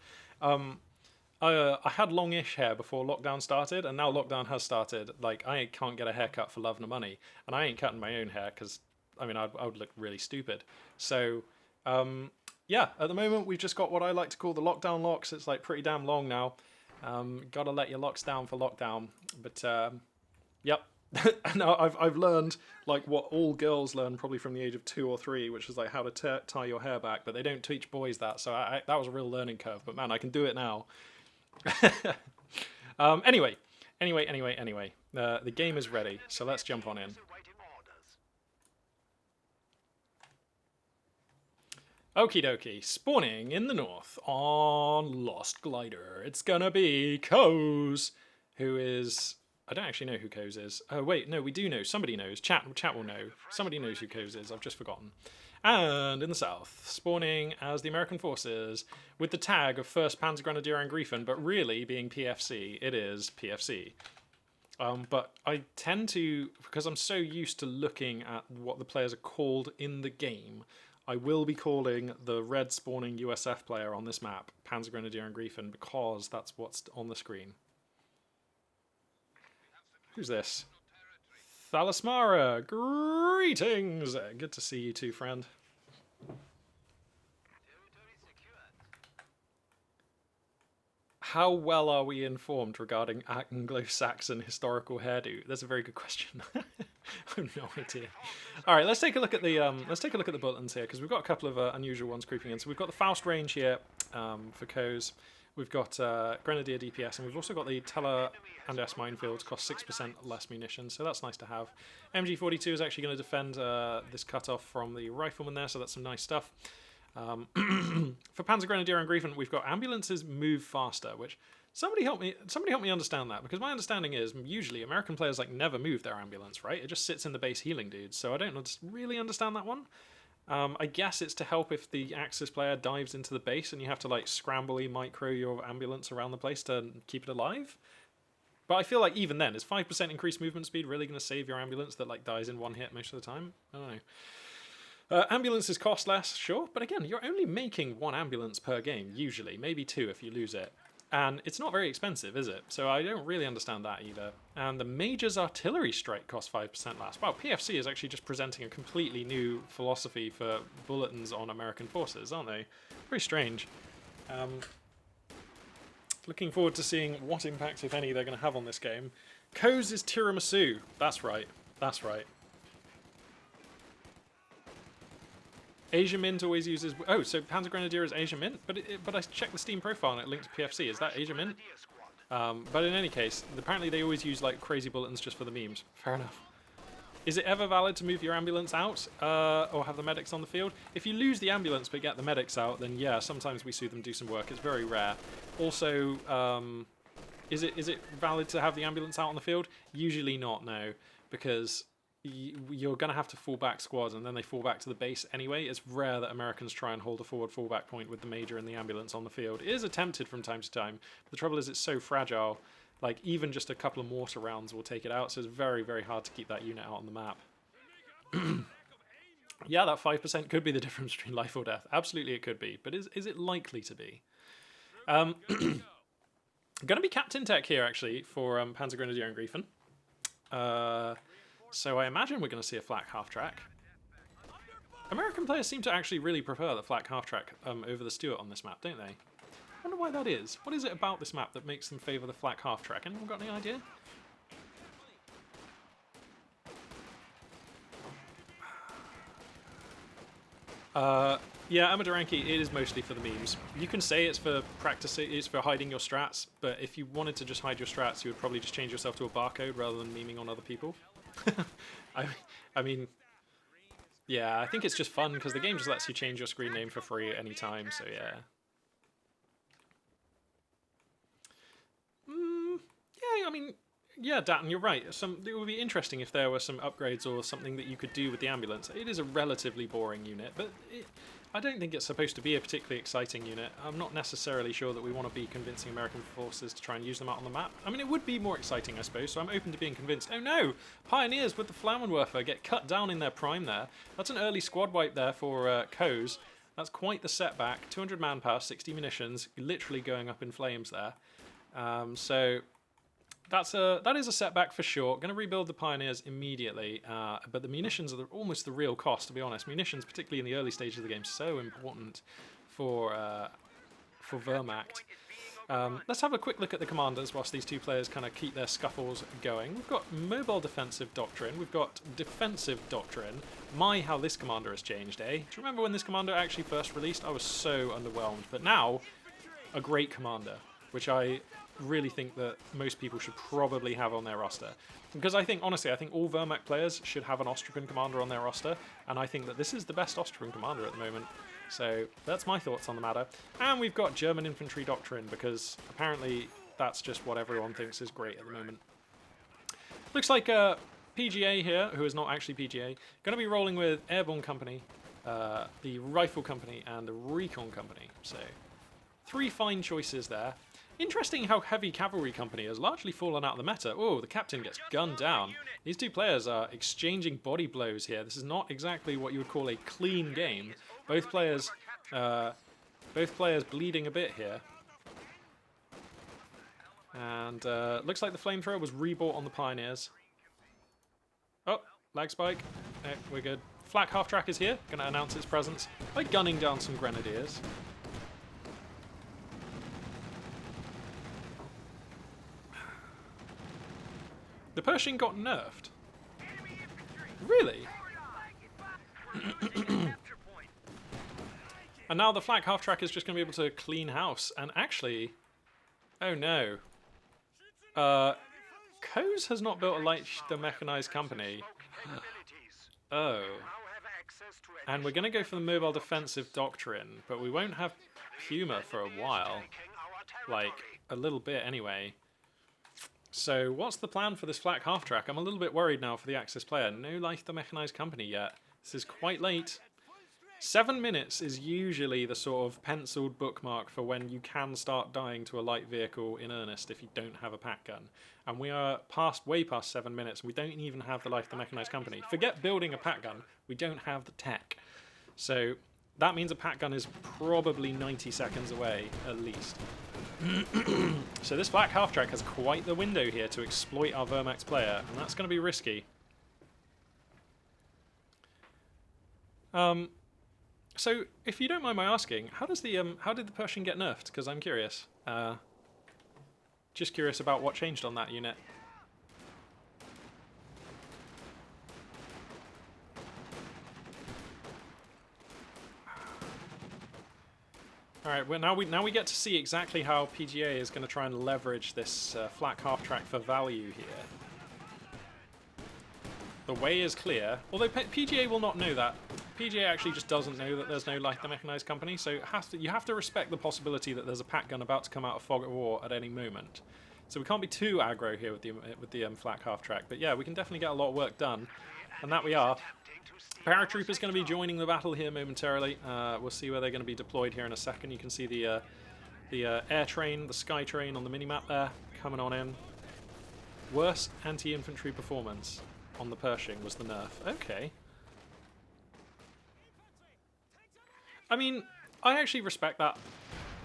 I had longish hair before lockdown started, and now lockdown has started. Like, I can't get a haircut for love nor money, and I ain't cutting my own hair because, I mean, I would look really stupid. So, yeah, at the moment we've just got what I like to call the lockdown locks. It's like pretty damn long now. Gotta let your locks down for lockdown. But yep. And I've learned like what all girls learn probably from the age of 2 or 3, which is like how to tie your hair back. But they don't teach boys that, so that was a real learning curve. But man, I can do it now. Anyway. The game is ready, so let's jump on in. Okie dokie, spawning in the north on Lost Glider. It's gonna be Coz, who is... I don't actually know who Coz is. Oh wait, no, we do know. Somebody knows. Chat will know. Somebody knows who Coz is. I've just forgotten. And in the south, spawning as the American forces with the tag of 1st Panzergrenadier Angreifen, but really being PFC, it is PFC. But I tend to, because I'm so used to looking at what the players are called in the game, I will be calling the red spawning USF player on this map Panzergrenadier Angreifen because that's what's on the screen. Who's this? Thalasmara, greetings! Good to see you too, friend. How well are we informed regarding Anglo-Saxon historical hairdo? That's a very good question. I have no idea. All right, let's take a look at the buttons here because we've got a couple of unusual ones creeping in. So we've got the Faust range here for Coz. We've got Grenadier DPS, and we've also got the Teller and S minefields, cost 6% less munitions, so that's nice to have. MG42 is actually going to defend this cutoff from the rifleman there, so that's some nice stuff. For Panzergrenadier Angreifen, we've got ambulances move faster, which somebody help me understand that, because my understanding is usually American players like never move their ambulance, right? It just sits in the base healing dudes, so I don't really understand that one. I guess it's to help if the Axis player dives into the base and you have to like scrambly micro your ambulance around the place to keep it alive. But I feel like even then, is 5% increased movement speed really going to save your ambulance that like dies in one hit most of the time? I don't know. Ambulances cost less, sure, but again, you're only making 1 ambulance per game, usually, maybe 2 if you lose it. And it's not very expensive, is it? So I don't really understand that either. And the Major's Artillery Strike costs 5% less. Wow, PFC is actually just presenting a completely new philosophy for bulletins on American forces, aren't they? Very strange. Looking forward to seeing what impact, if any, they're going to have on this game. Coz is tiramisu. That's right. That's right. Asia Mint always uses... Oh, so Panzer Grenadier is Asia Mint? But I checked the Steam profile and it linked to PFC. Is that Asia Mint? But in any case, apparently they always use like crazy bulletins just for the memes. Fair enough. Is it ever valid to move your ambulance out or have the medics on the field? If you lose the ambulance but get the medics out, then yeah, sometimes we see them do some work. It's very rare. Also, is it valid to have the ambulance out on the field? Usually not, no, because you're going to have to fall back squads and then they fall back to the base anyway. It's rare that Americans try and hold a forward fallback point with the major and the ambulance on the field. It is attempted from time to time, but the trouble is it's so fragile. Like, even just a couple of mortar rounds will take it out, so it's very, very hard to keep that unit out on the map. Yeah, that 5% could be the difference between life or death. Absolutely it could be, but is it likely to be? Going to be Captain Tech here, actually, for Panzer Grenadier and Griefen. So I imagine we're going to see a flak half-track. American players seem to actually really prefer the flak half-track over the Stuart on this map, don't they? I wonder why that is. What is it about this map that makes them favour the flak half-track? Anyone got any idea? Yeah, Amadoranki, it is mostly for the memes. You can say it's for practicing, it's for hiding your strats, but if you wanted to just hide your strats, you would probably just change yourself to a barcode rather than memeing on other people. I mean, yeah, I think it's just fun because the game just lets you change your screen name for free at any time, so yeah. Yeah, I mean, yeah, Datton, you're right. It would be interesting if there were some upgrades or something that you could do with the ambulance. It is a relatively boring unit, but I don't think it's supposed to be a particularly exciting unit. I'm not necessarily sure that we want to be convincing American forces to try and use them out on the map. I mean, it would be more exciting, I suppose, so I'm open to being convinced. Oh no! Pioneers with the Flammenwerfer get cut down in their prime there. That's an early squad wipe there for Coes. That's quite the setback. 200 manpower, 60 munitions, literally going up in flames there. So that is a setback for sure. Going to rebuild the Pioneers immediately, but the munitions are almost the real cost, to be honest. Munitions, particularly in the early stages of the game, so important for Wehrmacht. Let's have a quick look at the commanders whilst these two players kind of keep their scuffles going. We've got mobile defensive doctrine. We've got defensive doctrine. My, how this commander has changed, eh? Do you remember when this commander actually first released? I was so underwhelmed, but now a great commander, which I really think that most people should probably have on their roster. Because I think, honestly, I think all Wehrmacht players should have an Austrian commander on their roster, and I think that this is the best Austrian commander at the moment. So that's my thoughts on the matter. And we've got German infantry doctrine, because apparently that's just what everyone thinks is great at the moment. Looks like PGA here, who is not actually PGA, going to be rolling with Airborne Company, the Rifle Company, and the Recon Company. So 3 fine choices there. Interesting how Heavy Cavalry Company has largely fallen out of the meta. Oh, the captain gets gunned down. These two players are exchanging body blows here. This is not exactly what you would call a clean game. Both players bleeding a bit here. And looks like the flamethrower was rebought on the Pioneers. Oh, lag spike. No, we're good. Flak half-track is here. Going to announce its presence by gunning down some Grenadiers. The Pershing got nerfed. Really? And now the flak half-track is just going to be able to clean house. And actually... Oh no. Coes has not built a light the mechanized company. Oh. And we're going to go for the mobile defensive doctrine, but we won't have Puma for a while. Like, a little bit anyway. So what's the plan for this flak half-track? I'm a little bit worried now for the Axis player. No light the mechanized company yet. This is quite late. 7 minutes is usually the sort of penciled bookmark for when you can start dying to a light vehicle in earnest if you don't have a pack gun. And we are way past 7 minutes, and we don't even have the light the mechanized company. Forget building a pack gun, we don't have the tech. So that means a pack gun is probably 90 seconds away, at least. So this flak half-track has quite the window here to exploit our Wehrmacht player, and that's going to be risky. So, if you don't mind my asking, how did the Pershing get nerfed? Because I'm curious. Just curious about what changed on that unit. All right, well, now we get to see exactly how PGA is going to try and leverage this flak half track for value here. The way is clear, although PGA will not know that. PGA actually just doesn't know that there's no Light the Mechanized Company, so you have to respect the possibility that there's a pack gun about to come out of Fog of War at any moment. So we can't be too aggro here with the flak half track, but yeah, we can definitely get a lot of work done, and that we are. Paratrooper's going to be joining the battle here momentarily. We'll see where they're going to be deployed here in a second. You can see the air train, the sky train on the minimap there, coming on in. Worst anti-infantry performance on the Pershing was the nerf. Okay. I mean, I actually respect that,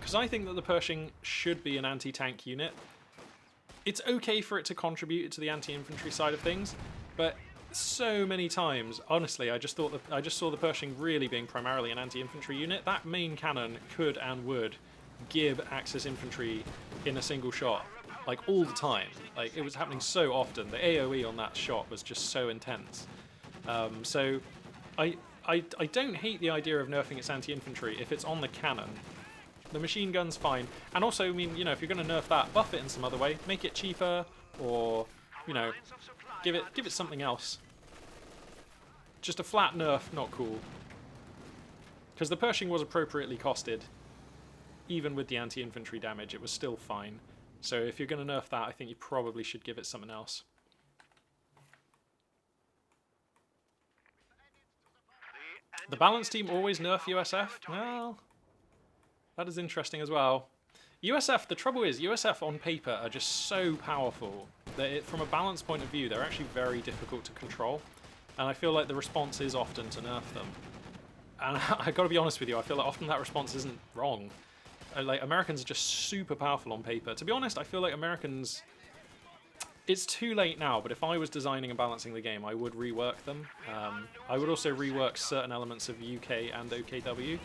because I think that the Pershing should be an anti-tank unit. It's okay for it to contribute to the anti-infantry side of things, but so many times, honestly, I just saw the Pershing really being primarily an anti-infantry unit. That main cannon could and would gib Axis infantry in a single shot, like all the time. Like, it was happening so often. The AoE on that shot was just so intense. So I don't hate the idea of nerfing its anti-infantry if it's on the cannon. The machine gun's fine, and also, I mean, you know, if you're going to nerf that, buff it in some other way, make it cheaper, or, you know, give it something else. Just a flat nerf, not cool. Because the Pershing was appropriately costed. Even with the anti-infantry damage, it was still fine. So if you're going to nerf that, I think you probably should give it something else. The balance team always nerf USF? Well, that is interesting as well. USF, the trouble is, USF on paper are just so powerful that from a balance point of view, they're actually very difficult to control. And I feel like the response is often to nerf them. And I gotta be honest with you, I feel like often that response isn't wrong. Like, Americans are just super powerful on paper. To be honest, I feel like Americans... It's too late now, but if I was designing and balancing the game, I would rework them. I would also rework certain elements of UK and OKW.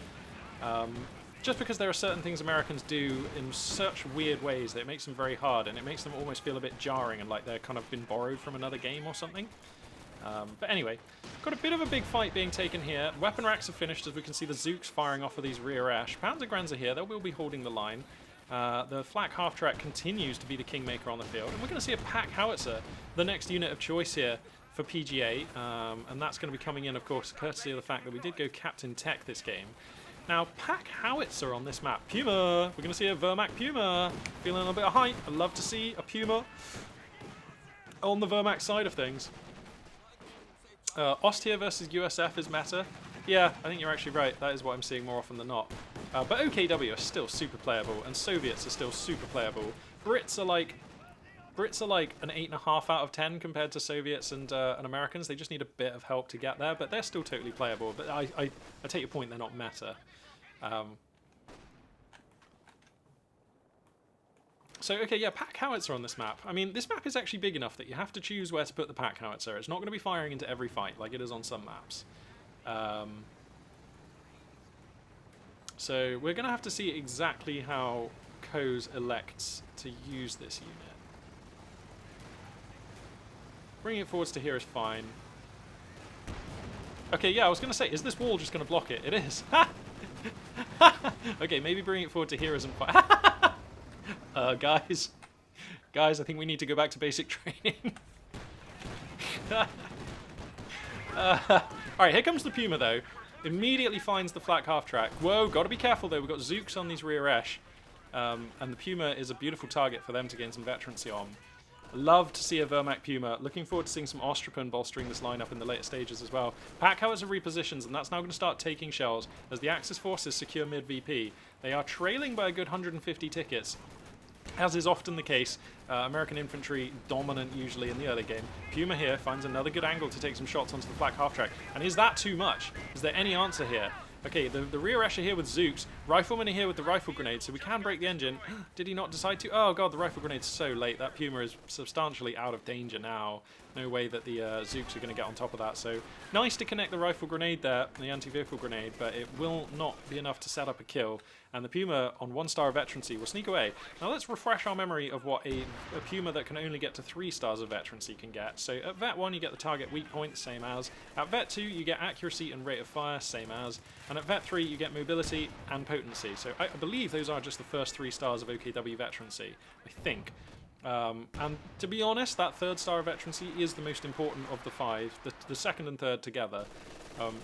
Just because there are certain things Americans do in such weird ways that it makes them very hard, and it makes them almost feel a bit jarring and like they're kind of been borrowed from another game or something. But anyway, got a bit of a big fight being taken here. Weapon racks are finished, as we can see the Zooks firing off of these rear ash. Panzergrenz are here, they will be holding the line. The flak half-track continues to be the kingmaker on the field, and we're going to see a pack howitzer, the next unit of choice here for PGA, and that's going to be coming in, of course, courtesy of the fact that we did go Captain Tech this game. Now, pack howitzer on this map. Puma! We're going to see a Wehrmacht Puma. Feeling a little bit of hype. I'd love to see a Puma on the Wehrmacht side of things. Ostia versus USF is meta. Yeah, I think you're actually right. That is what I'm seeing more often than not. But OKW are still super playable, and Soviets are still super playable. Brits are like an 8.5 out of 10 compared to Soviets and Americans. They just need a bit of help to get there, but they're still totally playable. But I take your point, they're not meta. So, okay, yeah, pack howitzer on this map. I mean, this map is actually big enough that you have to choose where to put the pack howitzer. It's not going to be firing into every fight like it is on some maps. So we're going to have to see exactly how Coase elects to use this unit. Bringing it forwards to here is fine. Okay, yeah, I was going to say, is this wall just going to block it? It is. Okay, maybe bringing it forward to here isn't fine. Guys, I think we need to go back to basic training. Alright, here comes the Puma, though. Immediately finds the flak half-track. Whoa, gotta be careful, though. We've got Zooks on these rear esh. And the Puma is a beautiful target for them to gain some veterancy on. Love to see a Wehrmacht Puma. Looking forward to seeing some Ostrapen bolstering this lineup in the later stages as well. Pack howitzer repositions, and that's now going to start taking shells as the Axis forces secure mid-VP. They are trailing by a good 150 tickets. As is often the case, American infantry dominant usually in the early game. Puma here finds another good angle to take some shots onto the flak half-track. And is that too much? Is there any answer here? Okay, the rear esh are here with Zooks. Riflemen are here with the rifle grenade, so we can break the engine. Did he not decide to? Oh god, the rifle grenade's so late. That Puma is substantially out of danger now. No way that the Zooks are going to get on top of that. So nice to connect the rifle grenade there, the anti-vehicle grenade, but it will not be enough to set up a kill. And the Puma on 1 star of veterancy will sneak away. Now let's refresh our memory of what a Puma that can only get to 3 stars of veterancy can get. So at Vet 1 you get the target weak point, same as. At Vet 2 you get accuracy and rate of fire, same as. And at Vet 3 you get mobility and potency. So I believe those are just the first 3 stars of OKW veterancy, I think. And to be honest, that 3rd star of veterancy is the most important of the 5, the 2nd and 3rd together.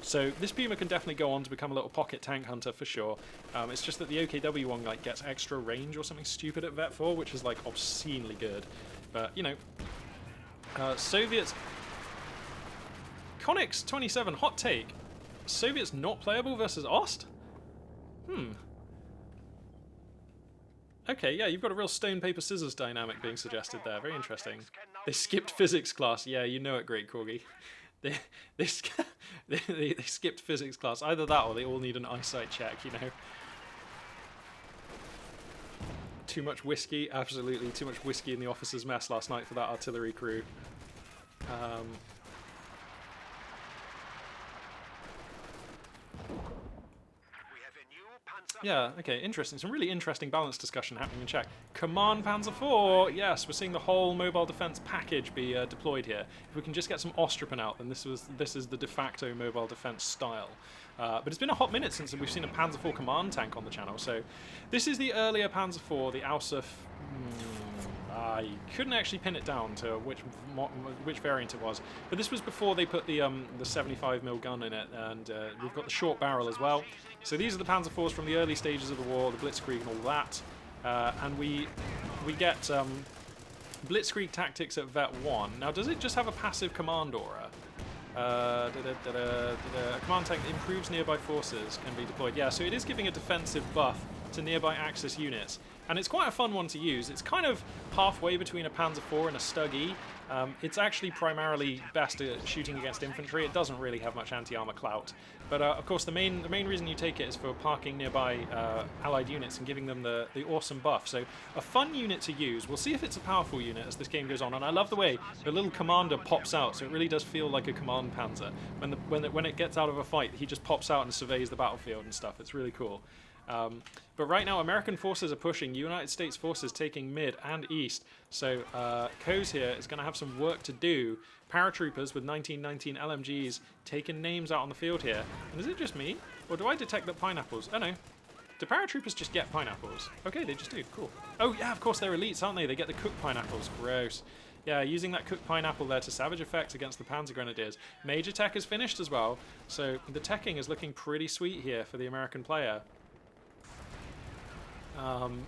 So this Puma can definitely go on to become a little pocket tank hunter for sure. It's just that the OKW one like gets extra range or something stupid at Vet 4, which is like obscenely good. But you know, Soviets. Conix 27 hot take: Soviets not playable versus Ost? Okay, yeah, you've got a real stone, paper, scissors dynamic being suggested there. Very interesting. They skipped physics class. Yeah, you know it, Great Corgi. They skipped physics class. Either that or they all need an eyesight check, you know. Too much whiskey? Absolutely. Too much whiskey in the officers' mess last night for that artillery crew. Yeah, okay, interesting. Some really interesting balance discussion happening in Czech. Command Panzer IV! Yes, we're seeing the whole mobile defense package be deployed here. If we can just get some Ostripan out, then this is the de facto mobile defense style. But it's been a hot minute since we've seen a Panzer IV command tank on the channel, so this is the earlier Panzer IV, the Ausf. I couldn't actually pin it down to which variant it was, but this was before they put the 75mm gun in it, and we've got the short barrel as well. So these are the Panzer IVs from the early stages of the war, the Blitzkrieg and all that, and we get Blitzkrieg tactics at Vet 1. Now, does it just have a passive command aura? A command tank that improves nearby forces can be deployed. Yeah, so it is giving a defensive buff to nearby Axis units. And it's quite a fun one to use. It's kind of halfway between a Panzer IV and a Stug E. It's actually primarily best at shooting against infantry. It doesn't really have much anti-armor clout. But of course, the main reason you take it is for parking nearby allied units and giving them the awesome buff. So a fun unit to use. We'll see if it's a powerful unit as this game goes on. And I love the way the little commander pops out, so it really does feel like a command panzer. When it gets out of a fight, he just pops out and surveys the battlefield and stuff. It's really cool. But right now, American forces are pushing, United States forces taking mid and east. So Coase here is going to have some work to do. Paratroopers with 1919 LMGs taking names out on the field here. And is it just me? Or do I detect that pineapples? Oh no. Do paratroopers just get pineapples? Okay, they just do. Cool. Oh yeah, of course they're elites, aren't they? They get the cooked pineapples. Gross. Yeah, using that cooked pineapple there to savage effect against the Panzer Grenadiers. Major tech is finished as well. So the teching is looking pretty sweet here for the American player.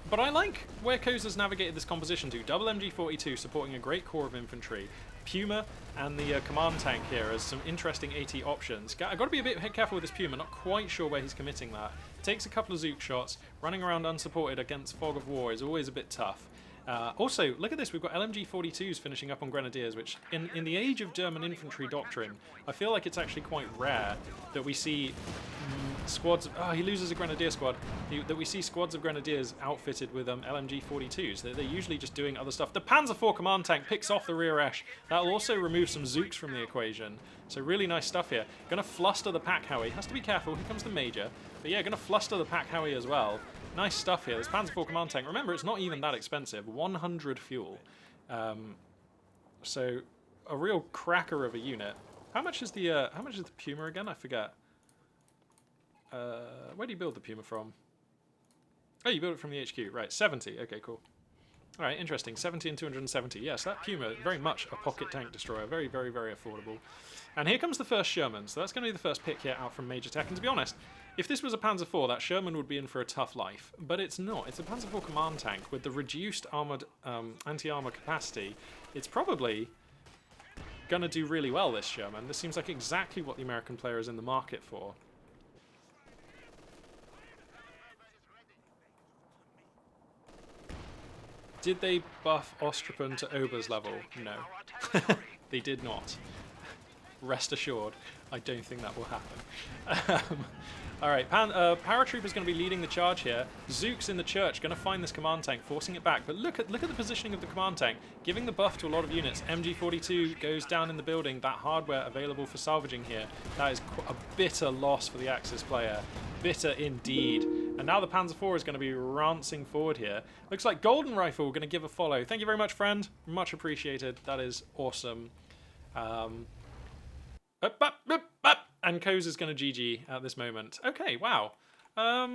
But I like where Coase has navigated this composition to. Double MG42 supporting a great core of infantry. Puma and the command tank here as some interesting AT options. I've got to be a bit careful with this Puma, not quite sure where he's committing that. Takes a couple of Zook shots, running around unsupported against fog of war is always a bit tough. Also, look at this, we've got LMG42s finishing up on Grenadiers, which in the age of German infantry doctrine, I feel like it's actually quite rare that we see squads of, he loses a Grenadier squad, that we see squads of Grenadiers outfitted with LMG42s. They're usually just doing other stuff. The Panzer IV command tank picks off the rear Esch. That'll also remove some Zooks from the equation. So really nice stuff here. Gonna fluster the Pack Howie. Has to be careful, here comes the Major. But yeah, gonna fluster the Pack Howie as well. Nice stuff here. This Panzer IV command tank. Remember, it's not even that expensive. 100 fuel. So a real cracker of a unit. How much is the Puma again? I forget. Where do you build the Puma from? Oh, you build it from the HQ. Right, 70. Okay, cool. All right, interesting. 70 and 270. Yes, that Puma, very much a pocket tank destroyer. Very, very, very affordable. And here comes the first Sherman. So that's going to be the first pick here out from Major Tech. And to be honest, if this was a Panzer IV, that Sherman would be in for a tough life. But it's not. It's a Panzer IV command tank with the reduced armored anti-armor capacity. It's probably going to do really well, this Sherman. This seems like exactly what the American player is in the market for. Did they buff Ostripan to Ober's level? No. They did not. Rest assured, I don't think that will happen. All right, Paratrooper's going to be leading the charge here. Zook's in the church, going to find this command tank, forcing it back. But look at the positioning of the command tank, giving the buff to a lot of units. MG42 goes down in the building. That hardware available for salvaging here. That is a bitter loss for the Axis player. Bitter indeed. And now the Panzer IV is going to be rancing forward here. Looks like Golden Rifle going to give a follow. Thank you very much, friend. Much appreciated. That is awesome. And Koz is going to GG at this moment. Okay, wow. I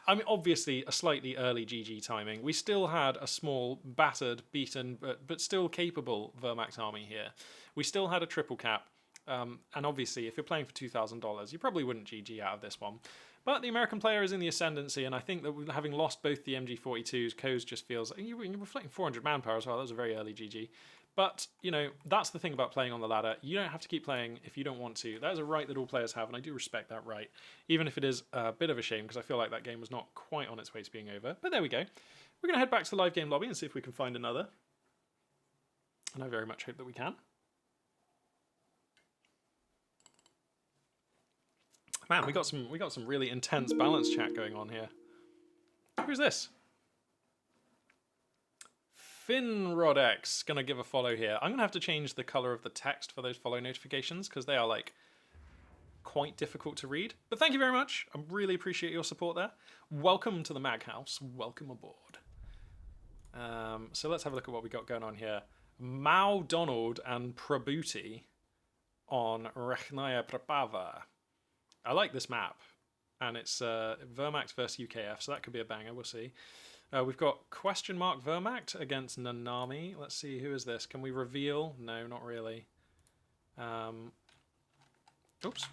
mean, obviously a slightly early GG timing. We still had a small, battered, beaten, but still capable Wehrmacht army here. We still had a triple cap. And obviously, if you're playing for $2,000, you probably wouldn't GG out of this one. But the American player is in the ascendancy, and I think that having lost both the MG42s, Koz just feels... You were reflecting 400 manpower as well. That was a very early GG. But, you know, that's the thing about playing on the ladder. You don't have to keep playing if you don't want to. That is a right that all players have, and I do respect that right. Even if it is a bit of a shame, because I feel like that game was not quite on its way to being over. But there we go. We're going to head back to the live game lobby and see if we can find another. And I very much hope that we can. Man, we got some really intense balance chat going on here. Who's this? Finrodex gonna give a follow here. I'm gonna have to change the color of the text for those follow notifications because they are like quite difficult to read. But thank you very much. I really appreciate your support there. Welcome to the Mag House. Welcome aboard. So let's have a look at what we got going on here. Mao Donald and Prabhuti on Rechnaya Prapava. I like this map, and it's Wehrmacht versus UKF, so that could be a banger. We'll see. We've got question mark Wehrmacht against Nanami. Let's see, who is this? Can we reveal? No, not really. Oops.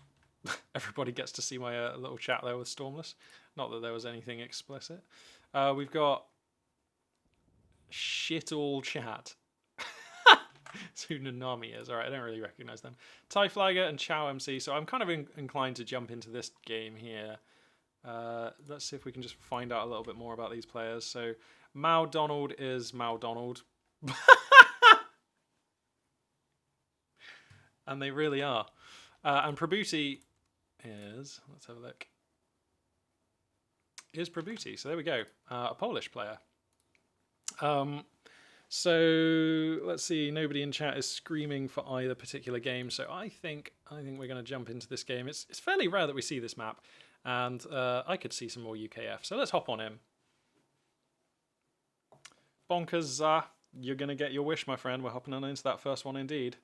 Everybody gets to see my little chat there with Stormless. Not that there was anything explicit. We've got shit all chat. That's who Nanami is. Alright, I don't really recognize them. TIE Flagger and Chow MC. So I'm kind of inclined to jump into this game here. Let's see if we can just find out a little bit more about these players. So Mao Donald is Mao Donald. And they really are. And Prabhuti is, let's have a look, is Prabhuti. So there we go. A Polish player. So let's see, nobody in chat is screaming for either particular game. So I think we're going to jump into this game. It's fairly rare that we see this map. And I could see some more UKF. So let's hop on him. Bonkers, you're going to get your wish, my friend. We're hopping on into that first one indeed.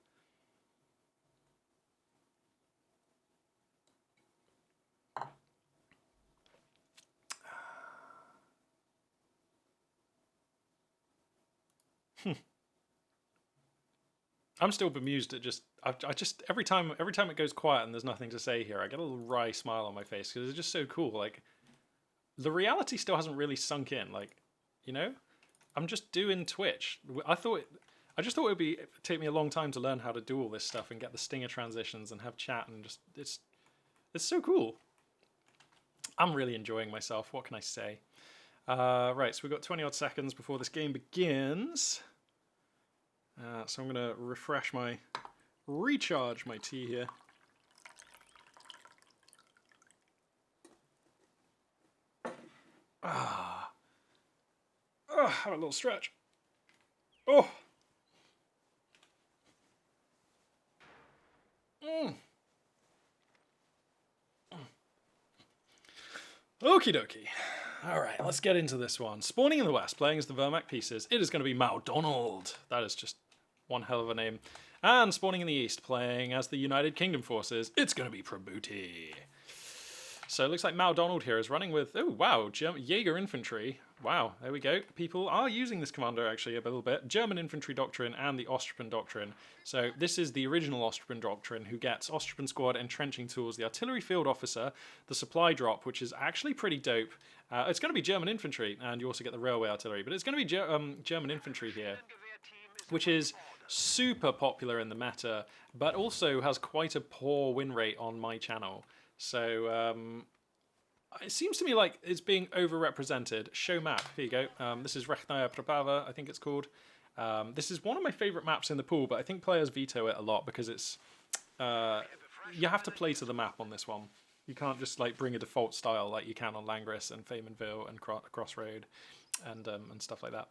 I'm still bemused at I just every time it goes quiet and there's nothing to say here, I get a little wry smile on my face because it's just so cool. Like, the reality still hasn't really sunk in. Like, you know, I'm just doing Twitch. I just thought it'd take me a long time to learn how to do all this stuff and get the stinger transitions and have chat and just it's so cool. I'm really enjoying myself. What can I say? Right, so we've got 20 odd seconds before this game begins. So I'm going to recharge my tea here. Have a little stretch. Oh. Okie dokie. Alright, let's get into this one. Spawning in the west, playing as the Wehrmacht pieces, it is going to be Mao Donald. That is just one hell of a name. And spawning in the east, playing as the United Kingdom forces, it's going to be Prabhuti. So it looks like Mao Donald here is running with, oh wow, Jaeger infantry. Wow, there we go. People are using this commander actually a little bit. German infantry doctrine and the Ostrpen doctrine. So this is the original Ostrpen doctrine, who gets Ostrpen squad entrenching tools, the artillery field officer, the supply drop, which is actually pretty dope. It's going to be German infantry, and you also get the railway artillery, but it's going to be German infantry here, which is super popular in the meta, but also has quite a poor win rate on my channel. So it seems to me like it's being overrepresented. Show map. Here you go. This is Rechnaya Prapava, I think it's called. This is one of my favourite maps in the pool, but I think players veto it a lot because it's you have to play to the map on this one. You can't just like bring a default style like you can on Langris and Faymanville and Crossroad and stuff like that.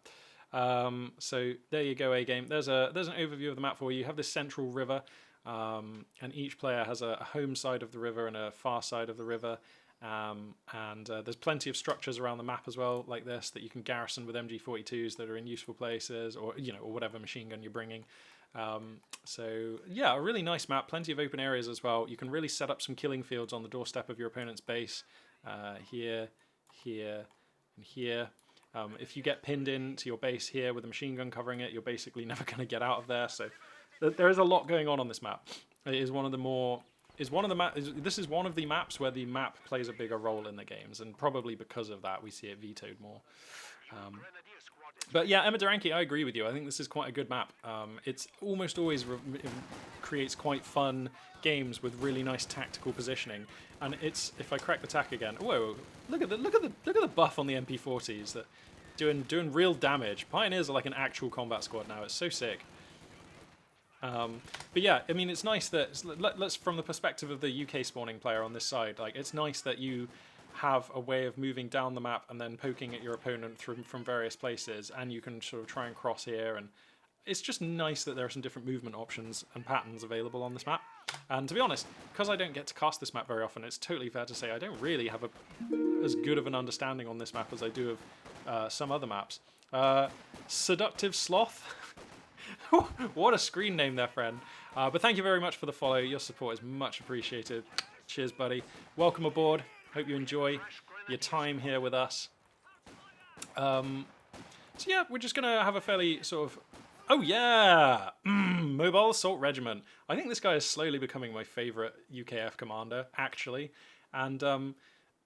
So there you go, A game. There's an overview of the map for you. You have this central river, and each player has a home side of the river and a far side of the river. And there's plenty of structures around the map as well, like this, that you can garrison with MG42s that are in useful places, or or whatever machine gun you're bringing. So yeah, a really nice map, plenty of open areas as well. You can really set up some killing fields on the doorstep of your opponent's base, here, here, and here. If you get pinned into your base here with a machine gun covering it, you're basically never going to get out of there. So there is a lot going on this map. It is one of the more... This is one of the maps where the map plays a bigger role in the games, and probably because of that we see it vetoed more. But yeah, Emma Duranke, I agree with you. I think this is quite a good map. It's almost always creates quite fun games with really nice tactical positioning. And it's, if I crack the tack again, whoa! Look at the buff on the MP40s that doing real damage. Pioneers are like an actual combat squad now. It's so sick. But yeah, I mean, it's nice that let's from the perspective of the UK spawning player on this side, like it's nice that you have a way of moving down the map and then poking at your opponent from various places, and you can sort of try and cross here, and it's just nice that there are some different movement options and patterns available on this map. And to be honest, because I don't get to cast this map very often, it's totally fair to say I don't really have as good of an understanding on this map as I do of some other maps. Seductive Sloth. What a screen name there, friend. But thank you very much for the follow. Your support is much appreciated. Cheers, buddy. Welcome aboard. Hope you enjoy your time here with us. So yeah, we're just going to have a fairly sort of... Oh yeah! Mobile Assault Regiment. I think this guy is slowly becoming my favourite UKF commander, actually. And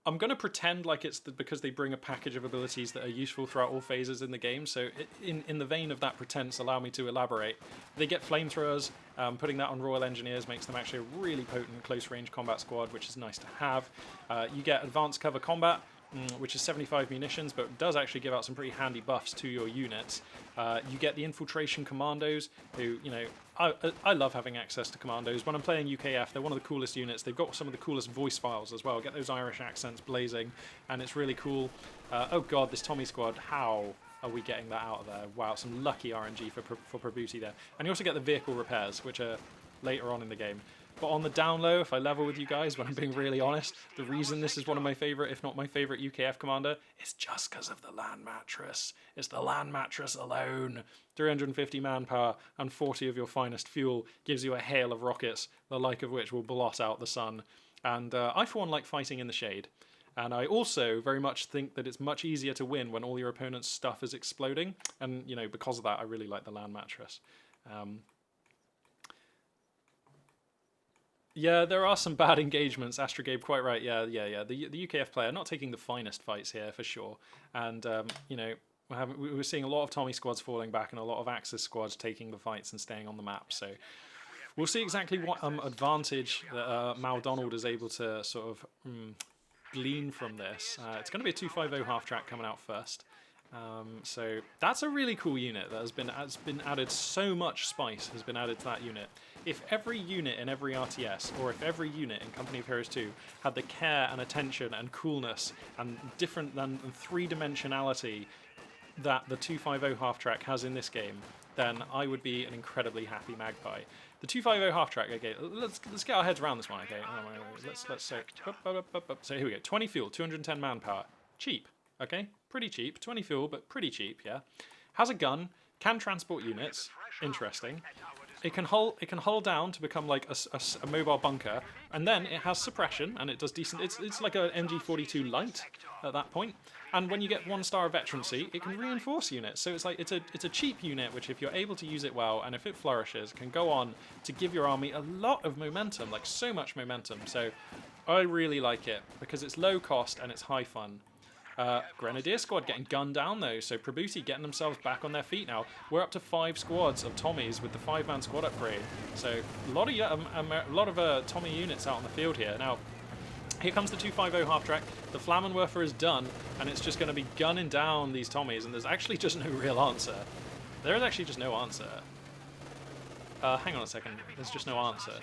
I'm going to pretend like it's because they bring a package of abilities that are useful throughout all phases in the game. So in the vein of that pretense, allow me to elaborate. They get flamethrowers. Putting that on Royal Engineers makes them actually a really potent close-range combat squad, which is nice to have. You get advanced cover combat, which is 75 munitions, but does actually give out some pretty handy buffs to your units. You get the infiltration commandos, who, I love having access to commandos. When I'm playing UKF, they're one of the coolest units. They've got some of the coolest voice files as well. Get those Irish accents blazing, and it's really cool. Oh god, this Tommy squad, how are we getting that out of there? Wow, some lucky RNG for Prabuti there. And you also get the vehicle repairs, which are later on in the game. But on the down low, if I level with you guys, when I'm being really honest, the reason this is one of my favourite, if not my favourite UKF commander, is just because of the land mattress. It's the land mattress alone. 350 manpower and 40 of your finest fuel gives you a hail of rockets, the like of which will blot out the sun. And I, for one, like fighting in the shade. And I also very much think that it's much easier to win when all your opponent's stuff is exploding. And, because of that, I really like the land mattress. Yeah, there are some bad engagements. Astrogabe, quite right. Yeah. The UKF player not taking the finest fights here for sure. And we're seeing a lot of Tommy squads falling back and a lot of Axis squads taking the fights and staying on the map. So we'll see exactly what advantage that Mal Donald is able to sort of glean from this. It's going to be a 250 half track coming out first. So that's a really cool unit that has been added. So much spice has been added to that unit. If every unit in every RTS, or if every unit in Company of Heroes 2 had the care and attention and coolness and different than three-dimensionality that the 250 half track has in this game, then I would be an incredibly happy Magpie. The 250 half track. Okay, let's get our heads around this one. Okay, so here we go. 20 fuel, 210 manpower, cheap. Okay, pretty cheap. 20 fuel, but pretty cheap. Yeah, has a gun, can transport units. Interesting. It can hull down to become like a mobile bunker, and then it has suppression, and it does decent. It's like a MG42 light at that point. And when you get 1-star veterancy, it can reinforce units. So it's like it's a cheap unit, which if you're able to use it well and if it flourishes, can go on to give your army a lot of momentum, like so much momentum. So I really like it because it's low cost and it's high fun. Grenadier squad getting gunned down though, so Prabuti getting themselves back on their feet now. We're up to 5 squads of Tommies with the 5-man squad upgrade, so a lot of Tommy units out on the field here. Now here comes the 250 half track. The Flammenwerfer is done, and it's just going to be gunning down these Tommies, and there's actually just no real answer. There is actually just no answer. Hang on a second, there's just no answer.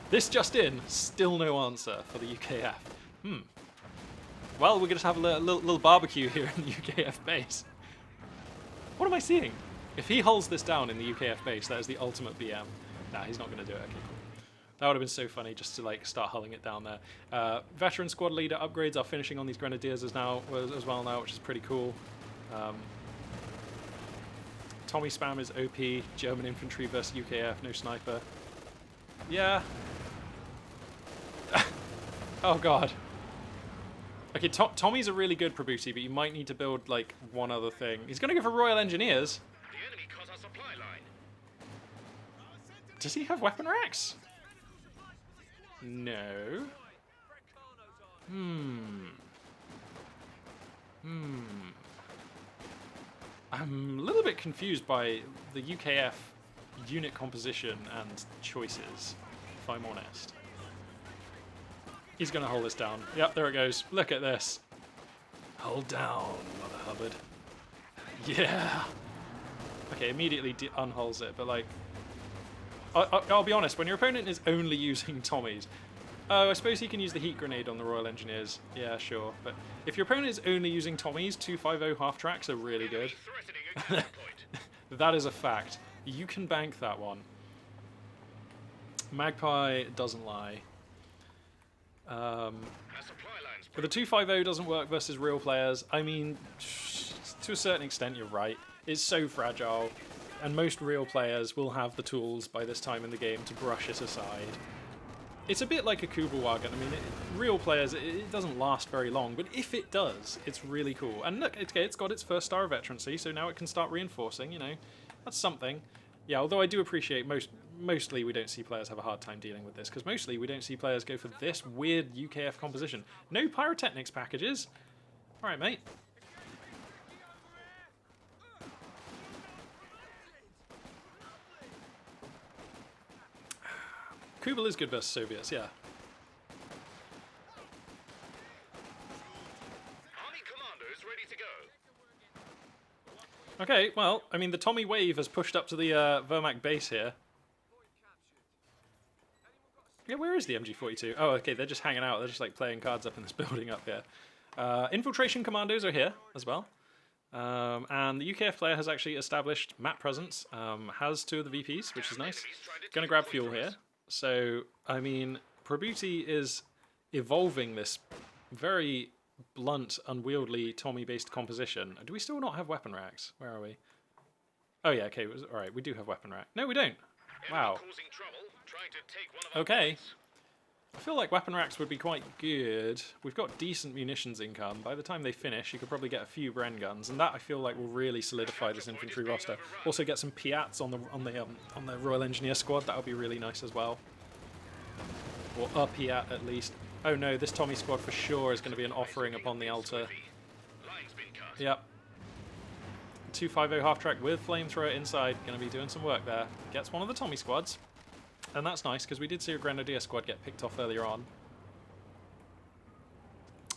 This just in, still no answer for the UKF. Well, we're going to have a little barbecue here in the UKF base. What am I seeing? If he holds this down in the UKF base, that is the ultimate BM. Nah, he's not going to do it. Okay, cool. That would have been so funny just to like start hulling it down there. Veteran squad leader upgrades are finishing on these grenadiers as well now, which is pretty cool. Tommy spam is OP. German infantry versus UKF, no sniper. Yeah. Oh god. Okay, Tommy's a really good Prabuti, but you might need to build like one other thing. He's going to go for Royal Engineers. The enemy cut our supply line. Does he have weapon racks? No. I'm a little bit confused by the UKF unit composition and choices, if I'm honest. He's going to hold this down. Yep, there it goes. Look at this. Hold down, Mother Hubbard. Yeah. Okay, immediately unhulls it, but like... I'll be honest, when your opponent is only using Tommies... Oh, I suppose he can use the heat grenade on the Royal Engineers. Yeah, sure. But if your opponent is only using Tommies, 250 half-tracks are really good. Threatening a counter point. That is a fact. You can bank that one. Magpie doesn't lie. Our supply lines But the 250 doesn't work versus real players. I mean, to a certain extent, you're right. It's so fragile, and most real players will have the tools by this time in the game to brush it aside. It's a bit like a Kugelwagen. I mean, real players, it doesn't last very long, but if it does, it's really cool. And look, it's got its first star of veterancy, so now it can start reinforcing, you know. That's something. Yeah, although I do appreciate mostly we don't see players have a hard time dealing with this, because mostly we don't see players go for this weird UKF composition. No pyrotechnics packages. All right, mate. Kubel is good versus Soviets, yeah. Army commandos ready to go. Okay, well, I mean, the Tommy wave has pushed up to the Wehrmacht base here. Yeah, where is the MG42? Oh, okay, they're just hanging out. They're just like playing cards up in this building up here. Infiltration commandos are here as well. And the UKF player has actually established map presence, has 2 of the VPs, which is nice. Gonna grab fuel here. So, I mean, Prabuti is evolving this very blunt, unwieldy Tommy-based composition. Do we still not have weapon racks? Where are we? Oh yeah, okay, alright, we do have weapon rack. No, we don't. Wow. Causing trouble, trying to take one of our Okay. points. I feel like weapon racks would be quite good. We've got decent munitions income. By the time they finish, you could probably get a few Bren guns, and that I feel like will really solidify this infantry roster. Also get some Piats on the Royal Engineer squad. That would be really nice as well. Or a Piat at least. Oh no, this Tommy squad for sure is going to be an offering upon the altar. Lines been cut. Yep. 250 half track with flamethrower inside. Going to be doing some work there. Gets one of the Tommy squads. And that's nice, because we did see a Grenadier squad get picked off earlier on.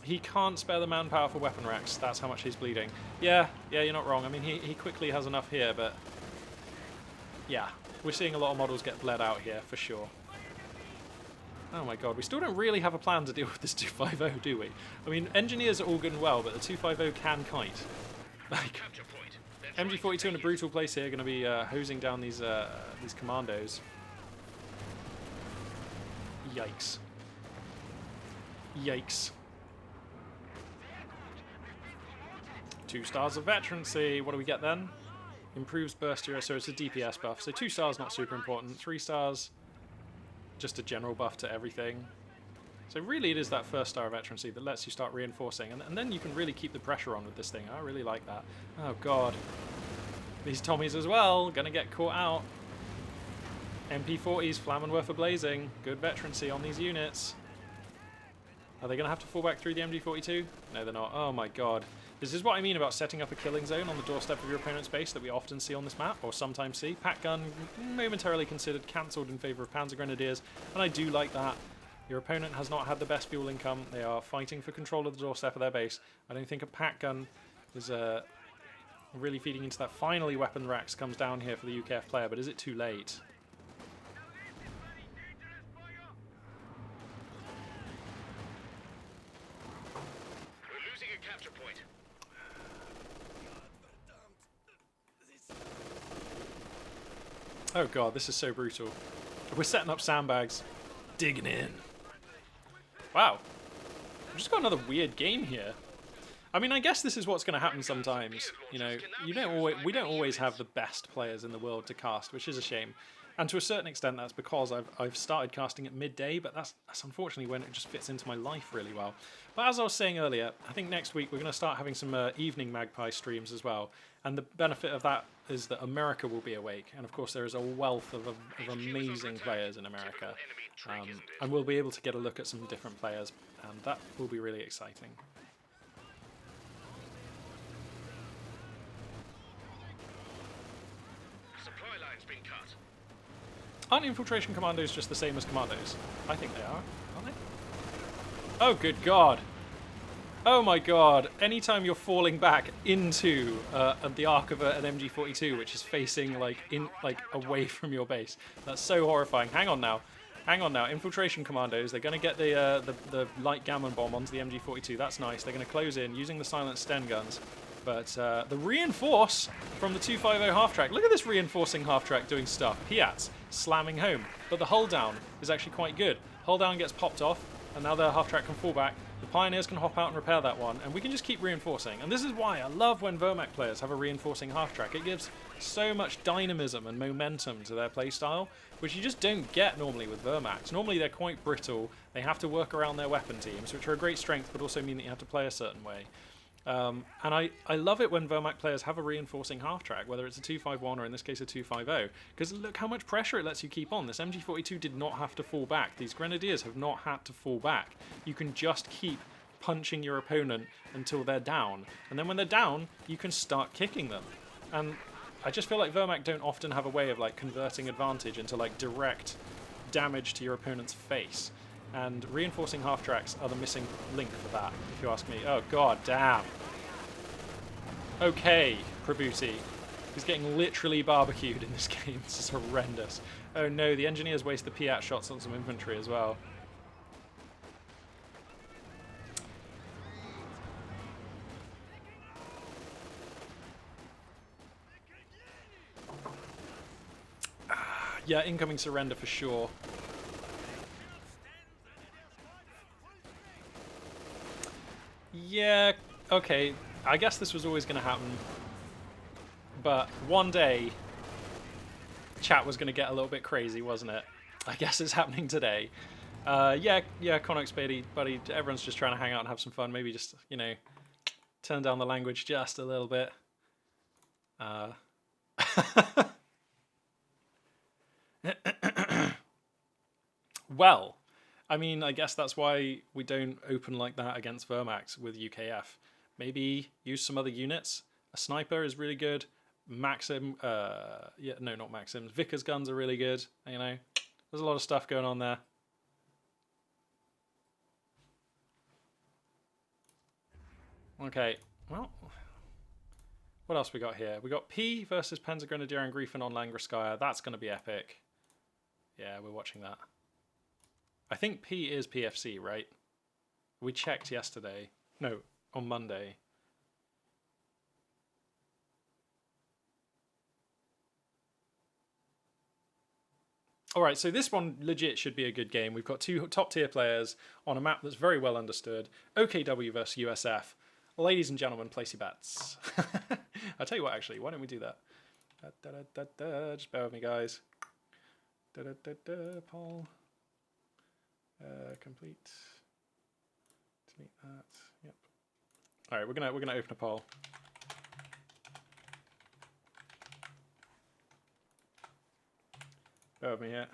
He can't spare the manpower for weapon racks. That's how much he's bleeding. Yeah, you're not wrong. I mean, he quickly has enough here, but... yeah, we're seeing a lot of models get bled out here, for sure. Oh my god, we still don't really have a plan to deal with this 250, do we? I mean, engineers are all good and well, but the 250 can kite. Like, Capture point. They're trying to MG42 in a take it. brutal place here, going to be hosing down these commandos. Yikes. Yikes. 2 stars of veterancy. What do we get then? Improves burst hero, so it's a DPS buff. So 2 stars not super important. 3 stars, just a general buff to everything. So really it is that first star of veterancy that lets you start reinforcing. And then you can really keep the pressure on with this thing. I really like that. Oh god. These Tommies as well. Gonna get caught out. MP40s, Flammenwerfer blazing. Good veterancy on these units. Are they going to have to fall back through the MG42? No, they're not. Oh my god. This is what I mean about setting up a killing zone on the doorstep of your opponent's base that we often see on this map, or sometimes see. Pack gun, momentarily considered cancelled in favour of Panzer Grenadiers, and I do like that. Your opponent has not had the best fuel income. They are fighting for control of the doorstep of their base. I don't think a pack gun is really feeding into that. Finally, weapon racks comes down here for the UKF player, but is it too late? capture point. Oh god, this is so brutal. We're setting up sandbags. Digging in. Wow. We've just got another weird game here. I mean, I guess this is what's going to happen sometimes. You know, we don't always have the best players in the world to cast, which is a shame. And to a certain extent, that's because I've started casting at midday, but that's unfortunately when it just fits into my life really well. But as I was saying earlier, I think next week we're going to start having some evening Magpie streams as well. And the benefit of that is that America will be awake. And of course, there is a wealth of amazing players in America. And we'll be able to get a look at some different players, and that will be really exciting. Supply line's been cut. Aren't infiltration commandos just the same as commandos? I think they are, aren't they? Oh, good God. Oh my god, anytime you're falling back into the arc of an MG42, which is facing away from your base, that's so horrifying. Hang on now. Infiltration commandos, they're going to get the light gammon bomb onto the MG42. That's nice. They're going to close in using the silent Sten guns. But the reinforce from the 250 half-track. Look at this reinforcing half-track doing stuff. Piats slamming home. But the hull down is actually quite good. Hull down gets popped off, and now the half-track can fall back. The Pioneers can hop out and repair that one, and we can just keep reinforcing. And this is why I love when Vermac players have a reinforcing half-track. It gives so much dynamism and momentum to their playstyle, which you just don't get normally with Vermacs. Normally they're quite brittle. They have to work around their weapon teams, which are a great strength, but also mean that you have to play a certain way. And I love it when Vermac players have a reinforcing half-track, whether it's a 251 or in this case a 250, because look how much pressure it lets you keep on. This MG42 did not have to fall back. These Grenadiers have not had to fall back. You can just keep punching your opponent until they're down, and then when they're down, you can start kicking them. And I just feel like Vermac don't often have a way of converting advantage into direct damage to your opponent's face. And reinforcing half-tracks are the missing link for that, if you ask me. Oh, god damn. Okay, Prabuti. He's getting literally barbecued in this game. This is horrendous. Oh no, the engineers waste the Piat shots on some infantry as well. Yeah, incoming surrender for sure. Yeah, okay, I guess this was always going to happen, but one day chat was going to get a little bit crazy, wasn't it? I guess it's happening today. Yeah, Connox buddy, everyone's just trying to hang out and have some fun, maybe just, turn down the language just a little bit. Well, I mean, I guess that's why we don't open like that against Vermax with UKF. Maybe use some other units. A sniper is really good. Maxim, yeah, no, not Maxims. Vickers guns are really good. There's a lot of stuff going on there. Okay, well, what else we got here? We got P versus Panzer Grenadier and Griffin on Langraskaya. That's going to be epic. Yeah, we're watching that. I think P is PFC, right? We checked yesterday. No, on Monday. Alright, so this one legit should be a good game. We've got two top-tier players on a map that's very well understood. OKW versus USF. Ladies and gentlemen, place your bets. I'll tell you what, actually, why don't we do that? Just bear with me, guys. Poll. Complete. Delete that. Yep. All right, we're gonna open a poll. Bear with me here.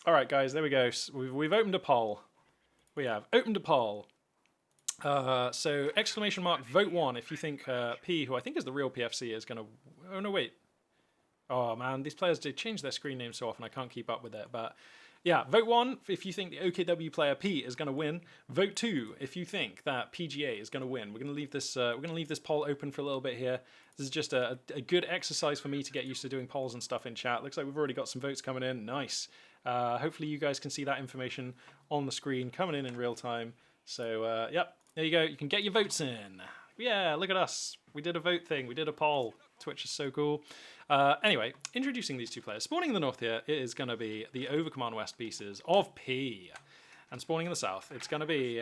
All right, guys, there we go. So we've opened a poll. We have opened a poll. So exclamation mark vote 1 if you think P, who I think is the real PFC, is going to... Oh, no, wait. Oh, man, these players do change their screen names so often I can't keep up with it. But yeah, vote 1 if you think the OKW player P is going to win. Vote 2 if you think that PGA is going to win. We're going to leave this. We're going to leave this poll open for a little bit here. This is just a good exercise for me to get used to doing polls and stuff in chat. Looks like we've already got some votes coming in. Nice. Hopefully you guys can see that information on the screen coming in real time. So yep, there you go. You can get your votes in. Yeah, look at us. We did a vote thing. We did a poll. Twitch is so cool. Anyway, introducing these two players. Spawning in the north here, it is going to be the Overcommand West pieces of P. And spawning in the south, it's going to be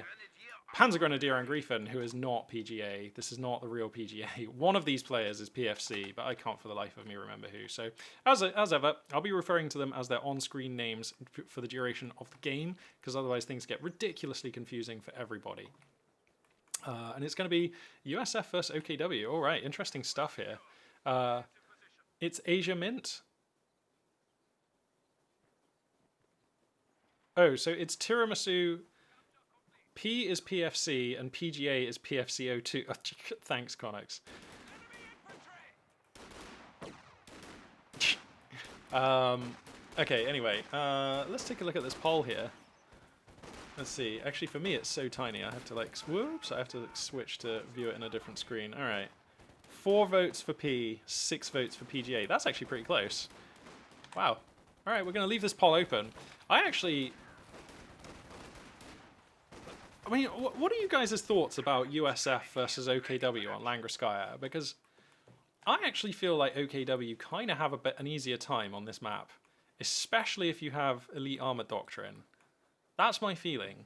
Panzer Grenadier and Griffin, who is not PGA. This is not the real PGA. One of these players is PFC, but I can't for the life of me remember who. So, as ever, I'll be referring to them as their on-screen names for the duration of the game, because otherwise things get ridiculously confusing for everybody. And it's going to be USF versus OKW. All right, interesting stuff here. It's Asia Mint. Oh, so it's Tiramisu. P is PFC and PGA is PFCO2. Thanks, Connex. Okay, anyway, let's take a look at this poll here. Let's see. Actually, for me, it's so tiny. I have to like, whoops! I have to like, switch to view it in a different screen. All right. 4 votes for P, 6 votes for PGA. That's actually pretty close. Wow. All right, we're going to leave this poll open. I mean, what are you guys' thoughts about USF versus OKW on Langraskaya? Because I actually feel like OKW kind of have an easier time on this map, especially if you have Elite Armor Doctrine. That's my feeling.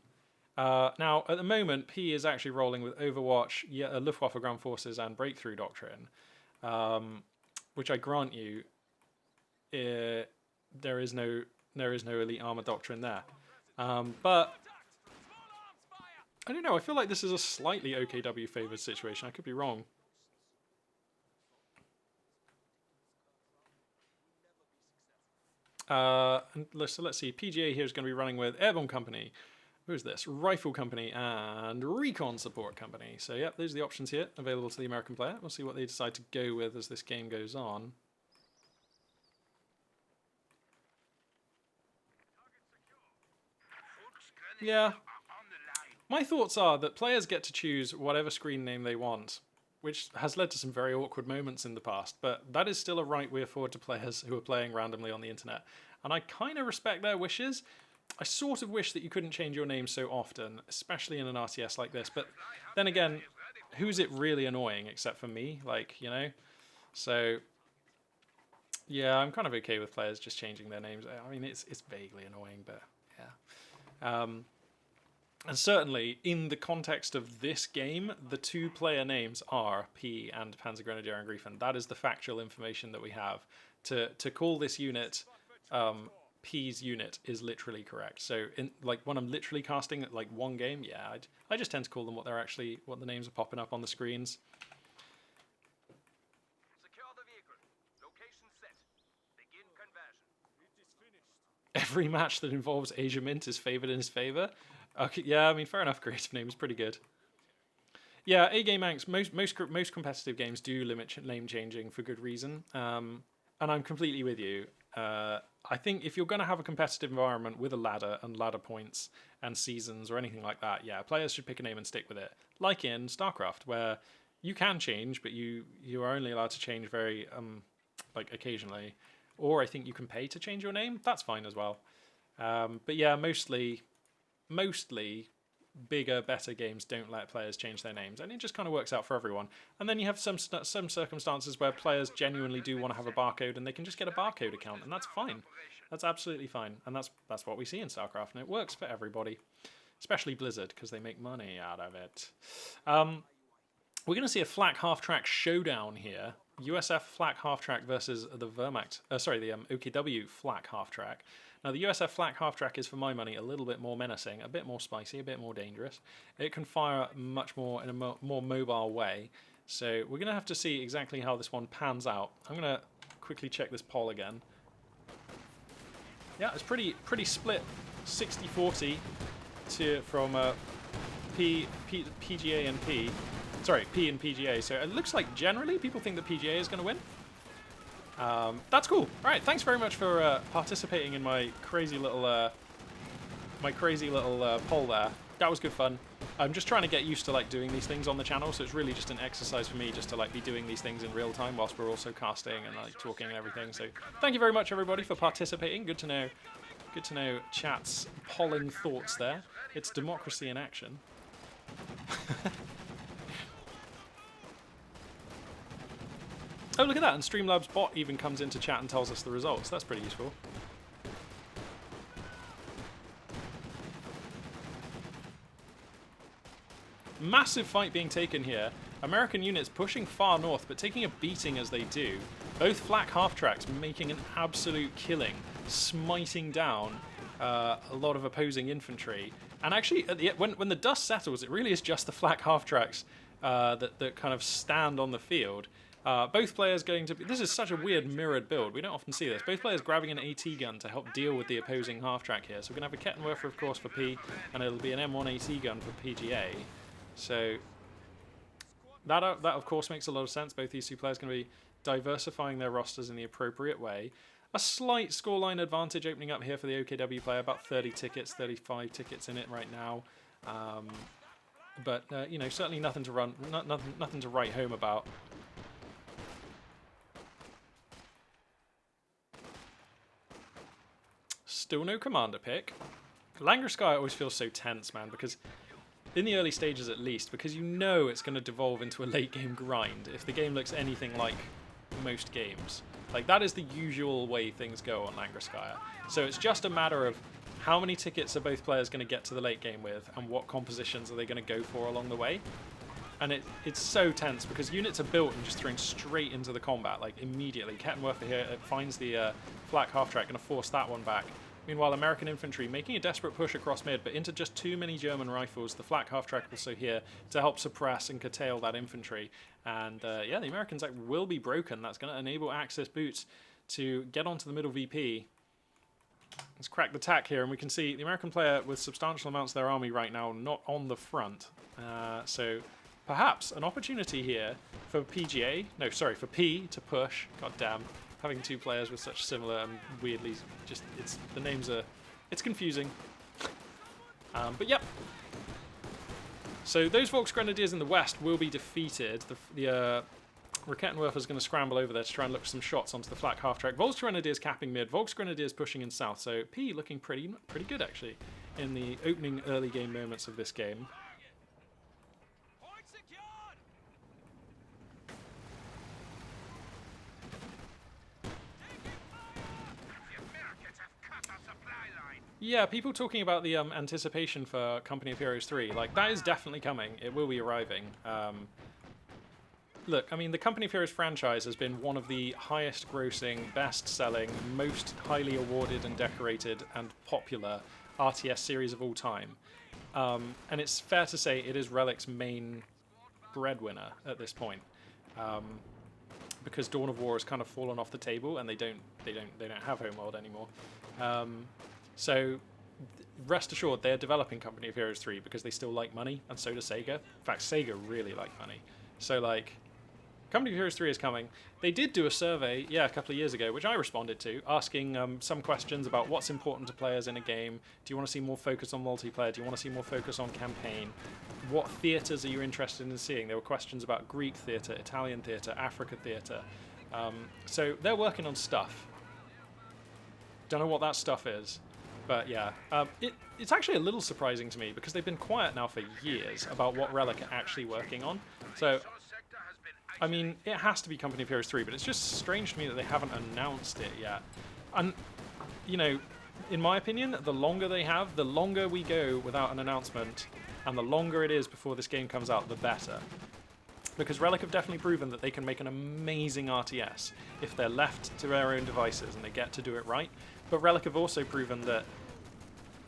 Now, at the moment, P is actually rolling with Overwatch, Luftwaffe Ground Forces, and Breakthrough Doctrine, which I grant you, there is no Elite Armor Doctrine there. But I don't know. I feel like this is a slightly OKW favored situation. I could be wrong. So let's see. PGA here is going to be running with Airborne Company. Who's this? Rifle Company and Recon Support Company. So, yeah, those are the options here available to the American player. We'll see what they decide to go with as this game goes on. Yeah. My thoughts are that players get to choose whatever screen name they want, which has led to some very awkward moments in the past, but that is still a right we afford to players who are playing randomly on the internet. And I kind of respect their wishes. I sort of wish that you couldn't change your name so often, especially in an RTS like this. But then again, who's it really annoying except for me? Like, you know? So, yeah, I'm kind of okay with players just changing their names. I mean, it's vaguely annoying, but yeah. And certainly, in the context of this game, the 2 player names are P and Panzer Grenadier and Griffin. That is the factual information that we have. To call this unit... P's unit is literally correct. So, when I'm literally casting like one game, yeah, I just tend to call them what the names are popping up on the screens. Secure the vehicle. Location set. Begin conversion. It is finished. Every match that involves Asia Mint is favored in his favor. Okay, yeah, I mean, fair enough. Creative name is pretty good. Yeah, A-Game Anks, most competitive games do limit name changing for good reason. And I'm completely with you. I think if you're going to have a competitive environment with a ladder and ladder points and seasons or anything like that, yeah, players should pick a name and stick with it. Like in StarCraft, where you can change, but you are only allowed to change very, like, occasionally. Or I think you can pay to change your name. That's fine as well. But yeah, mostly bigger, better games don't let players change their names, and it just kind of works out for everyone. And then you have some circumstances where players genuinely do want to have a barcode, and they can just get a barcode account, and that's fine. That's absolutely fine, and that's what we see in StarCraft, and it works for everybody, especially Blizzard, because they make money out of it. We're going to see a flak half-track showdown here. USF flak half-track versus the OKW flak half-track. Now, the USF flak half-track is, for my money, a little bit more menacing, a bit more spicy, a bit more dangerous. It can fire much more in a more mobile way. So we're going to have to see exactly how this one pans out. I'm going to quickly check this poll again. Yeah, it's pretty split, 60-40 from PGA and P. Sorry, P and PGA. So it looks like generally people think that PGA is going to win. That's cool. All right, thanks very much for participating in my crazy little my crazy little poll there. That was good fun. I'm just trying to get used to like doing these things on the channel, so it's really just an exercise for me just to like be doing these things in real time whilst we're also casting and like talking and everything. So thank you very much everybody for participating. Good to know chat's polling thoughts there. It's democracy in action. Oh, look at that, and Streamlabs bot even comes into chat and tells us the results. That's pretty useful. Massive fight being taken here. American units pushing far north, but taking a beating as they do. Both flak half-tracks making an absolute killing, smiting down a lot of opposing infantry. And actually, at the, when the dust settles, it really is just the flak half-tracks that kind of stand on the field. Both players going to... This is such a weird mirrored build. We don't often see this. Both players grabbing an AT gun to help deal with the opposing half-track here. So we're going to have a Kettenwerfer, of course, for P, and it'll be an M1 AT gun for PGA. So that of course makes a lot of sense. Both these two players going to be diversifying their rosters in the appropriate way. A slight scoreline advantage opening up here for the OKW player, about 30 tickets, 35 tickets in it right now. But you know, certainly nothing to nothing to write home about. Still no commander pick. Langreskaya always feels so tense, man, because in the early stages at least, because you know it's going to devolve into a late game grind if the game looks anything like most games. Like, that is the usual way things go on Langreskaya. So it's just a matter of how many tickets are both players going to get to the late game with, and what compositions are they going to go for along the way. And it's so tense because units are built and just thrown straight into the combat, like immediately. Kettenwerfer here finds the flak half-track, going to force that one back. Meanwhile, American infantry making a desperate push across mid, but into just too many German rifles. The flak half-track also here to help suppress and curtail that infantry. And yeah, the Americans will be broken. That's going to enable Axis Boots to get onto the middle VP. Let's crack the tack here, and we can see the American player with substantial amounts of their army right now not on the front. So perhaps an opportunity here for PGA, no, sorry, for P to push. God damn. Having two players with such similar and weirdly just, the names are, it's confusing. But yep. So those Volksgrenadiers in the west will be defeated. The Rakettenwerfer is going to scramble over there to try and look for some shots onto the flak half-track. Volksgrenadiers capping mid, Volksgrenadiers pushing in south. So P looking pretty good actually in the opening early game moments of this game. Yeah, people talking about the anticipation for Company of Heroes 3, like, that is definitely coming. It will be arriving. Look, I mean, the Company of Heroes franchise has been one of the highest grossing, best-selling, most highly awarded and decorated and popular RTS series of all time. And it's fair to say it is Relic's main breadwinner at this point. Because Dawn of War has kind of fallen off the table and they don't have Homeworld anymore. So rest assured they're developing Company of Heroes 3 because they still like money, and so does Sega. In fact, Sega really like money. So like, Company of Heroes 3 is coming. They did do a survey, yeah, a couple of years ago, which I responded to, asking some questions about what's important to players in a game. Do you want to see more focus on multiplayer? Do you want to see more focus on campaign? What theatres are you interested in seeing? There were questions about Greek theatre, Italian theatre, Africa theatre. So they're working on stuff. Don't know what that stuff is. But yeah, it's actually a little surprising to me because they've been quiet now for years about what Relic are actually working on. So, I mean, it has to be Company of Heroes 3, but it's just strange to me that they haven't announced it yet. And, you know, in my opinion, the longer they have, the longer we go without an announcement, and the longer it is before this game comes out, the better. Because Relic have definitely proven that they can make an amazing RTS if they're left to their own devices and they get to do it right. But Relic have also proven that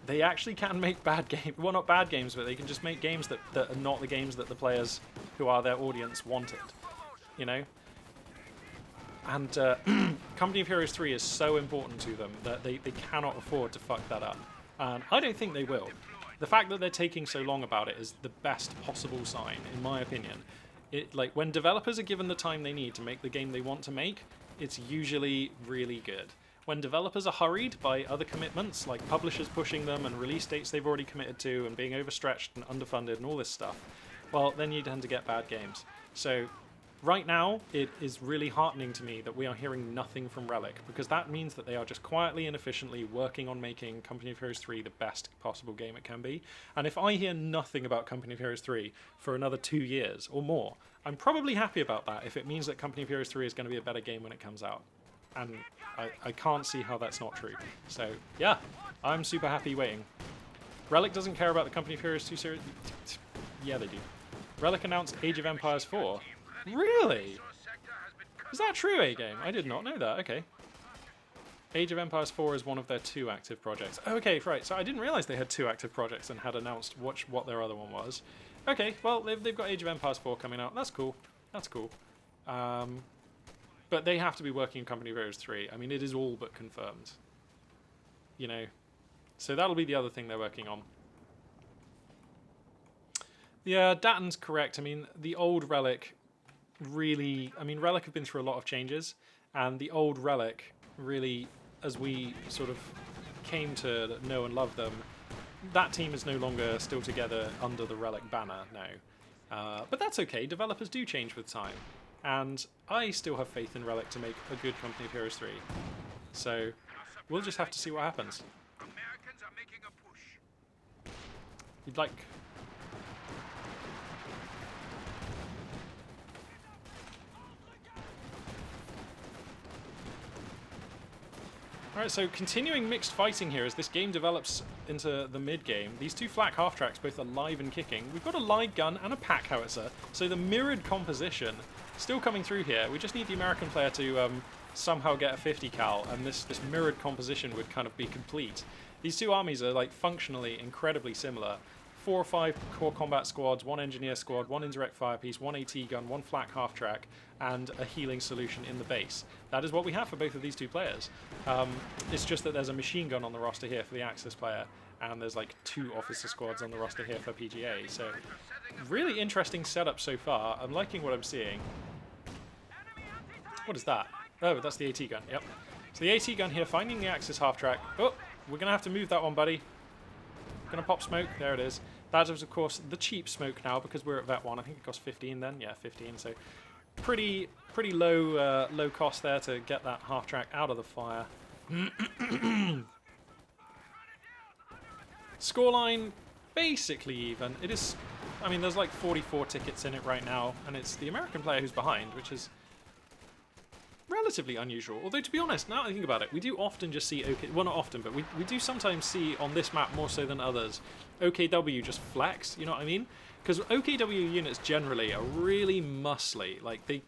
they actually can make bad games. Well, not bad games, but they can just make games that are not the games that the players who are their audience wanted. You know? And Company of Heroes 3 is so important to them that they cannot afford to fuck that up. And I don't think they will. The fact that they're taking so long about it is the best possible sign, in my opinion. Like, when developers are given the time they need to make the game they want to make, it's usually really good. when developers are hurried by other commitments, like publishers pushing them and release dates they've already committed to and being overstretched and underfunded and all this stuff, well, then you tend to get bad games. So right now, it is really heartening to me that we are hearing nothing from Relic, because that means that they are just quietly and efficiently working on making Company of Heroes 3 the best possible game it can be. And if I hear nothing about Company of Heroes 3 for another 2 years or more, I'm probably happy about that if it means that Company of Heroes 3 is going to be a better game when it comes out. And I can't see how that's not true. So, yeah, I'm super happy waiting. Relic doesn't care about the Company of Heroes 2 series? Yeah, they do. Relic announced Age of Empires 4. Really? Is that true, A-Game? I did not know that. Okay. Age of Empires 4 is one of their 2 active projects. Okay, right. So I didn't realize they had 2 active projects and had announced what their other one was. Okay, well, they've got Age of Empires 4 coming out. That's cool. That's cool. But they have to be working on Company of Heroes 3. I mean, it is all but confirmed. You know. So that'll be the other thing they're working on. Yeah, Datton's correct. I mean, the old Relic really... I mean, Relic have been through a lot of changes. And the old Relic really, as we sort of came to know and love them, that team is no longer still together under the Relic banner now. But that's okay. Developers do change with time. And I still have faith in Relic to make a good Company of Heroes 3. So we'll just have to see what happens. Americans are making a push. You'd like... Alright, so continuing mixed fighting here as this game develops into the mid-game. These 2 flak half-tracks, both alive and kicking. We've got a light gun and a pack howitzer, so the mirrored composition still coming through here. We just need the American player to somehow get a 50 cal, and this mirrored composition would kind of be complete. These 2 armies are like functionally incredibly similar. 4 or 5 core combat squads, 1 engineer squad, 1 indirect fire piece, 1 AT gun, 1 flak half-track, and a healing solution in the base. That is what we have for both of these 2 players. It's just that there's a machine gun on the roster here for the Axis player, and there's like 2 officer squads on the roster here for PGA. So really interesting setup so far. I'm liking what I'm seeing. What is that? Oh, that's the AT gun. Yep. So the AT gun here finding the Axis half-track. Oh, we're going to have to move that one, buddy. Gonna pop smoke. There it is. That is, of course, the cheap smoke now because we're at Vet 1. I think it cost 15 then. Yeah, 15. So pretty low cost there to get that half-track out of the fire. Scoreline basically even. It is... I mean, there's like 44 tickets in it right now, and it's the American player who's behind, which is relatively unusual. Although, to be honest, now that I think about it, we do often just see well, not often, but we do sometimes see on this map more so than others, OKW just flex, you know what I mean? Because OKW units generally are really muscly. Like, they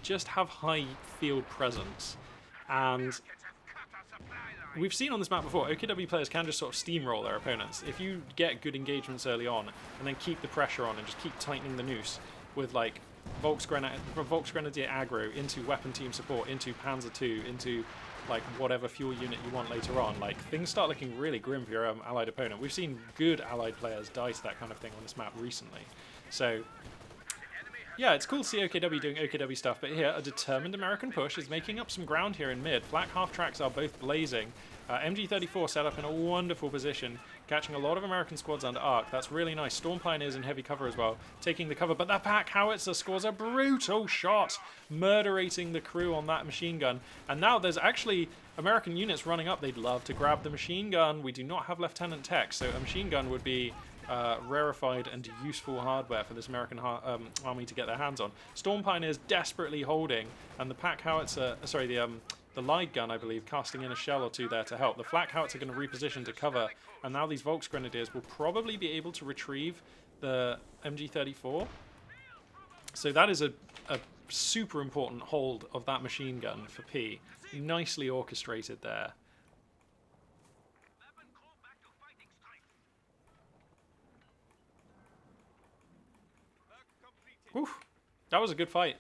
just have high field presence. And we've seen on this map before, OKW players can just sort of steamroll their opponents. If you get good engagements early on, and then keep the pressure on and just keep tightening the noose with, like, Volksgrenadier aggro into weapon team support, into Panzer II, into like whatever fuel unit you want later on, like things start looking really grim for your allied opponent. We've seen good allied players die to that kind of thing on this map recently. So yeah, it's cool to see OKW doing OKW stuff, but here a determined American push is making up some ground here in mid. Flak half-tracks are both blazing. MG34 set up in a wonderful position, catching a lot of American squads under arc. That's really nice. Storm Pioneers in heavy cover as well, taking the cover, but that pack howitzer scores a brutal shot, murderating the crew on that machine gun. And now there's actually American units running up. They'd love to grab the machine gun. We do not have Lieutenant Tech, so a machine gun would be rarefied and useful hardware for this American army to get their hands on. Storm Pioneers desperately holding, and the pack howitzer, sorry, the light gun, I believe, casting in a shell or 2 there to help. The flak howitzer are going to reposition to cover, and now these Volksgrenadiers will probably be able to retrieve the MG34. So that is a super important hold of that machine gun for P. Nicely orchestrated there. Whew. That was a good fight.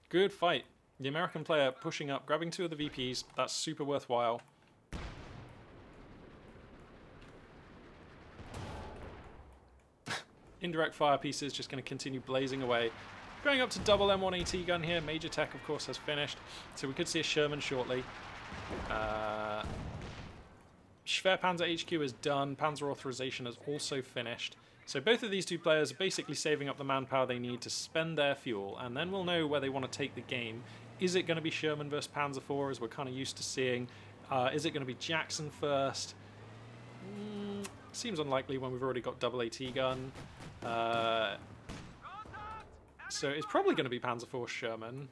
Good fight. The American player pushing up, grabbing 2 of the VPs. That's super worthwhile. Indirect fire pieces just going to continue blazing away. Going up to double M1AT gun here. Major Tech, of course, has finished. So we could see a Sherman shortly. Schwerpanzer HQ is done. Panzer Authorization is also finished. So both of these two players are basically saving up the manpower they need to spend their fuel, and then we'll know where they want to take the game. Is it going to be Sherman versus Panzer IV, as we're kind of used to seeing? Is it going to be Jackson first? Seems unlikely when we've already got double AT gun. So it's probably going to be Panzer IV Sherman.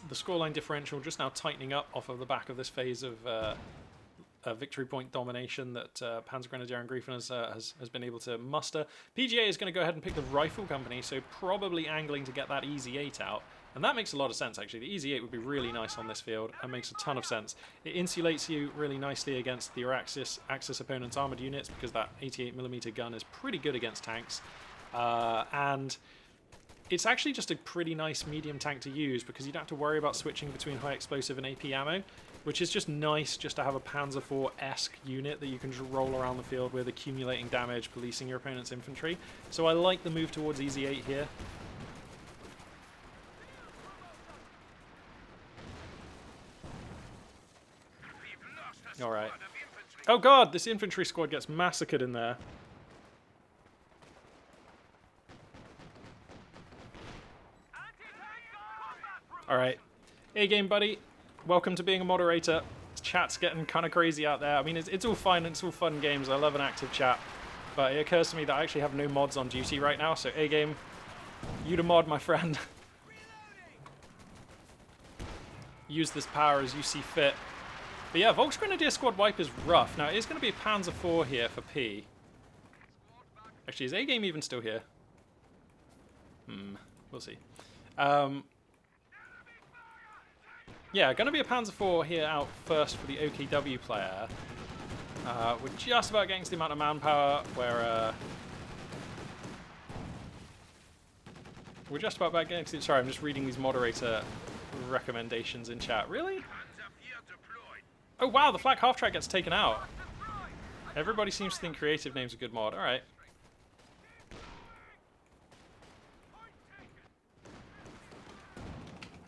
The scoreline differential just now tightening up off of the back of this phase of victory point domination that Panzergrenadier Angreifen has been able to muster. PGA is going to go ahead and pick the Rifle Company, so probably angling to get that Easy 8 out. And that makes a lot of sense, actually. The Easy 8 would be really nice on this field. That makes a ton of sense. It insulates you really nicely against your Axis opponent's armoured units, because that 88mm gun is pretty good against tanks. And it's actually just a pretty nice medium tank to use, because you don't have to worry about switching between high explosive and AP ammo, which is just nice just to have a Panzer IV-esque unit that you can just roll around the field with, accumulating damage, policing your opponent's infantry. So I like the move towards Easy 8 here. Alright. Oh god, this infantry squad gets massacred in there. Alright. Hey game buddy, welcome to being a moderator. Chat's getting kind of crazy out there. I mean, it's all fine, it's all fun games. I love an active chat. But it occurs to me that I actually have no mods on duty right now, so A-game, you to mod, my friend. Use this power as you see fit. But yeah, Volksgrenadier squad wipe is rough. Now, it is going to be a Panzer IV here for P. Actually, is A-game even still here? We'll see. Yeah, going to be a Panzer IV here out first for the OKW player. We're just about getting to the amount of manpower where... we're just about getting to... Sorry, I'm just reading these moderator recommendations in chat. Really? Oh wow, the flak half-track gets taken out. Everybody seems to think creative name's a good mod. Alright.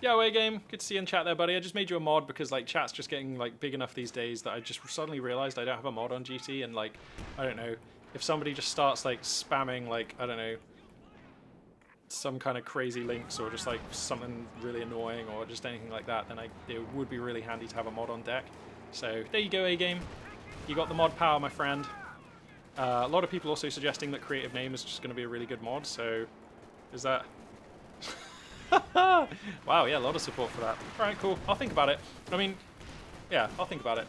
Yo, A-game. Good to see you in chat there, buddy. I just made you a mod because, like, chat's just getting, like, big enough these days that I just suddenly realized I don't have a mod on GT, and, like, I don't know, if somebody just starts, like, spamming, like, I don't know, some kind of crazy links or just, like, something really annoying or just anything like that, then it would be really handy to have a mod on deck. So, there you go, A-game. You got the mod power, my friend. A lot of people also suggesting that creative name is just going to be a really good mod, so is that... Wow, yeah, a lot of support for that. Alright, cool. I'll think about it. I mean, yeah, I'll think about it.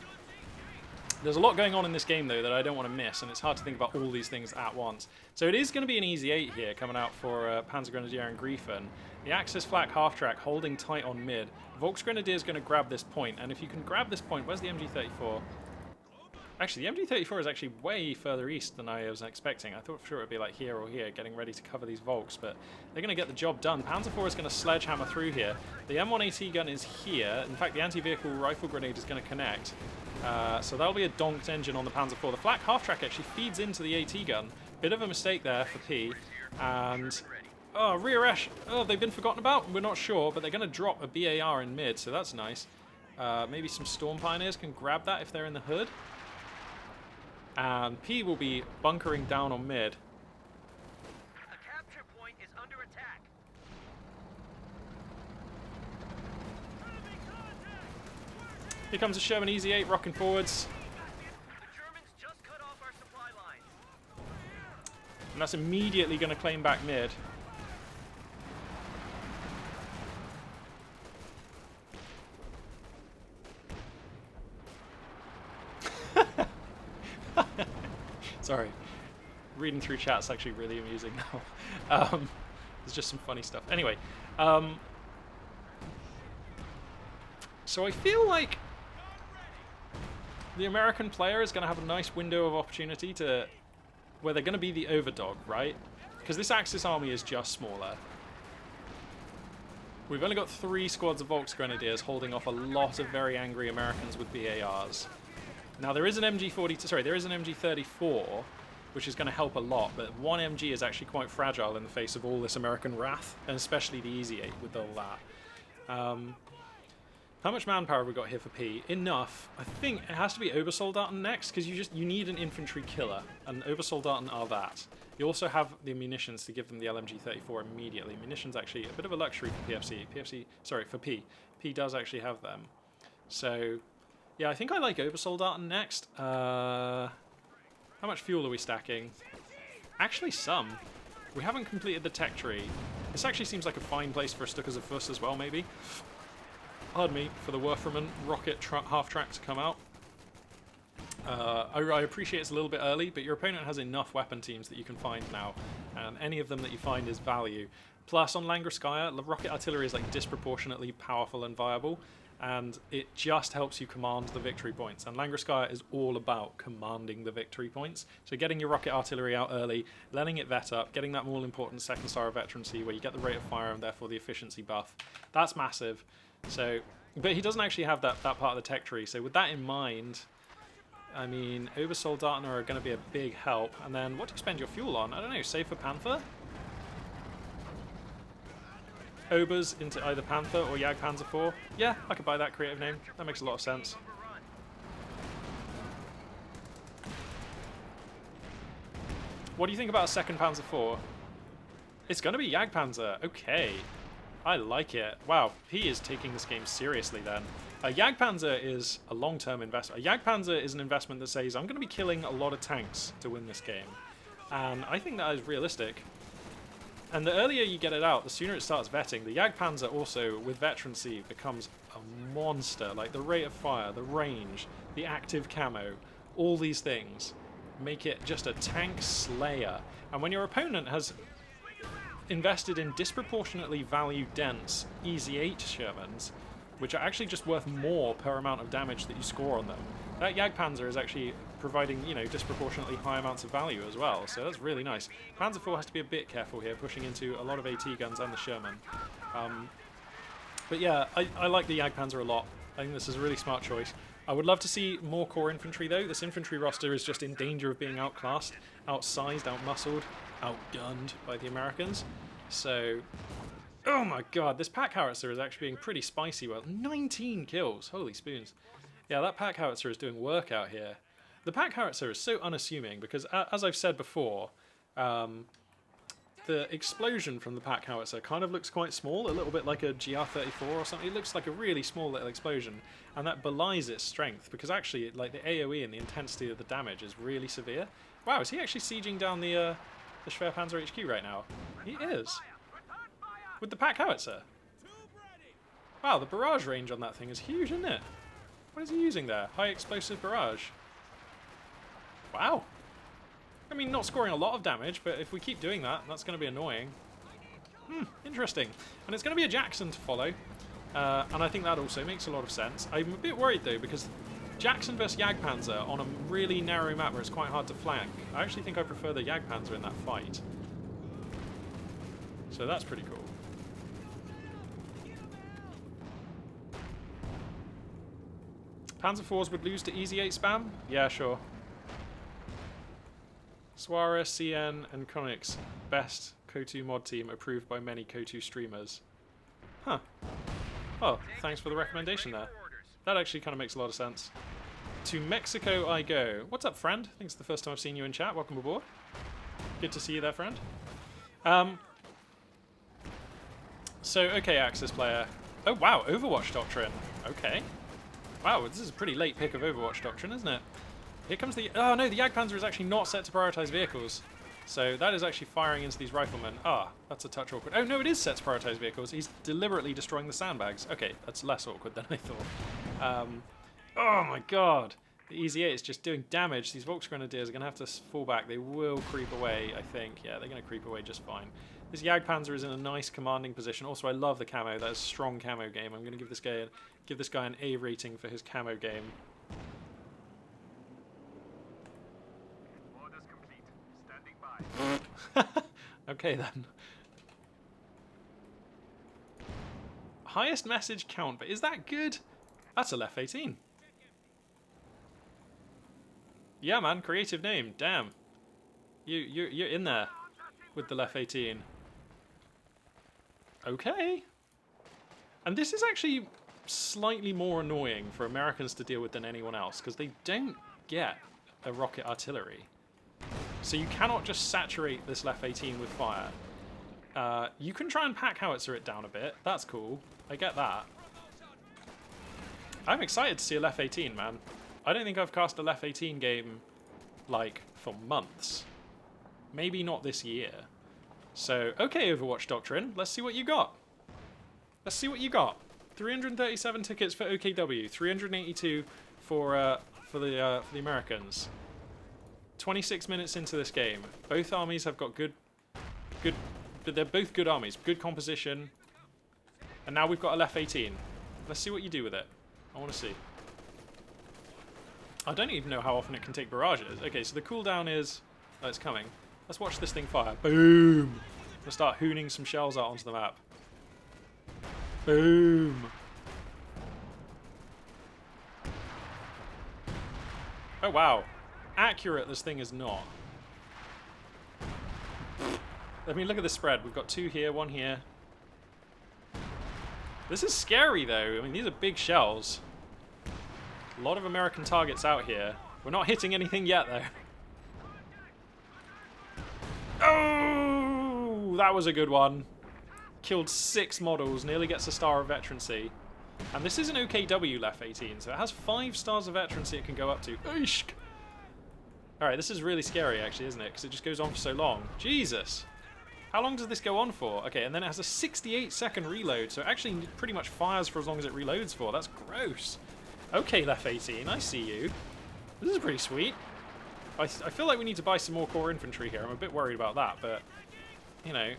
There's a lot going on in this game, though, that I don't want to miss, and it's hard to think about all these things at once. So it is going to be an Easy 8 here, coming out for Panzergrenadier Angreifen. The Axis flak half-track holding tight on mid. Volksgrenadier is going to grab this point, and if you can grab this point, where's the MG34? Actually, the MG34 is actually way further east than I was expecting. I thought for sure it would be like here or here, getting ready to cover these Volks, but they're going to get the job done. Panzer IV is going to sledgehammer through here. The M1AT gun is here. In fact, the anti-vehicle rifle grenade is going to connect. So that'll be a donked engine on the Panzer IV. The flak half-track actually feeds into the AT gun. Bit of a mistake there for P. And... oh, rear Esh. Oh, they've been forgotten about? We're not sure, but they're going to drop a BAR in mid, so that's nice. Maybe some Storm Pioneers can grab that if they're in the hood. And P will be bunkering down on mid. The capture point is under attack. Here comes a Sherman Easy 8 rocking forwards. The Germans just cut off our supply lines. And that's immediately going to claim back mid. Sorry. Reading through chat's actually really amusing now. There's just some funny stuff. Anyway, so I feel like the American player is going to have a nice window of opportunity to where they're going to be the overdog, right? Because this Axis army is just smaller. We've only got 3 squads of Volksgrenadiers holding off a lot of very angry Americans with BARs. Now there is an there is an MG34, which is going to help a lot, but one MG is actually quite fragile in the face of all this American wrath, and especially the Easy 8 with all that. How much manpower have we got here for P? Enough. I think it has to be Obersoldaten next, because you need an infantry killer, and Obersoldaten are that. You also have the munitions to give them the LMG-34 immediately. Munitions actually a bit of a luxury for PFC. Sorry, for P. P does actually have them. So, yeah, I think I like Obersoldaten next. How much fuel are we stacking? Actually, some. We haven't completed the tech tree. This actually seems like a fine place for a Stuckers of Fuss as well, maybe. Pardon me, for the Werferman rocket half-track to come out. I appreciate it's a little bit early, but your opponent has enough weapon teams that you can find now, and any of them that you find is value. Plus, on Langreskaya, the rocket artillery is like disproportionately powerful and viable, and it just helps you command the victory points. And Langreskaya is all about commanding the victory points. So getting your rocket artillery out early, letting it vet up, getting that all important second star of veterancy where you get the rate of fire and therefore the efficiency buff, that's massive. So, but he doesn't actually have that part of the tech tree. So with that in mind, I mean, Obersoldaten are going to be a big help. And then what do you spend your fuel on? I don't know, save for Panther? Obers into either Panther or Jagdpanzer 4. Yeah, I could buy that creative name. That makes a lot of sense. What do you think about a second Panzer 4? It's going to be Jagdpanzer. Okay. I like it. Wow, P is taking this game seriously then. Jagdpanzer is a long-term investment. Jagdpanzer is an investment that says, I'm going to be killing a lot of tanks to win this game. And I think that is realistic. And the earlier you get it out, the sooner it starts vetting. The Jagdpanzer also, with veterancy, becomes a monster. Like the rate of fire, the range, the active camo, all these things make it just a tank slayer. And when your opponent has invested in disproportionately value-dense Easy 8 Shermans, which are actually just worth more per amount of damage that you score on them, that Jagdpanzer is actually providing, you know, disproportionately high amounts of value as well, so that's really nice. Panzer IV has to be a bit careful here, pushing into a lot of AT guns and the Sherman. But yeah, I like the Jagdpanzer a lot. I think this is a really smart choice. I would love to see more core infantry though. This infantry roster is just in danger of being outclassed, outsized, outmuscled, outgunned by the Americans. So, oh my god, this pack howitzer is actually being pretty spicy. Well, 19 kills, holy spoons. Yeah, that pack howitzer is doing work out here. The pack howitzer is so unassuming because, as I've said before, the explosion from the pack howitzer kind of looks quite small, a little bit like a GR34 or something. It looks like a really small little explosion, and that belies its strength because actually, like the AoE and the intensity of the damage is really severe. Wow, is he actually sieging down the Schwerpanzer HQ right now? He is. With the pack howitzer. Wow, the barrage range on that thing is huge, isn't it? What is he using there? High explosive barrage. Wow. I mean, not scoring a lot of damage, but if we keep doing that, that's going to be annoying. Interesting. And it's going to be a Jackson to follow. And I think that also makes a lot of sense. I'm a bit worried, though, because Jackson versus Jagdpanzer on a really narrow map where it's quite hard to flank. I actually think I prefer the Jagdpanzer in that fight. So that's pretty cool. Panzer IVs would lose to Easy 8 spam? Yeah, sure. Suarez, CN, and Konix. Best KOTU mod team approved by many KOTU streamers. Huh. Oh, thanks for the recommendation there. That actually kind of makes a lot of sense. To Mexico I go. What's up, friend? I think it's the first time I've seen you in chat. Welcome aboard. Good to see you there, friend. So, okay, Axis player. Oh, wow, Overwatch Doctrine. Okay. Wow, this is a pretty late pick of Overwatch Doctrine, isn't it? Here comes the... Oh, no, the Jagdpanzer is actually not set to prioritize vehicles. So that is actually firing into these riflemen. Ah, that's a touch awkward. Oh, no, it is set to prioritize vehicles. He's deliberately destroying the sandbags. Okay, that's less awkward than I thought. Oh, my God. The Easy 8 is just doing damage. These Volksgrenadiers are going to have to fall back. They will creep away, I think. Yeah, they're going to creep away just fine. This Jagdpanzer is in a nice commanding position. Also, I love the camo. That is a strong camo game. I'm going to give this guy an A rating for his camo game. Orders complete. Standing by. Okay, then. Highest message count, but is that good? That's a Lef 18. Yeah, man, creative name. Damn. You're in there with the Lef 18. Okay. And this is actually slightly more annoying for Americans to deal with than anyone else, because they don't get a rocket artillery. So you cannot just saturate this left 18 with fire. You can try and pack howitzer it down a bit. That's cool. I get that. I'm excited to see a left 18, man. I don't think I've cast a left 18 game, like, for months. Maybe not this year. So, okay, Overwatch Doctrine, let's see what you got. Let's see what you got. 337 tickets for OKW, 382 for the Americans. 26 minutes into this game. Both armies have got good, but they're both good armies, good composition. And now we've got a left 18. Let's see what you do with it. I want to see. I don't even know how often it can take barrages. Okay, so the cooldown is... Oh, it's coming. Let's watch this thing fire. Boom! We'll start hooning some shells out onto the map. Boom! Oh, wow. Accurate this thing is not. I mean, look at the spread. We've got 2 here, 1 here. This is scary, though. I mean, these are big shells. A lot of American targets out here. We're not hitting anything yet, though. Oh! That was a good one. Killed 6 models, nearly gets a star of veterancy. And this is an OKW left 18, so it has 5 stars of veterancy it can go up to. Eesh. Alright, this is really scary, actually, isn't it? Because it just goes on for so long. Jesus! How long does this go on for? Okay, and then it has a 68-second reload, so it actually pretty much fires for as long as it reloads for. That's gross. Okay, left 18, I see you. This is pretty sweet. I feel like we need to buy some more core infantry here. I'm a bit worried about that, but, you know,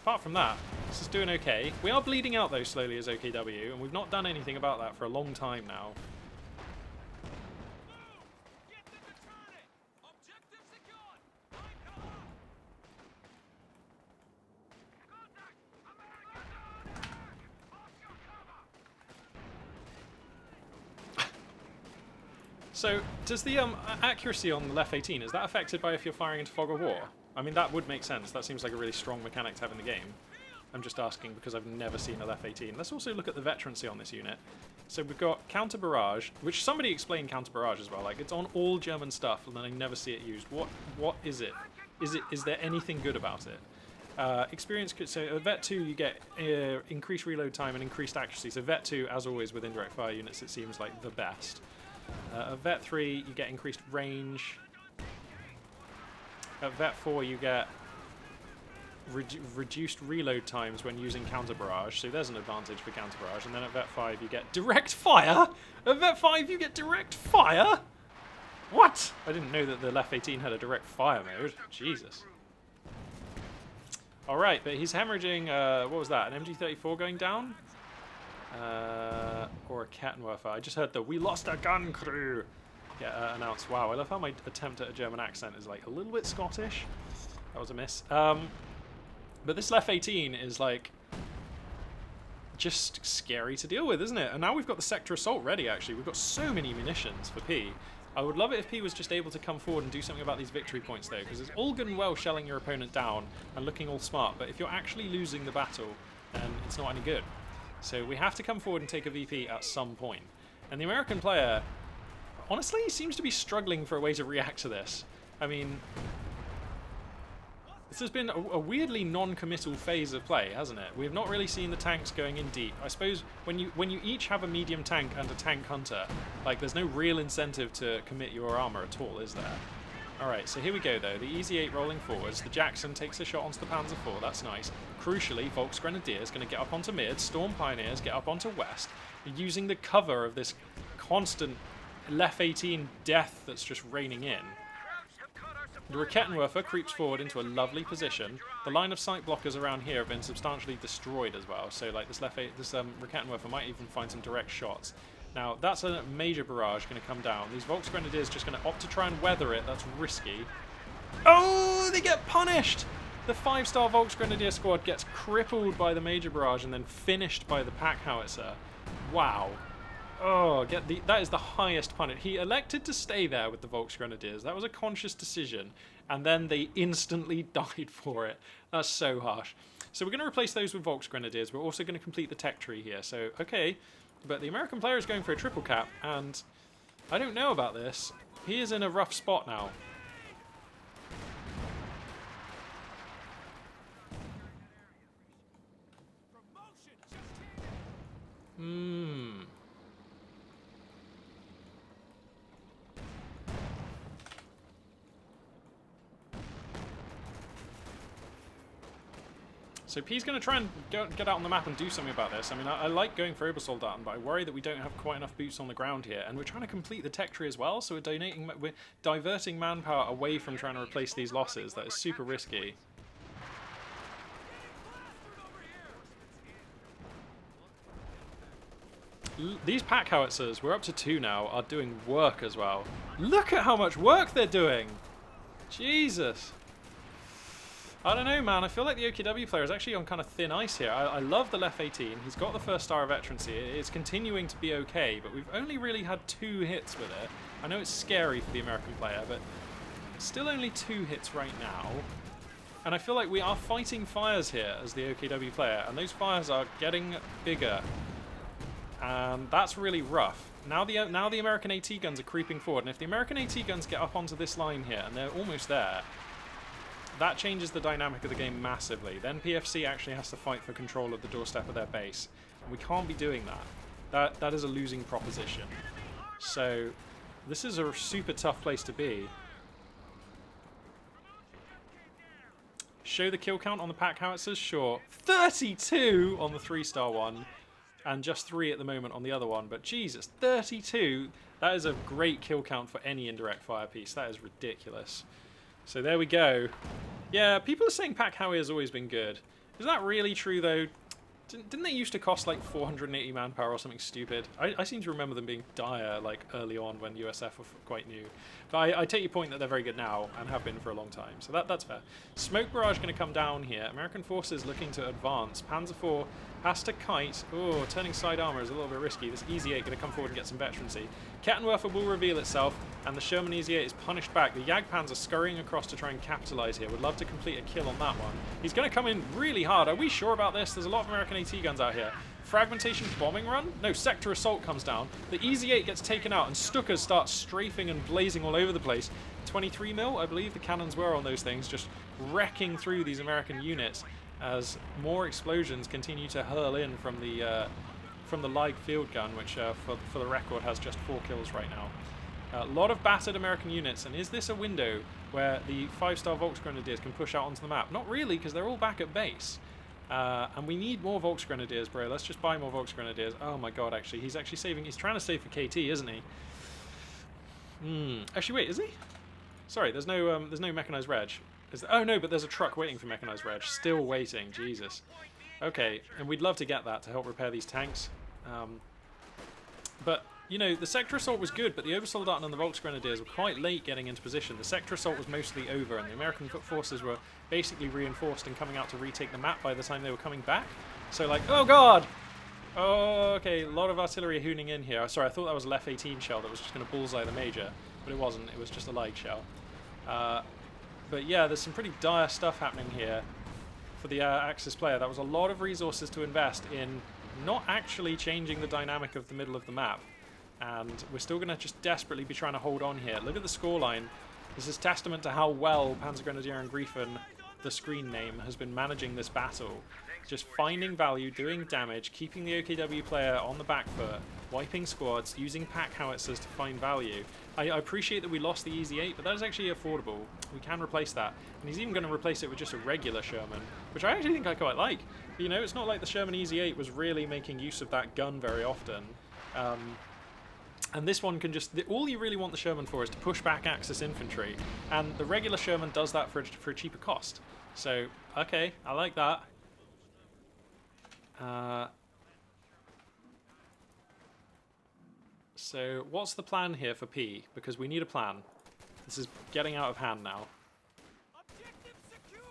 apart from that, this is doing okay. We are bleeding out, though, slowly as OKW, and we've not done anything about that for a long time now. So, does the accuracy on the left 18, is that affected by if you're firing into Fog of War? I mean, that would make sense. That seems like a really strong mechanic to have in the game. I'm just asking because I've never seen a left 18. Let's also look at the veterancy on this unit. So we've got Counter Barrage, which somebody explained Counter Barrage as well. Like, it's on all German stuff, and then I never see it used. What is it? Is there anything good about it? Experience, so at Vet 2 you get increased reload time and increased accuracy. So Vet 2, as always with indirect fire units, it seems like the best. At Vet 3 you get increased range. At Vet 4 you get reduced reload times when using counter barrage, so there's an advantage for counter barrage. And then at Vet 5 you get direct fire. At Vet 5 you get direct fire. What? I didn't know that the left 18 had a direct fire mode. Jesus. All right, but he's hemorrhaging. What was that? An MG34 going down, or a Kettenwerfer? I just heard the "We lost a gun crew" get announced. Wow, I love how my attempt at a German accent is like a little bit Scottish. That was a miss. But this left 18 is like just scary to deal with, isn't it? And now we've got the sector assault ready. Actually, we've got so many munitions for P. I would love it if P was just able to come forward and do something about these victory points, though, because it's all good and well shelling your opponent down and looking all smart, but if you're actually losing the battle, then it's not any good. So we have to come forward and take a VP at some point. And the American player, honestly, seems to be struggling for a way to react to this. I mean, this has been a weirdly non-committal phase of play, hasn't it? We've not really seen the tanks going in deep. I suppose when you each have a medium tank and a tank hunter, like, there's no real incentive to commit your armor at all, is there? Alright, so here we go, though. The Easy 8 rolling forwards. The Jackson takes a shot onto the Panzer IV. That's nice. Crucially, Volksgrenadiers going to get up onto mid. Storm Pioneers get up onto west. Using the cover of this constant left 18 death that's just raining in. The Rakettenwerfer creeps forward into a lovely position. The line of sight blockers around here have been substantially destroyed as well. So, like, this Rakettenwerfer might even find some direct shots. Now, that's a major barrage going to come down. These Volksgrenadiers just going to opt to try and weather it. That's risky. Oh, they get punished! The 5-star Volksgrenadier squad gets crippled by the major barrage and then finished by the pack howitzer. Wow. Oh, that is the highest punish. He elected to stay there with the Volksgrenadiers. That was a conscious decision, and then they instantly died for it. That's so harsh. So we're going to replace those with Volksgrenadiers. We're also going to complete the tech tree here. So, okay, But the American player is going for a triple cap, and I don't know about this. He is in a rough spot now. So P's going to try and get out on the map and do something about this. I mean, I like going for Obersoldaten, but I worry that we don't have quite enough boots on the ground here. And we're trying to complete the tech tree as well, so we're diverting manpower away from trying to replace these losses. That is super risky. These pack howitzers, we're up to 2 now, are doing work as well. Look at how much work they're doing! Jesus! I don't know, man. I feel like the OKW player is actually on kind of thin ice here. I love the Lef 18. He's got the first star of veterancy. It's continuing to be okay, but we've only really had 2 hits with it. I know it's scary for the American player, but still only 2 hits right now. And I feel like we are fighting fires here as the OKW player, and those fires are getting bigger. And that's really rough. Now the American AT guns are creeping forward, and if the American AT guns get up onto this line here, and they're almost there, that changes the dynamic of the game massively. Then PFC actually has to fight for control of the doorstep of their base. And we can't be doing that. That is a losing proposition. So this is a super tough place to be. Show the kill count on the pack howitzers? Sure. 32 on the 3-star one. And just 3 at the moment on the other one. But Jesus, 32. That is a great kill count for any indirect fire piece. That is ridiculous. So there we go. Yeah, people are saying Pack Howie has always been good. Is that really true, though? Didn't they used to cost like 480 manpower or something stupid? I seem to remember them being dire like early on when USF were quite new. But I take your point that they're very good now and have been for a long time. So that's fair. Smoke barrage going to come down here. American forces looking to advance. Panzer IV has to kite. Oh, turning side armor is a little bit risky. This Easy 8 going to come forward and get some veterancy. Kettenwerfer will reveal itself, and the Sherman Easy 8 is punished back. The Jagdpanzer scurrying across to try and capitalize here. Would love to complete a kill on that one. He's going to come in really hard. Are we sure about this? There's a lot of American AT guns out here. Fragmentation bombing run? No, sector assault comes down. The Easy 8 gets taken out, and Stukas starts strafing and blazing all over the place. 23 mil, I believe the cannons were on those things, just wrecking through these American units as more explosions continue to hurl in from the light field gun, which for the record has just 4 kills right now. A lot of battered American units, and is this a window where the 5-star Volksgrenadiers can push out onto the map? Not really, because they're all back at base. And we need more Volksgrenadiers, bro. Let's just buy more Volksgrenadiers. Oh my god, actually. He's actually saving. He's trying to save for KT, isn't he? Actually, wait, is he? Sorry, there's no mechanized reg. Oh no, but there's a truck waiting for mechanized reg. Still waiting, Jesus. Okay, and we'd love to get that to help repair these tanks. But, you know, the sector assault was good, but the Obersoldaten and the Volksgrenadiers were quite late getting into position. The sector assault was mostly over, and the American forces were basically reinforced and coming out to retake the map by the time they were coming back. So, like, oh god! Oh, okay, a lot of artillery hooning in here. Sorry, I thought that was a Lef 18 shell that was just going to bullseye the Major, but it wasn't. It was just a light shell. But yeah, there's some pretty dire stuff happening here for the Axis player. That was a lot of resources to invest in not actually changing the dynamic of the middle of the map. And we're still going to just desperately be trying to hold on here. Look at the scoreline. This is testament to how well Panzergrenadier and Griefen, the screen name, has been managing this battle. Just finding value, doing damage, keeping the OKW player on the back foot, wiping squads, using pack howitzers to find value. I appreciate that we lost the Easy 8, but that is actually affordable. We can replace that. And he's even going to replace it with just a regular Sherman, which I actually think I quite like. But, you know, it's not like the Sherman Easy 8 was really making use of that gun very often. And this one can just... all you really want the Sherman for is to push back Axis infantry. And the regular Sherman does that for a cheaper cost. So, okay, I like that. So, what's the plan here for P? Because we need a plan. This is getting out of hand now. Objective secured.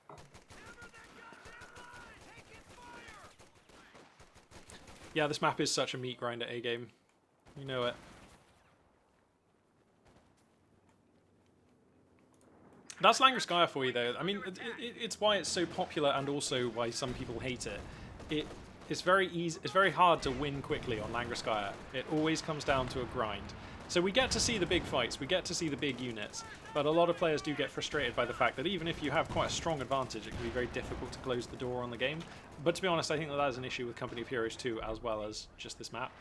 Hammer that goddamn line. Taking fire. Yeah, this map is such a meat grinder A game. You know it. That's Langreskaya for you, though. I mean, it's why it's so popular and also why some people hate it. it's very easy. It's very hard to win quickly on Langreskaya. It always comes down to a grind. So we get to see the big fights, we get to see the big units, but a lot of players do get frustrated by the fact that even if you have quite a strong advantage, it can be very difficult to close the door on the game. But to be honest, I think that is an issue with Company of Heroes 2 as well as just this map.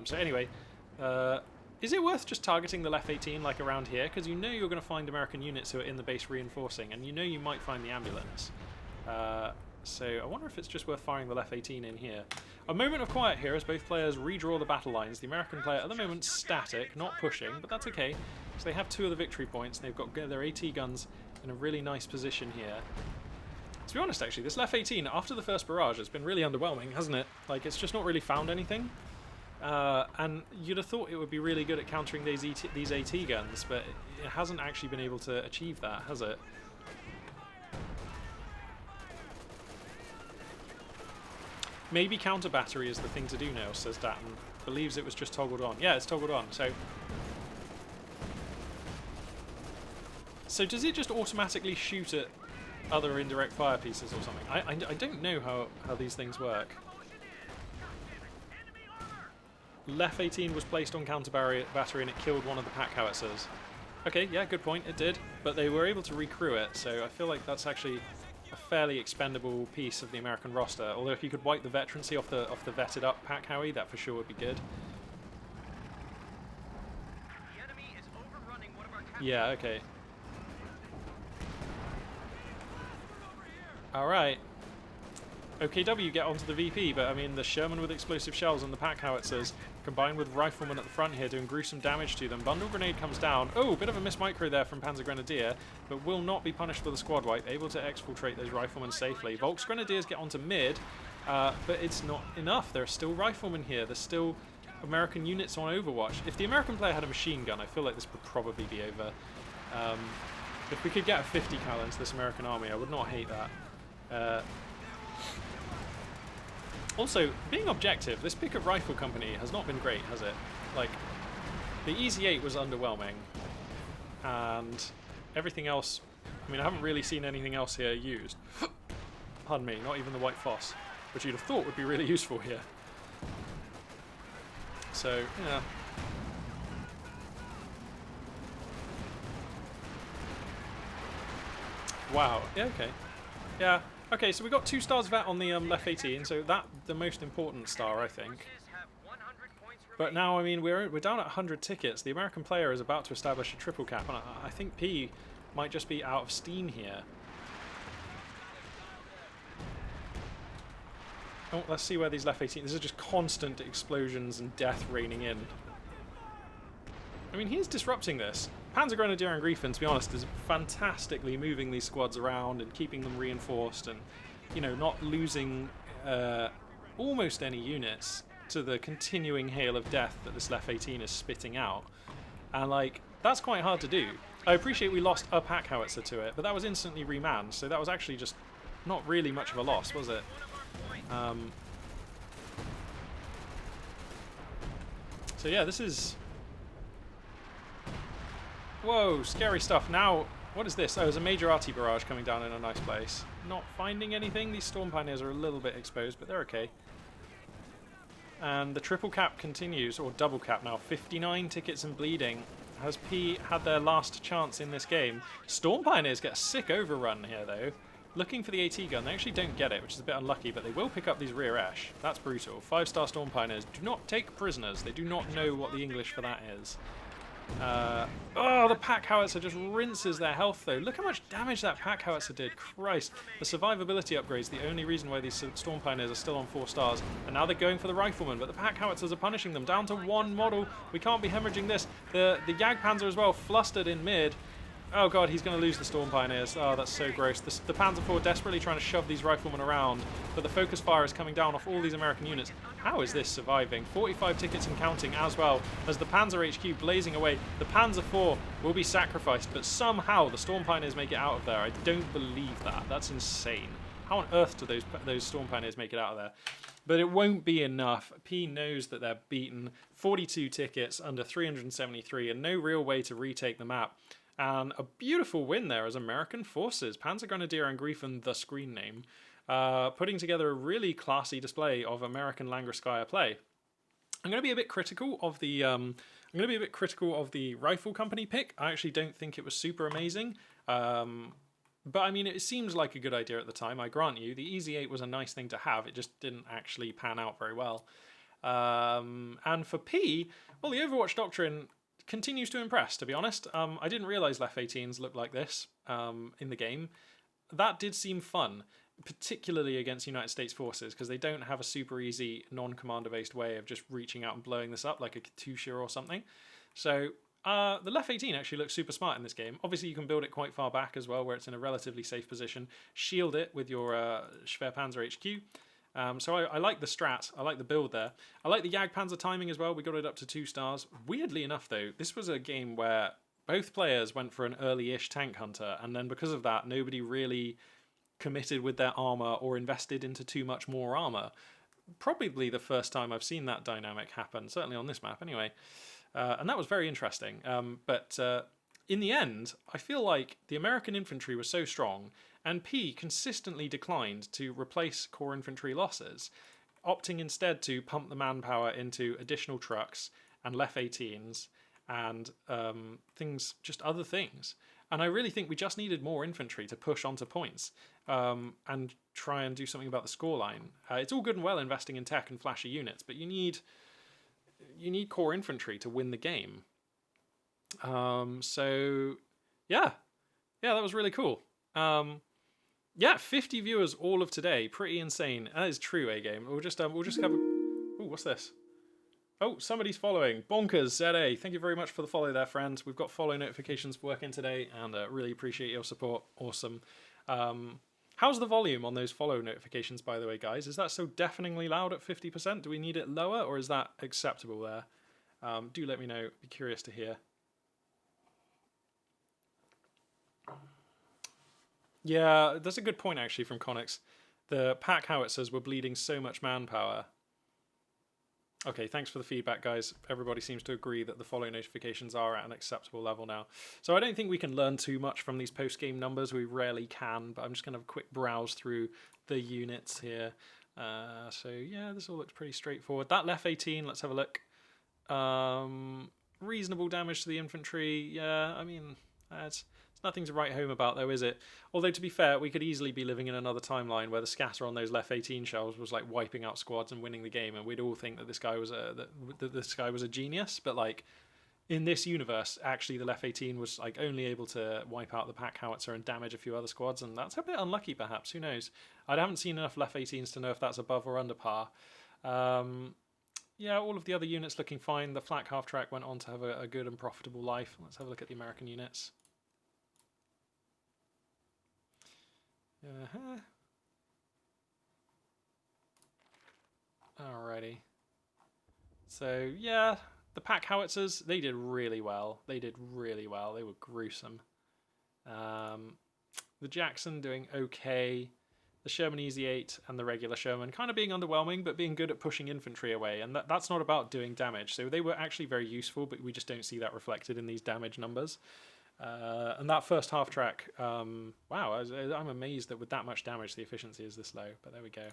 So anyway, is it worth just targeting the left 18 like around here? Because you know you're going to find American units who are in the base reinforcing, and you know you might find the ambulance. So I wonder if it's just worth firing the left 18 in here. A moment of quiet here as both players redraw the battle lines. The American player at the moment static, not pushing, but that's okay. So they have 2 of the victory points. They've got their AT guns in a really nice position here. To be honest, actually, this left 18, after the first barrage, has been really underwhelming, hasn't it? Like, it's just not really found anything. And you'd have thought it would be really good at countering these AT guns, but it hasn't actually been able to achieve that, has it? Maybe counter battery is the thing to do now, says Datton. Believes it was just toggled on. Yeah, it's toggled on, so... So does it just automatically shoot at other indirect fire pieces or something? I don't know how these things work. Left 18 was placed on counter battery and it killed one of the pack howitzers. Okay, yeah, good point, it did. But they were able to recrew it, so I feel like that's actually a fairly expendable piece of the American roster. Although if you could wipe the veterancy off the vetted up pack howie, that for sure would be good. The enemy is overrunning one of our captured Yeah, okay. Alright. OKW get onto the VP, but I mean the Sherman with explosive shells and the pack howitzers combined with riflemen at the front here doing gruesome damage to them. Bundle grenade comes down. Oh, bit of a miss micro there from Panzer Grenadier, but will not be punished for the squad wipe. Able to exfiltrate those riflemen safely. Volks Grenadiers get onto mid, but it's not enough. There are still riflemen here. There's still American units on Overwatch. If the American player had a machine gun, I feel like this would probably be over. If we could get a 50 cal into this American army, I would not hate that. Also, being objective, this pick of rifle company has not been great, has it? Like, the Easy 8 was underwhelming, and everything else, I mean, I haven't really seen anything else here used. Pardon me, not even the White Foss, which you'd have thought would be really useful here. So, yeah. Wow, yeah, okay. Yeah. Okay, so we got 2 stars vet on the left 18, so that the most important star, I think. have 100 points But now, I mean, we're down at 100 tickets. The American player is about to establish a triple cap, and I think P might just be out of steam here. Oh, let's see where these left 18... This is just constant explosions and death raining in. I mean, he's disrupting this. Panzer Grenadier and Griffin, to be honest, is fantastically moving these squads around and keeping them reinforced and, you know, not losing almost any units to the continuing hail of death that this left 18 is spitting out. And, like, that's quite hard to do. I appreciate we lost a pack howitzer to it, but that was instantly remanned, so that was actually just not really much of a loss, was it? So yeah, this is... Whoa, scary stuff. Now, what is this? Oh, there's a major RT barrage coming down in a nice place. Not finding anything. These Storm Pioneers are a little bit exposed, but they're okay. And the triple cap continues, or double cap now. 59 tickets and bleeding. Has P had their last chance in this game? Storm Pioneers get a sick overrun here, though. Looking for the AT gun. They actually don't get it, which is a bit unlucky, but they will pick up these rear esh. That's brutal. 5-star Storm Pioneers do not take prisoners. They do not know what the English for that is. Oh, the pack howitzer just rinses their health, though. Look how much damage that pack howitzer did. Christ. The survivability upgrade's the only reason why these Storm Pioneers are still on 4 stars. And now they're going for the riflemen, but the pack howitzers are punishing them. Down to 1 model. We can't be hemorrhaging this. The Jagdpanzer as well, flustered in mid. Oh god, he's going to lose the Storm Pioneers. Oh, that's so gross. The Panzer IV desperately trying to shove these riflemen around, but the focus fire is coming down off all these American units. How is this surviving? 45 tickets and counting as well as the Panzer HQ blazing away. The Panzer IV will be sacrificed, but somehow the Storm Pioneers make it out of there. I don't believe that. That's insane. How on earth do those Storm Pioneers make it out of there? But it won't be enough. P knows that they're beaten. 42 tickets under 373 and no real way to retake the map. And a beautiful win there as American forces, Panzergrenadier Angreifen, the screen name, putting together a really classy display of American Langreskaya play. I'm going to be a bit critical of the rifle company pick. I actually don't think it was super amazing. But I mean, it seems like a good idea at the time, I grant you. The Easy 8 was a nice thing to have, it just didn't actually pan out very well. And for P, well, the Overwatch Doctrine continues to impress, to be honest. I didn't realise Lef 18s looked like this in the game. That did seem fun, particularly against United States forces, because they don't have a super easy non-commander based way of just reaching out and blowing this up like a Katusha or something. So the Lef 18 actually looks super smart in this game. Obviously, you can build it quite far back as well, where it's in a relatively safe position. Shield it with your Schwerpanzer HQ. So I like the strat. I like the build there. I like the Jagdpanzer timing as well. We got it up to 2 stars. Weirdly enough, though, this was a game where both players went for an early-ish tank hunter, and then because of that, nobody really committed with their armor or invested into too much more armor. Probably the first time I've seen that dynamic happen, certainly on this map anyway. And that was very interesting. But in the end, I feel like the American infantry was so strong, and P consistently declined to replace core infantry losses, opting instead to pump the manpower into additional trucks and Lef 18s and other things. And I really think we just needed more infantry to push onto points and try and do something about the scoreline. It's all good and well investing in tech and flashy units, but you need core infantry to win the game. So yeah, that was really cool. 50 viewers all of today, pretty insane. That is true, A-Game. We'll just have a... Ooh, what's this? Oh, somebody's following. Bonkers ZA. Thank you very much for the follow there, friends. We've got follow notifications working today, and really appreciate your support. Awesome. How's the volume on those follow notifications, by the way, guys? Is that so deafeningly loud at 50%? Do we need it lower, or is that acceptable there? Do let me know. Be curious to hear. Yeah, that's a good point, actually, from Connix. The pack howitzers were bleeding so much manpower. Okay, thanks for the feedback, guys. Everybody seems to agree that the follow notifications are at an acceptable level now. So I don't think we can learn too much from these post-game numbers. We rarely can, but I'm just going to have a quick browse through the units here. So yeah, this all looks pretty straightforward. That Lef 18, let's have a look. Reasonable damage to the infantry. Yeah, I mean, it's nothing to write home about, though, is it? Although, to be fair, we could easily be living in another timeline where the scatter on those Lef 18 shells was like wiping out squads and winning the game, and we'd all think that this guy was a genius. But like in this universe, actually, the Lef 18 was like only able to wipe out the pack howitzer and damage a few other squads, and that's a bit unlucky, perhaps. Who knows? I haven't seen enough Lef 18s to know if that's above or under par. Yeah, all of the other units looking fine. The flak half track went on to have a good and profitable life. Let's have a look at the American units. Alrighty. So yeah, the pack howitzers, they did really well. They were gruesome. The Jackson doing okay. The Sherman Easy 8 and the regular Sherman kind of being underwhelming, but being good at pushing infantry away. And that's not about doing damage. So they were actually very useful, but we just don't see that reflected in these damage numbers. And that first half track, wow, I'm amazed that with that much damage the efficiency is this low, but there we go.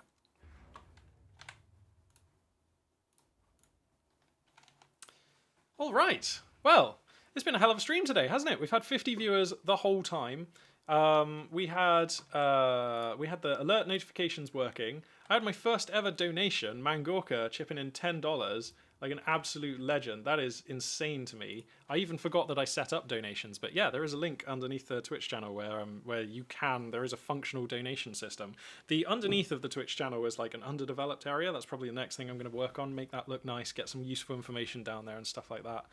All right, well, it's been a hell of a stream today, hasn't it? We've had 50 viewers the whole time. We had the alert notifications working. I had my first ever donation, Mangorka, chipping in $10, like an absolute legend. That is insane to me. I even forgot that I set up donations, but yeah, there is a link underneath the Twitch channel where there is a functional donation system. The underneath of the Twitch channel is like an underdeveloped area. That's probably the next thing I'm going to work on, make that look nice, get some useful information down there and stuff like that.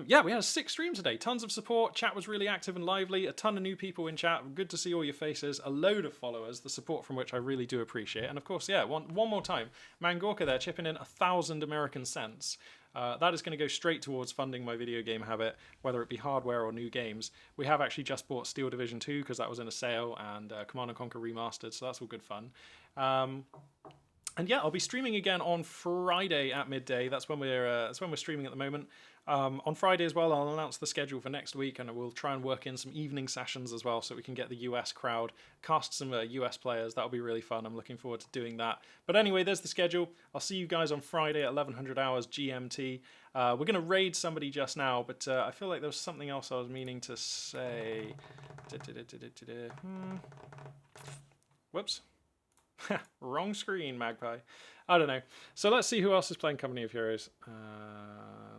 Yeah, we had a 6 stream today. Tons of support. Chat was really active and lively. A ton of new people in chat. Good to see all your faces. A load of followers, the support from which I really do appreciate. And of course, yeah, one more time. Mangorka there chipping in 1,000 American cents. That is going to go straight towards funding my video game habit, whether it be hardware or new games. We have actually just bought Steel Division 2 because that was in a sale, and Command & Conquer Remastered, so that's all good fun. And yeah, I'll be streaming again on Friday at midday. That's when we're streaming at the moment. On Friday as well, I'll announce the schedule for next week, and we'll try and work in some evening sessions as well so we can get the US crowd, cast some US players. That'll be really fun. I'm looking forward to doing that. But anyway, there's the schedule. I'll see you guys on Friday at 1100 hours GMT. We're going to raid somebody just now, but I feel like there was something else I was meaning to say. Whoops. Wrong screen, Magpie. I don't know. So let's see who else is playing Company of Heroes.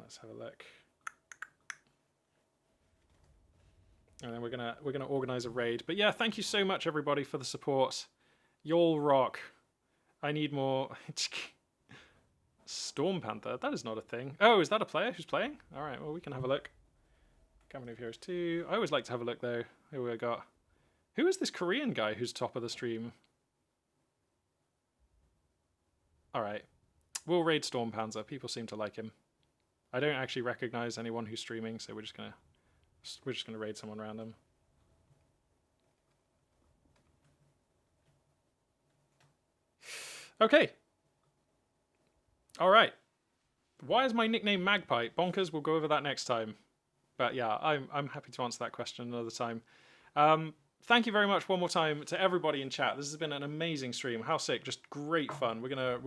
Let's have a look. And then we're gonna organize a raid. But yeah, thank you so much everybody for the support. Y'all rock. I need more. Storm Panther. That is not a thing. Oh, is that a player who's playing? All right. Well, we can have a look. Company of Heroes 2. I always like to have a look though. Who we got? Who is this Korean guy who's top of the stream? Alright, we'll raid Storm Panzer. People seem to like him. I don't actually recognize anyone who's streaming, so we're just gonna raid someone random. Okay. Alright. Why is my nickname Magpie? Bonkers, we'll go over that next time. But yeah, I'm happy to answer that question another time. Thank you very much one more time to everybody in chat. This has been an amazing stream. How sick! Just great fun. We're gonna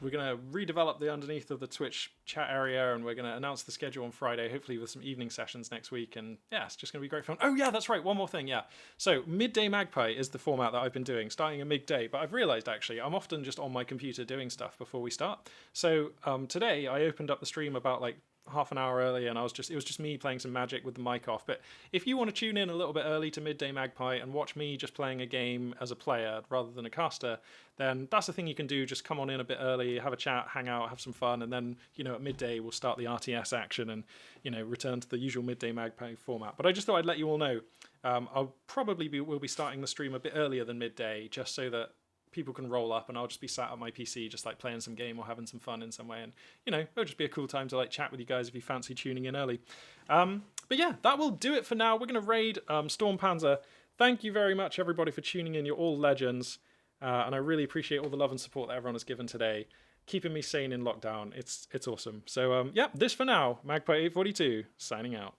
redevelop the underneath of the Twitch chat area, and we're gonna announce the schedule on Friday. Hopefully with some evening sessions next week. And yeah, it's just gonna be great fun. Oh yeah, that's right. One more thing. Yeah. So Midday Magpie is the format that I've been doing, starting at midday. But I've realised actually I'm often just on my computer doing stuff before we start. So today I opened up the stream about like half an hour early, and it was just me playing some Magic with the mic off. But if you want to tune in a little bit early to Midday Magpie and watch me just playing a game as a player rather than a caster, then that's the thing you can do. Just come on in a bit early, have a chat, hang out, have some fun, and then at midday we'll start the RTS action and return to the usual Midday Magpie format. But I just thought I'd let you all know I'll probably will be starting the stream a bit earlier than midday, just so that people can roll up and I'll just be sat at my PC just like playing some game or having some fun in some way, and it'll just be a cool time to like chat with you guys if you fancy tuning in early. But yeah, that will do it for now. We're going to raid Storm Panzer. Thank you very much everybody for tuning in. You're all legends, and I really appreciate all the love and support that everyone has given today, keeping me sane in lockdown. It's awesome. So yeah, this for now. Magpie 842 signing out.